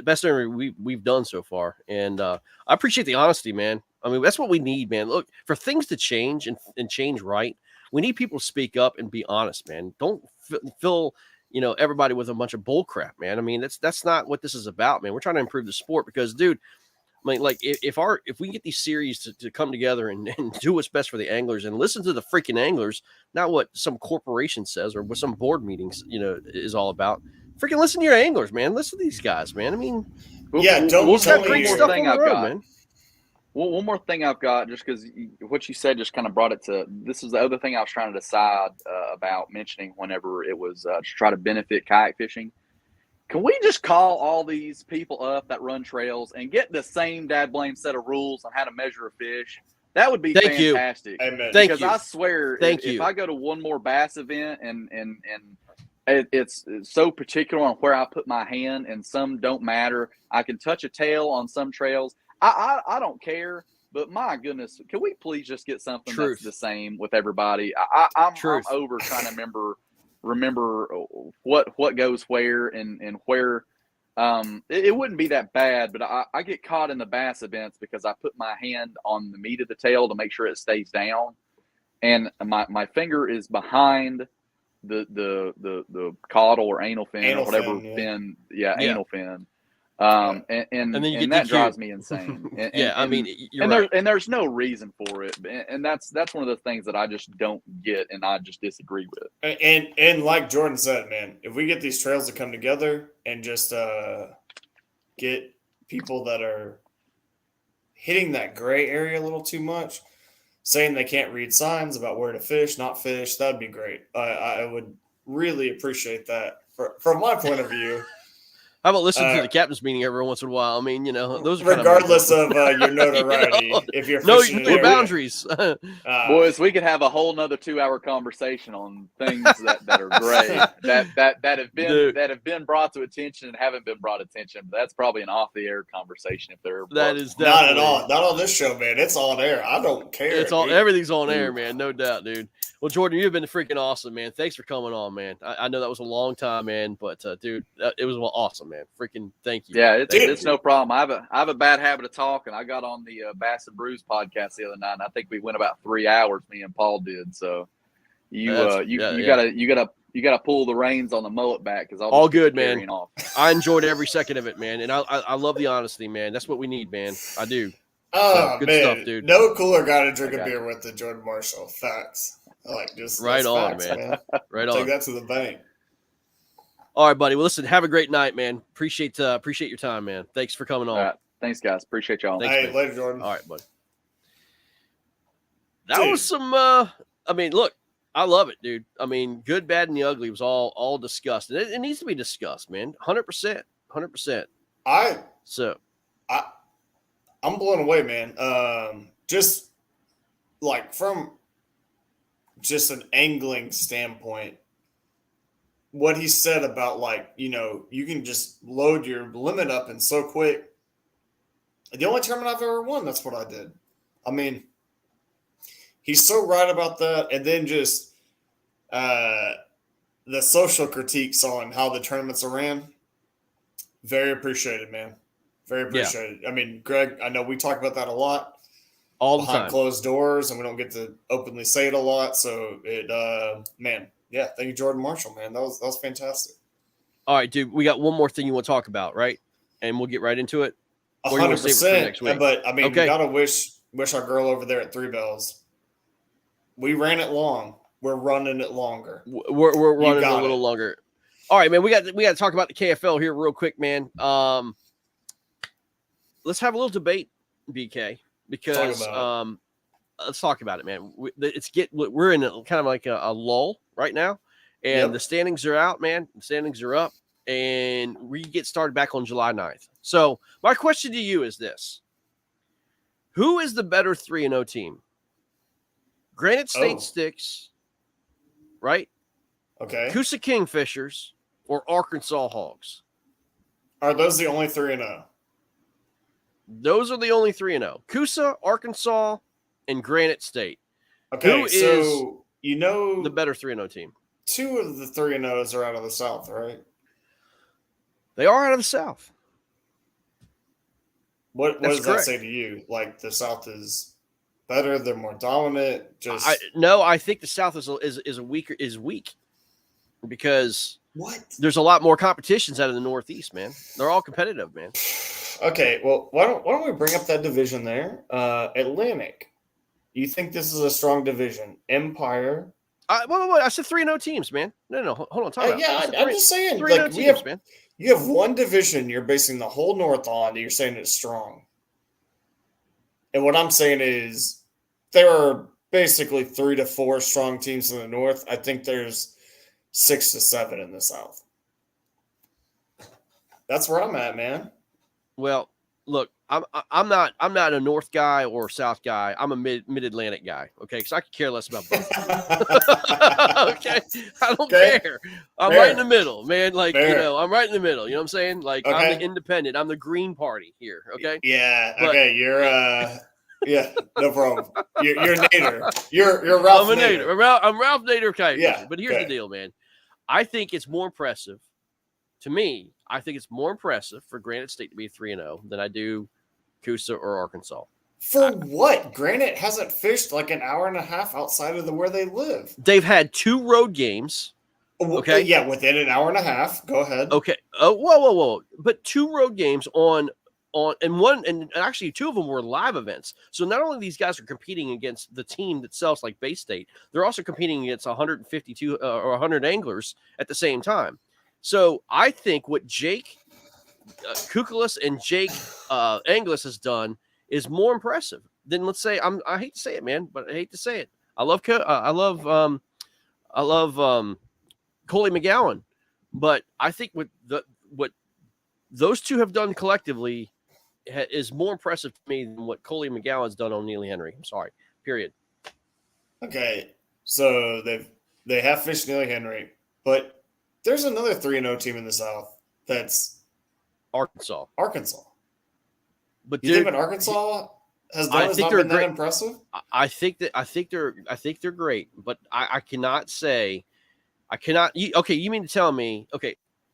Speaker 2: best interview we've done so far, and I appreciate the honesty, man. I mean, that's what we need, man. Look, for things to change and change right, we need people to speak up and be honest, man. Don't fill everybody with a bunch of bull crap, man. I mean, that's not what this is about, man. We're trying to improve the sport because, dude, I mean, like if we can get these series to come together and do what's best for the anglers and listen to the freaking anglers, not what some corporation says or what some board meetings is all about. Freaking listen to your anglers, man. Listen to these guys, man. I mean,
Speaker 1: don't tell me
Speaker 3: great stuff on the road, man. Well, one more thing I've got, just because what you said just kind of brought it to. This is the other thing I was trying to decide about mentioning whenever it was to try to benefit kayak fishing. Can we just call all these people up that run trails and get the same dad blame set of rules on how to measure a fish? That would be fantastic.
Speaker 1: Amen.
Speaker 3: Because I swear, if I go to one more bass event and it's so particular on where I put my hand, and some don't matter. I can touch a tail on some trails. I don't care, but my goodness, can we please just get something that's the same with everybody? I'm over trying to remember what goes where and where. It wouldn't be that bad, but I get caught in the bass events because I put my hand on the meat of the tail to make sure it stays down, and my finger is behind the caudal or anal fin or whatever fin, anal fin. And then that drives me insane. And there's no reason for it, and that's one of the things that I just don't get, and I just disagree with.
Speaker 1: And like Jordan said, man, if we get these trails to come together and just get people that are hitting that gray area a little too much, saying they can't read signs about where to fish, not fish, that'd be great. I would really appreciate that from my point of view.
Speaker 2: How about listening to the captain's meeting every once in a while? I mean, those are
Speaker 1: regardless of your notoriety. If you're fishing
Speaker 2: your boundaries.
Speaker 3: Boys, we could have a whole nother 2-hour conversation on things that are gray that have been brought to attention and haven't been brought attention. But that's probably an off the air conversation if they're
Speaker 2: that is
Speaker 1: not at all. Not on this show, man. It's on air. I don't care.
Speaker 2: It's all everything's on air, man. No doubt, dude. Well, Jordan, you've been freaking awesome, man. Thanks for coming on, man. I know that was a long time, man, but dude, it was awesome, man. Freaking thank you.
Speaker 3: Yeah, it's no problem. I have a bad habit of talking. I got on the Bass and Brews podcast the other night, and I think we went about 3 hours. Me and Paul did. So you gotta you got to pull the reins on the mullet back because
Speaker 2: all good, man.
Speaker 3: carrying off.
Speaker 2: I enjoyed every second of it, man, and I love the honesty, man. That's what we need, man. I do.
Speaker 1: Oh,
Speaker 2: good
Speaker 1: man.
Speaker 2: stuff, dude.
Speaker 1: No cooler guy to drink a
Speaker 3: Okay.
Speaker 1: beer with than Jordan Marshall. Facts. Just
Speaker 2: Right
Speaker 1: that's
Speaker 2: on,
Speaker 1: facts,
Speaker 2: man. Right
Speaker 1: Take
Speaker 2: on.
Speaker 1: that to the bank.
Speaker 2: All right, buddy. Well, listen, have a great night, man. Appreciate your time, man. Thanks for coming on.
Speaker 3: All right. Thanks, guys. Appreciate y'all.
Speaker 2: Thanks,
Speaker 1: Hey,
Speaker 2: man.
Speaker 1: later, Jordan.
Speaker 2: All right, buddy. That
Speaker 1: Dude.
Speaker 2: was some I mean, look, I love it, dude. I mean, good, bad, and the ugly was all discussed. And it needs to be discussed, man. 100%. 100%. So
Speaker 1: I'm blown away, man. Just like from just an angling standpoint, what he said about like, you can just load your limit up and so quick. The only tournament I've ever won, that's what I did. I mean, he's so right about that. And then just the social critiques on how the tournaments are ran. Very appreciated, man. Very appreciated. Yeah. I mean, Greg, I know we talk about that a lot.
Speaker 2: All the
Speaker 1: behind
Speaker 2: time.
Speaker 1: Closed doors, and we don't get to openly say it a lot. So man, yeah, thank you, Jordan Marshall, man. That was fantastic.
Speaker 2: All right, dude. We got one more thing you want to talk about, right? And we'll get right into it.
Speaker 1: 100%. But I mean,
Speaker 2: okay.
Speaker 1: We gotta wish our girl over there at Three Bells. We ran it long. We're running it longer.
Speaker 2: We're running a little longer. All right, man. We got to talk about the KFL here real quick, man. Let's have a little debate, BK, because let's talk about it, man. We're in kind of like a lull right now, and the standings are out, man. The standings are up, and we get started back on July 9th. So my question to you is this: who is the better 3-0 team? Granite State Sticks, right?
Speaker 1: Okay.
Speaker 2: Coosa Kingfishers or Arkansas Hogs?
Speaker 1: Are those the only 3-0?
Speaker 2: Those are the only 3-0. Coosa, Arkansas, and Granite State.
Speaker 1: Okay,
Speaker 2: who
Speaker 1: so
Speaker 2: is the better 3-0 team?
Speaker 1: Two of the 3-0s are out of the South, right?
Speaker 2: They are out of the South.
Speaker 1: What does that say to you? Like the South is better, they're more dominant.
Speaker 2: I think the South is weak because there's a lot more competitions out of the Northeast, man. They're all competitive, man.
Speaker 1: Okay, well, why don't we bring up that division there? Atlantic. You think this is a strong division? Empire.
Speaker 2: I said 3-0 teams, man. No, hold on. Time out.
Speaker 1: I'm just saying.
Speaker 2: 3-0 teams, man.
Speaker 1: You have one division you're basing the whole North on that you're saying it's strong. And what I'm saying is there are basically 3 to 4 strong teams in the North. I think there's 6 to 7 in the South. That's where I'm at, man.
Speaker 2: Well, look, I'm not a North guy or a South guy. I'm a mid-Atlantic guy. Okay, because I could care less about both. Okay, I don't care. I'm right in the middle, man. Like I'm right in the middle. You know what I'm saying? Like I'm the independent. I'm the Green Party here. Okay.
Speaker 1: Yeah. Okay. You're yeah. No problem. You're Nader. You're Ralph.
Speaker 2: I'm a Nader. I'm Ralph Nader. Okay.
Speaker 1: Yeah.
Speaker 2: But here's the deal, man. I think it's more impressive. To me, I think it's more impressive for Granite State to be 3-0 than I do Coosa or Arkansas.
Speaker 1: For what? Granite hasn't fished like an hour and a half outside of where they live.
Speaker 2: They've had 2 road games. Okay.
Speaker 1: Yeah, within an hour and a half. Go ahead.
Speaker 2: Okay. Whoa. But 2 road games on one, and actually 2 of them were live events. So not only these guys are competing against the team that sells like Bay State, they're also competing against 152 or 100 anglers at the same time. So I think what Jake Kukalis and Jake Anglis has done is more impressive than, let's say, I hate to say it, man, but I hate to say it. I love Coley McGowan, but I think what those 2 have done collectively is more impressive to me than what Coley McGowan's done on Neely Henry. I'm sorry. Period.
Speaker 1: Okay, so they have fished Neely Henry, but there's another 3-0 team in the South that's
Speaker 2: Arkansas.
Speaker 1: But you think what Arkansas has done has not been that impressive?
Speaker 2: I think they're great, but I cannot say you mean to tell me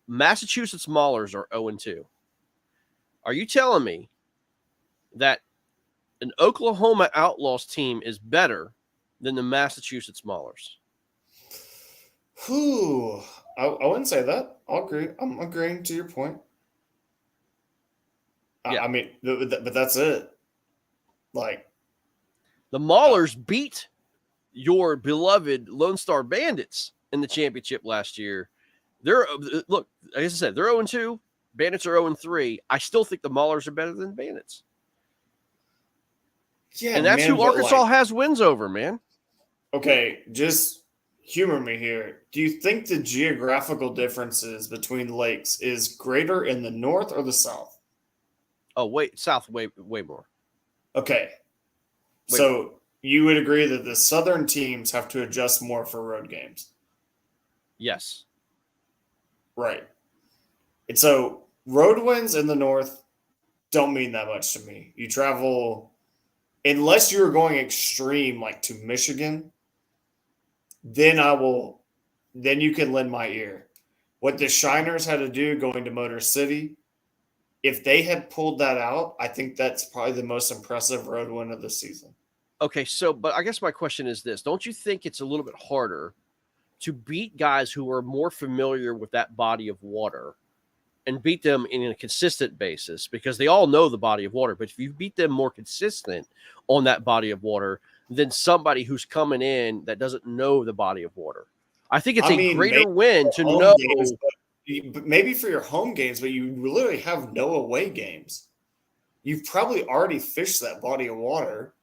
Speaker 2: Massachusetts Maulers are 0-2. Are you telling me that an Oklahoma Outlaws team is better than the Massachusetts Maulers?
Speaker 1: Whew. I wouldn't say that. I'll agree. I'm agreeing to your point.
Speaker 2: Yeah.
Speaker 1: I mean, but that's it. Like,
Speaker 2: The Maulers beat your beloved Lone Star Bandits in the championship last year. They're look, like I said, they're 0-2. Bandits are 0-3. I still think the Maulers are better than Bandits.
Speaker 1: yeah,
Speaker 2: And that's
Speaker 1: man,
Speaker 2: who
Speaker 1: but
Speaker 2: Arkansas
Speaker 1: like,
Speaker 2: has wins over, man.
Speaker 1: okay, just humor me here. Do you think the geographical differences between lakes is greater in the north or the south?
Speaker 2: Oh, wait, South way more.
Speaker 1: Okay,
Speaker 2: Way
Speaker 1: so
Speaker 2: more.
Speaker 1: you would agree that the southern teams have to adjust more for road games,
Speaker 2: Yes.
Speaker 1: right? And so road wins in the north don't mean that much to me. You travel, unless you're going extreme, like to Michigan, then then you can lend my ear. What the Shiners had to do going to Motor City, if they had pulled that out, I think that's probably the most impressive road win of the season.
Speaker 2: Okay, so but I guess my question is this. Don't you think it's a little bit harder to beat guys who are more familiar with that body of water and beat them in a consistent basis because they all know the body of water. But if you beat them more consistent on that body of water than somebody who's coming in that doesn't know the body of water, I think it's
Speaker 1: I
Speaker 2: a
Speaker 1: mean,
Speaker 2: greater
Speaker 1: maybe
Speaker 2: win
Speaker 1: for
Speaker 2: to
Speaker 1: home
Speaker 2: know.
Speaker 1: games, but maybe for your home games, but you literally have no away games. You've probably already fished that body of water.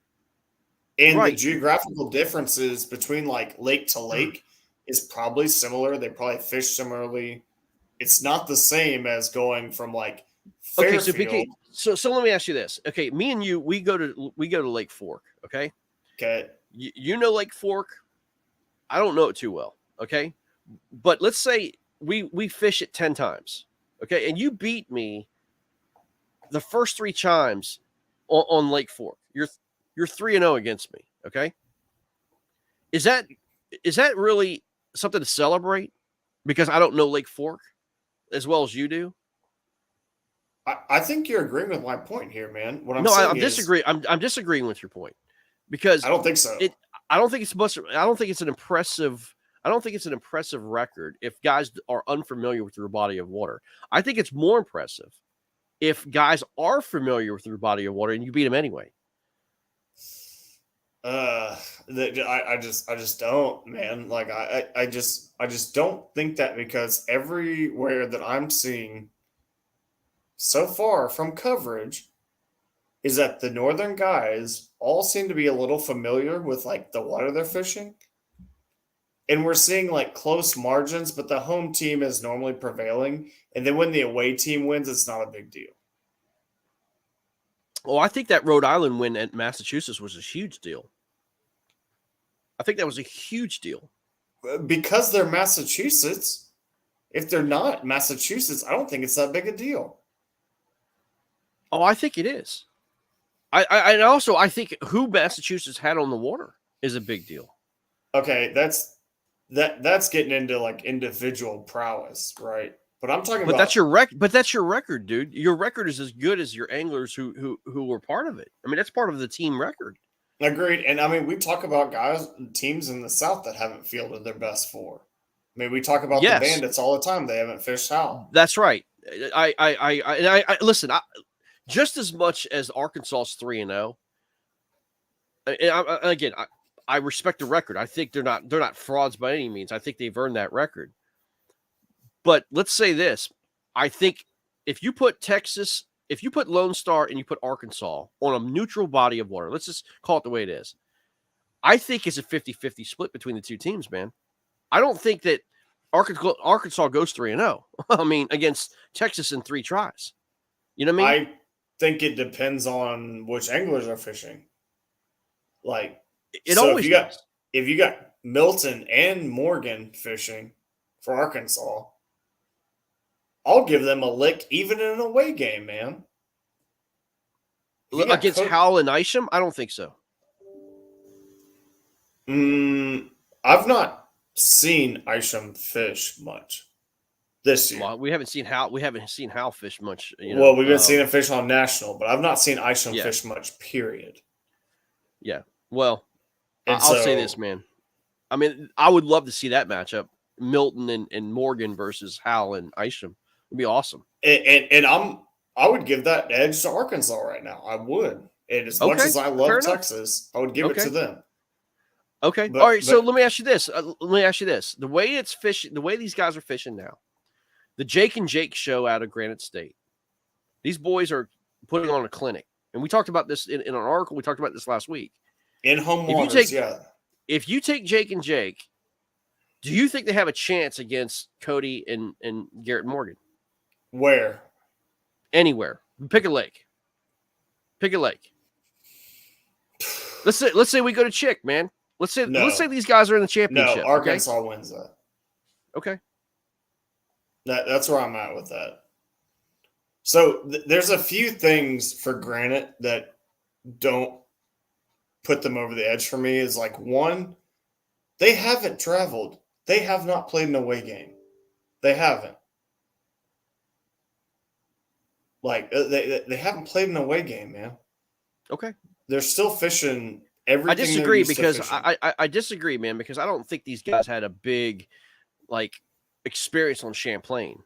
Speaker 1: And the
Speaker 2: Right.
Speaker 1: geographical differences between like lake to lake is probably similar. They probably fish similarly. It's not the same as going from like
Speaker 2: Okay, so
Speaker 1: Fairfield.
Speaker 2: BK, so let me ask you this. Okay, me and you, we go to Lake Fork. Okay,
Speaker 1: Okay.
Speaker 2: you know Lake Fork. I don't know it too well. Okay, but let's say we fish it 10 times. Okay, and you beat me the first 3 times on Lake Fork. You're 3-0 against me. Okay, is that really something to celebrate? Because I don't know Lake Fork as well as you do.
Speaker 1: I think you're agreeing with my point here, man. What I'm
Speaker 2: No,
Speaker 1: saying
Speaker 2: I'm
Speaker 1: is,
Speaker 2: disagreeing. I'm disagreeing with your point because
Speaker 1: I don't think so.
Speaker 2: it. I don't think it's much. I don't think it's an impressive. I don't think it's an impressive record if guys are unfamiliar with your body of water. I think it's more impressive if guys are familiar with your body of water and you beat them anyway.
Speaker 1: Uh, I just don't, man. Like I just don't think that because everywhere that I'm seeing so far from coverage is that the northern guys all seem to be a little familiar with like the water they're fishing. And we're seeing like close margins, but the home team is normally prevailing. And then when the away team wins, it's not a big deal.
Speaker 2: Well, I think that Rhode Island win at Massachusetts was a huge deal. I think that was a huge deal.
Speaker 1: Because they're Massachusetts, if they're not Massachusetts, I don't think it's that big a deal.
Speaker 2: Oh, I think it is. And also I think who Massachusetts had on the water is a big deal.
Speaker 1: Okay, that's getting into like individual prowess, right? But I'm talking
Speaker 2: But
Speaker 1: about
Speaker 2: that's your record. But that's your record, dude. Your record is as good as your anglers who were part of it. I mean, that's part of the team record.
Speaker 1: agreed. And I mean, we talk about guys, teams in the South that haven't fielded their best four. I mean, we talk about the
Speaker 2: Yes,
Speaker 1: Bandits all the time. They haven't fished out.
Speaker 2: that's right. I listen. Just as much as Arkansas's 3-0. Again, I respect the record. I think they're not frauds by any means. I think they've earned that record. But let's say this: I think if you put Texas, if you put Lone Star and you put Arkansas on a neutral body of water, let's just call it the way it is. I think it's a 50-50 split between the two teams, man. I don't think that Arkansas goes 3-0. I mean, against Texas in 3 tries. You know what I mean?
Speaker 1: I think it depends on which anglers are fishing. Like,
Speaker 2: It
Speaker 1: so
Speaker 2: always does.
Speaker 1: if you got Milton and Morgan fishing for Arkansas, I'll give them a lick even in an away game, man.
Speaker 2: Against Howell and Isham, I don't think so.
Speaker 1: I've not seen Isham fish much this year.
Speaker 2: Well, we haven't seen Howell fish much.
Speaker 1: Well, we've been seeing him fish on national, but I've not seen Isham
Speaker 2: Yeah.
Speaker 1: fish much. Period.
Speaker 2: Yeah. Well,
Speaker 1: And
Speaker 2: I'll say this, man. I mean, I would love to see that matchup. Milton and Morgan versus Hal and Isham. It'd be awesome.
Speaker 1: And I would give that edge to Arkansas right now. I would. And as much as I love Texas, I would give it to them.
Speaker 2: Okay. All right. So let me ask you this. The way it's fishing, the way these guys are fishing now, the Jake and Jake show out of Granite State, these boys are putting on a clinic. And we talked about this in an article. We talked about this last week.
Speaker 1: In home waters,
Speaker 2: If you take Jake and Jake, do you think they have a chance against Cody and Garrett Morgan?
Speaker 1: Where?
Speaker 2: Anywhere. Pick a lake. Pick a lake. Let's say we go to Chick, man. Let's say these guys are in the championship.
Speaker 1: No, Arkansas wins that.
Speaker 2: Okay.
Speaker 1: That's where I'm at with that. So there's a few things for Granite that don't put them over the edge for me. Is like, one, they haven't traveled. They have not played an away game. They haven't. Like, they haven't played an away game, man.
Speaker 2: Okay.
Speaker 1: They're still fishing everything.
Speaker 2: I disagree because I disagree, man, because I don't think these guys had a big, like, experience on Champlain.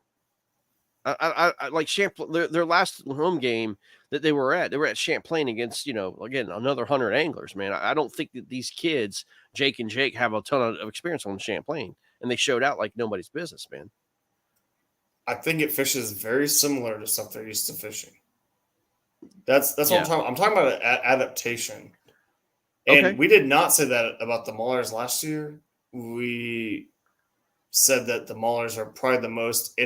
Speaker 2: I like Champlain. Their last home game that they were at Champlain against, again, another 100 anglers, man. I don't think that these kids, Jake and Jake, have a ton of experience on Champlain, and they showed out like nobody's business, man.
Speaker 1: I think it fishes very similar to stuff they're used to fishing. That's what I'm talking about. I'm talking about adaptation. And we did not say that about the Maulers last year. We said that the Maulers are probably the most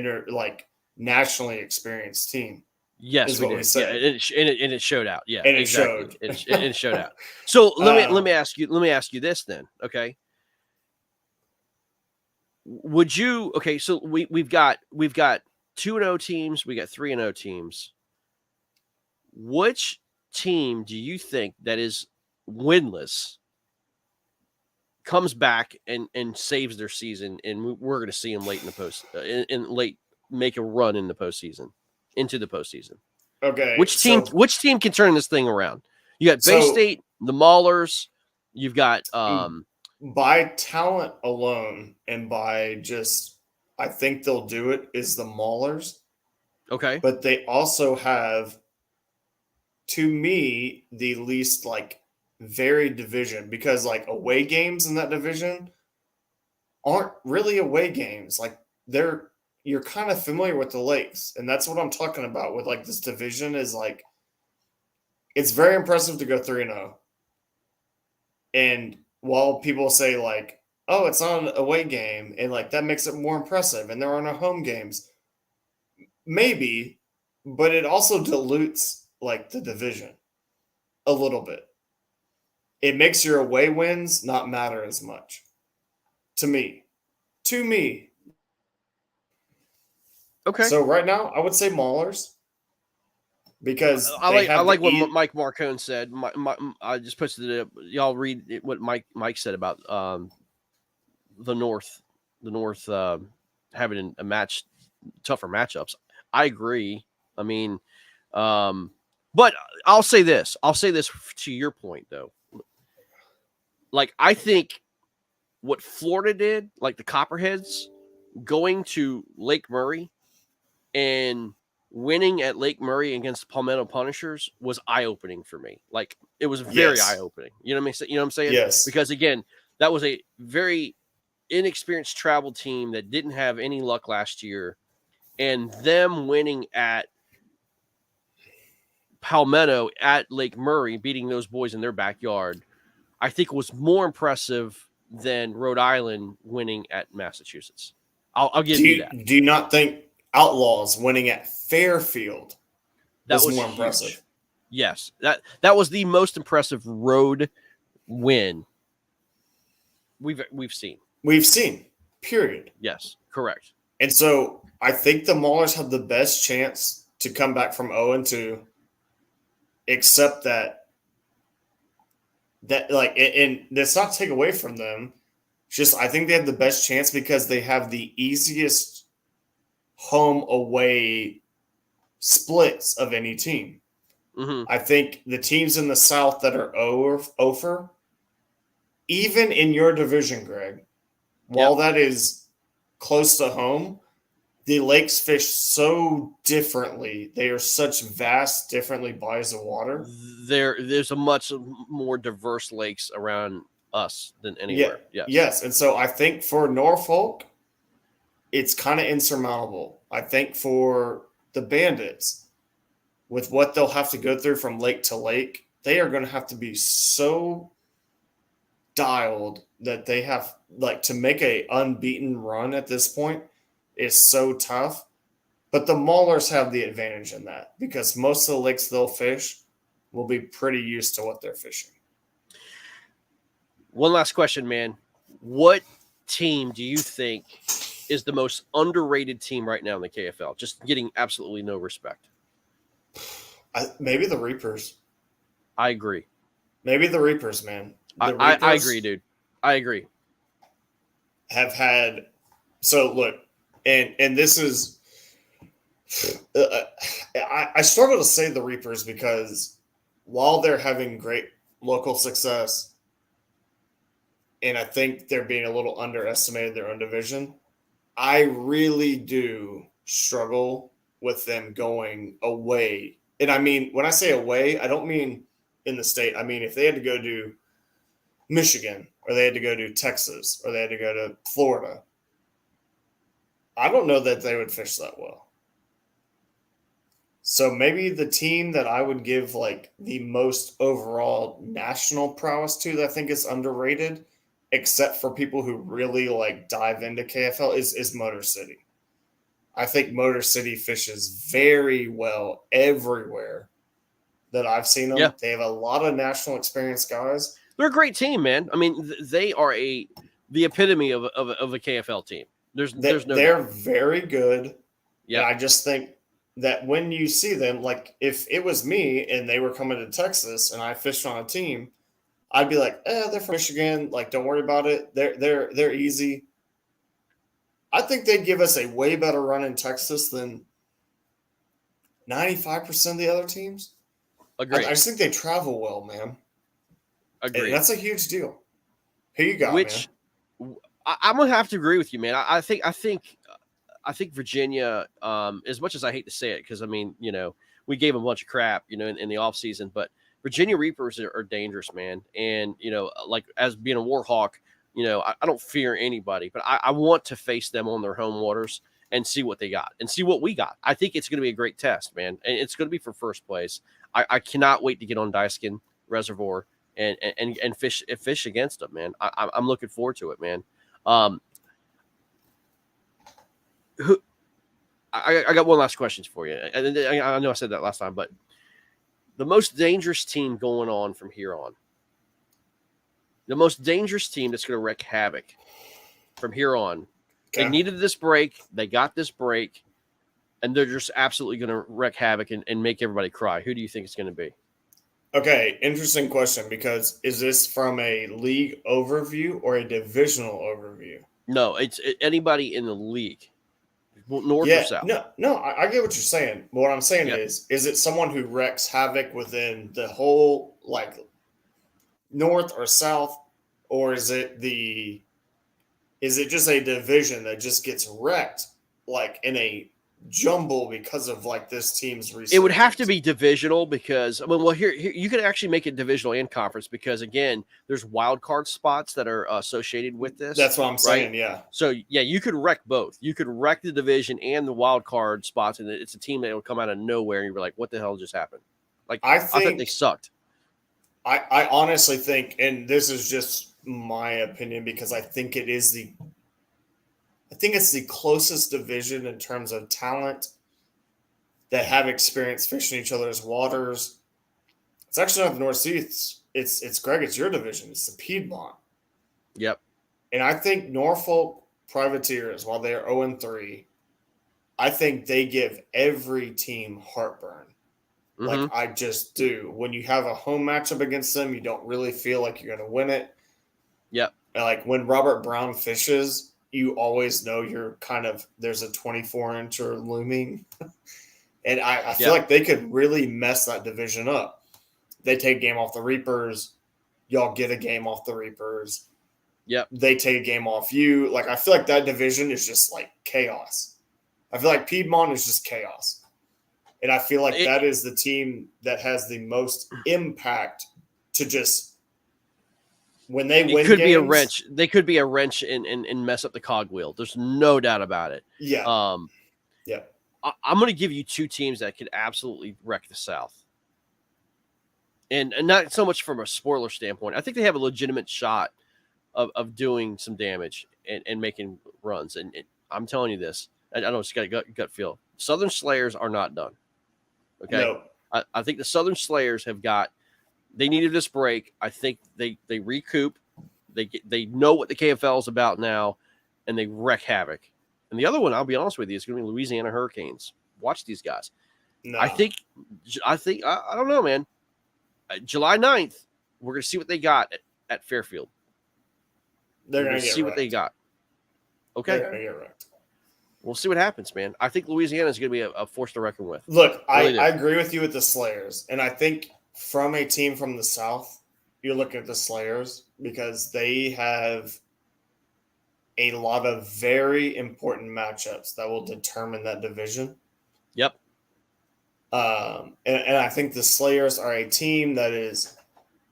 Speaker 1: nationally experienced team.
Speaker 2: Yes,
Speaker 1: is what we said.
Speaker 2: Yeah, and it showed out. Yeah,
Speaker 1: and it
Speaker 2: exactly.
Speaker 1: showed.
Speaker 2: It showed out. So let me ask you this then. Okay. Would you? Okay, so we've got 2-0 teams. We got 3-0 teams. Which team do you think that is winless comes back and saves their season, and we're going to see them late in the make a run in the postseason, into the postseason?
Speaker 1: Okay.
Speaker 2: Which team can turn this thing around? You got Bay State, the Maulers. You've got
Speaker 1: by talent alone and by just, I think they'll do it, is the Maulers.
Speaker 2: Okay.
Speaker 1: But they also have, to me, the least varied division, because away games in that division aren't really away games. You're kind of familiar with the lakes, and that's what I'm talking about with this division is it's very impressive to go 3-0. And while people say oh, it's not an away game, and that makes it more impressive, and there are no home games, maybe, but it also dilutes the division a little bit. It makes your away wins not matter as much. To me.
Speaker 2: Okay.
Speaker 1: So right now, I would say Maulers, because
Speaker 2: I like what Mike Marcone said. I just posted it up. Y'all read what Mike said about the North having tougher matchups. I agree. I mean, but I'll say this. To your point, though. I think what Florida did, the Copperheads, going to Lake Murray and winning at Lake Murray against Palmetto Punishers was eye-opening for me. It was very eye-opening. You know what I'm saying?
Speaker 1: Yes.
Speaker 2: Because, again, that was a very inexperienced travel team that didn't have any luck last year. And them winning at Palmetto at Lake Murray, beating those boys in their backyard, I think was more impressive than Rhode Island winning at Massachusetts. I'll give you that.
Speaker 1: Do you not think Outlaws winning at Fairfield was more impressive?
Speaker 2: Yes. That was the most impressive road win we've seen.
Speaker 1: We've seen, period.
Speaker 2: Yes, correct.
Speaker 1: And so I think the Maulers have the best chance to come back from 0-2, except that and that's not to take away from them. It's just I think they have the best chance because they have the easiest home away splits of any team.
Speaker 2: Mm-hmm.
Speaker 1: I think the teams in the South that are over, even in your division, Greg, while that is close to home, the lakes fish so differently. They are such vast, differently bodies of water.
Speaker 2: There's a much more diverse lakes around us than anywhere.
Speaker 1: Yes. And so I think for Norfolk, it's kind of insurmountable. I think for the Bandits, with what they'll have to go through from lake to lake, they are going to have to be so dialed that they have like to make a unbeaten run at this point is so tough. But the Maulers have the advantage in that because most of the lakes they'll fish will be pretty used to what they're fishing.
Speaker 2: One last question, man. What team do you think is the most underrated team right now in the KFL? Just getting absolutely no respect.
Speaker 1: Maybe the Reapers.
Speaker 2: I agree.
Speaker 1: Maybe the Reapers, man.
Speaker 2: I agree, dude. I agree.
Speaker 1: Have had so look, and this is I struggle to say the Reapers because while they're having great local success, and I think they're being a little underestimated in their own division, I really do struggle with them going away. And I mean, when I say away, I don't mean in the state. I mean, if they had to go to Michigan or they had to go to Texas or they had to go to Florida, I don't know that they would fish that well. So maybe the team that I would give like the most overall national prowess to that I think is underrated, except for people who really like dive into KFL, is Motor City. I think Motor City fishes very well everywhere that I've seen them.
Speaker 2: Yeah.
Speaker 1: They have a lot of national experience guys.
Speaker 2: They're a great team, man. I mean, they are the epitome of a KFL team. There's no
Speaker 1: They're
Speaker 2: doubt.
Speaker 1: very good.
Speaker 2: Yeah.
Speaker 1: I just think that when you see them, like if it was me and they were coming to Texas and I fished on a team, I'd be like, they're from Michigan. Like, don't worry about it. They're easy. I think they'd give us a way better run in Texas than 95% of the other teams.
Speaker 2: Agreed.
Speaker 1: I just think they travel well, man.
Speaker 2: Agreed.
Speaker 1: And that's a huge deal. Here you go, man.
Speaker 2: I'm gonna have to agree with you, man. I think Virginia, as much as I hate to say it, because I mean, we gave them a bunch of crap, in the off season, but Virginia Reapers are dangerous, man. And like as being a Warhawk, I don't fear anybody, but I want to face them on their home waters and see what they got and see what we got. I think it's going to be a great test, man, and it's going to be for first place. I cannot wait to get on Daiskin Reservoir and fish against them, man. I'm looking forward to it, man. I got one last question for you. And I know I said that last time, but the most dangerous team going on from here on, the most dangerous team that's going to wreak havoc from here on. Okay. They needed this break. They got this break, and they're just absolutely going to wreak havoc and make everybody cry. Who do you think it's going to be?
Speaker 1: Okay, interesting question, because is this from a league overview or a divisional overview?
Speaker 2: No, it's anybody in the league, north or south.
Speaker 1: No, I get what you're saying. But what I'm saying is it someone who wreaks havoc within the whole, like, north or south, or is it just a division that just gets wrecked, like, in a jumble because of like this team's research?
Speaker 2: It would have to be divisional because here you could actually make it divisional and conference because again, there's wild card spots that are associated with this.
Speaker 1: That's what I'm saying. Yeah.
Speaker 2: So yeah, you could wreck both. You could wreck the division and the wild card spots, and it's a team that will come out of nowhere, and you're like, "What the hell just happened?" Like I thought they sucked.
Speaker 1: I honestly think, and this is just my opinion because I think it's the closest division in terms of talent that have experience fishing each other's waters. It's actually not the North Sea. It's Greg. It's your division. It's the Piedmont.
Speaker 2: Yep.
Speaker 1: And I think Norfolk Privateers, while they are 0-3, I think they give every team heartburn. Mm-hmm. Like I just do. When you have a home matchup against them, you don't really feel like you're going to win it.
Speaker 2: Yep.
Speaker 1: And like when Robert Brown fishes, you always know there's a 24-incher looming. And I feel like they could really mess that division up. They take a game off the Reapers. Y'all get a game off the Reapers.
Speaker 2: Yep.
Speaker 1: They take a game off you. Like, I feel like that division is just like chaos. I feel like Piedmont is just chaos. And I feel like that is the team that has the most impact to just when they win
Speaker 2: could
Speaker 1: games.
Speaker 2: Be a wrench. They could be a wrench and mess up the cogwheel. There's no doubt about it.
Speaker 1: Yeah. Yeah.
Speaker 2: I'm going to give you two teams that could absolutely wreck the South. And not so much from a spoiler standpoint. I think they have a legitimate shot of doing some damage and making runs. And I'm telling you this. I know it's got a gut feel. Southern Slayers are not done. Okay.
Speaker 1: No.
Speaker 2: I think the Southern Slayers they needed this break. I think they recoup. They know what the KFL is about now, and they wreak havoc. And the other one, I'll be honest with you, is going to be Louisiana Hurricanes. Watch these guys.
Speaker 1: No.
Speaker 2: I think I don't know, man. July 9th, we're going to see what they got at Fairfield.
Speaker 1: They're going to
Speaker 2: see what they got. Okay.
Speaker 1: They're going to get wrecked.
Speaker 2: We'll see what happens, man. I think Louisiana is going to be a force to reckon with.
Speaker 1: Look, I agree with you with the Slayers. And I think from a team from the South, you look at the Slayers because they have a lot of very important matchups that will determine that division.
Speaker 2: Yep.
Speaker 1: And I think the Slayers are a team that is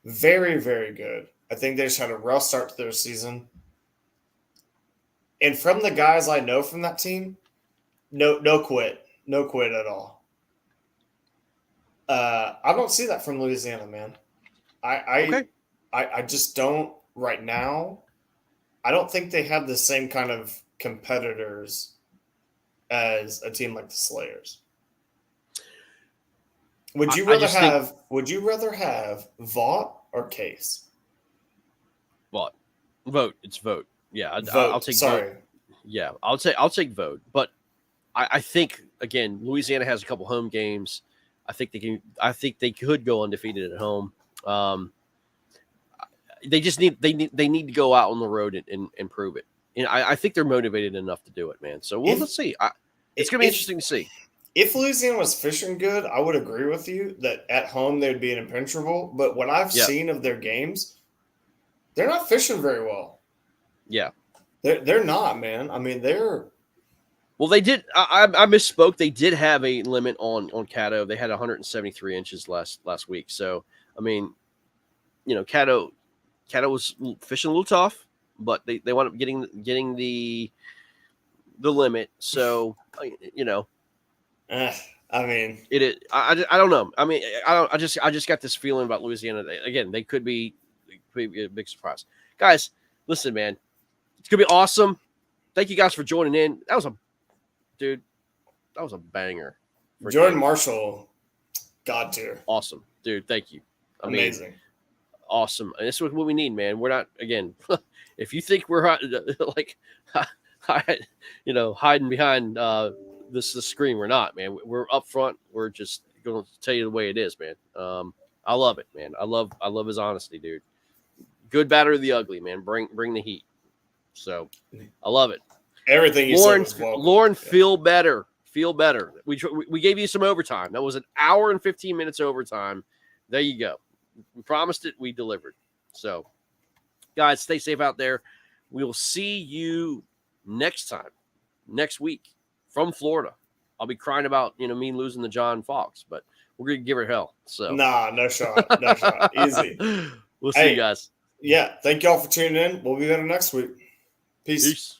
Speaker 1: very, very good. I think they just had a rough start to their season. And from the guys I know from that team, no quit at all. I don't see that from Louisiana, man. I just don't right now. I don't think they have the same kind of competitors as a team like the Slayers. Would you rather have Vaught or Case?
Speaker 2: Vaught. Vote. It's Vote. Yeah,
Speaker 1: Vote.
Speaker 2: I'll take.
Speaker 1: Sorry.
Speaker 2: Vote. Yeah, I'll take Vote. But I think again, Louisiana has a couple home games. I think they can. I think they could go undefeated at home. They just need to go out on the road and prove it. And I think they're motivated enough to do it, man. So let's see. It's going to be interesting to see.
Speaker 1: If Louisiana was fishing good, I would agree with you that at home they would be an impenetrable. But what I've seen of their games, they're not fishing very well.
Speaker 2: Yeah,
Speaker 1: they're not, man. I mean, they're.
Speaker 2: Well, they did. I misspoke. They did have a limit on Caddo. They had 173 inches last week. So I mean, Caddo was fishing a little tough, but they wound up getting the limit. So
Speaker 1: I mean,
Speaker 2: it is. I don't know. I mean, I just got this feeling about Louisiana. Again, they could be a big surprise. Guys, listen, man, it's gonna be awesome. Thank you guys for joining in. That was a banger.
Speaker 1: Jordan Marshall, God tier.
Speaker 2: Awesome, dude. Thank you.
Speaker 1: Amazing.
Speaker 2: Awesome. And this is what we need, man. We're not, again, if you think we're like, hiding behind the screen, we're not, man. We're up front. We're just going to tell you the way it is, man. I love it, man. I love his honesty, dude. Good, bad, or the ugly, man. Bring the heat. So I love it.
Speaker 1: Everything you said was welcome.
Speaker 2: Lauren, feel better. Feel better. We gave you some overtime. That was an hour and 15 minutes overtime. There you go. We promised it. We delivered. So, guys, stay safe out there. We will see you next week from Florida. I'll be crying about, me losing to John Fox, but we're going to give her hell. So,
Speaker 1: nah, no shot. No shot. Easy.
Speaker 2: We'll see you guys.
Speaker 1: Yeah. Thank y'all for tuning in. We'll be better next week. Peace.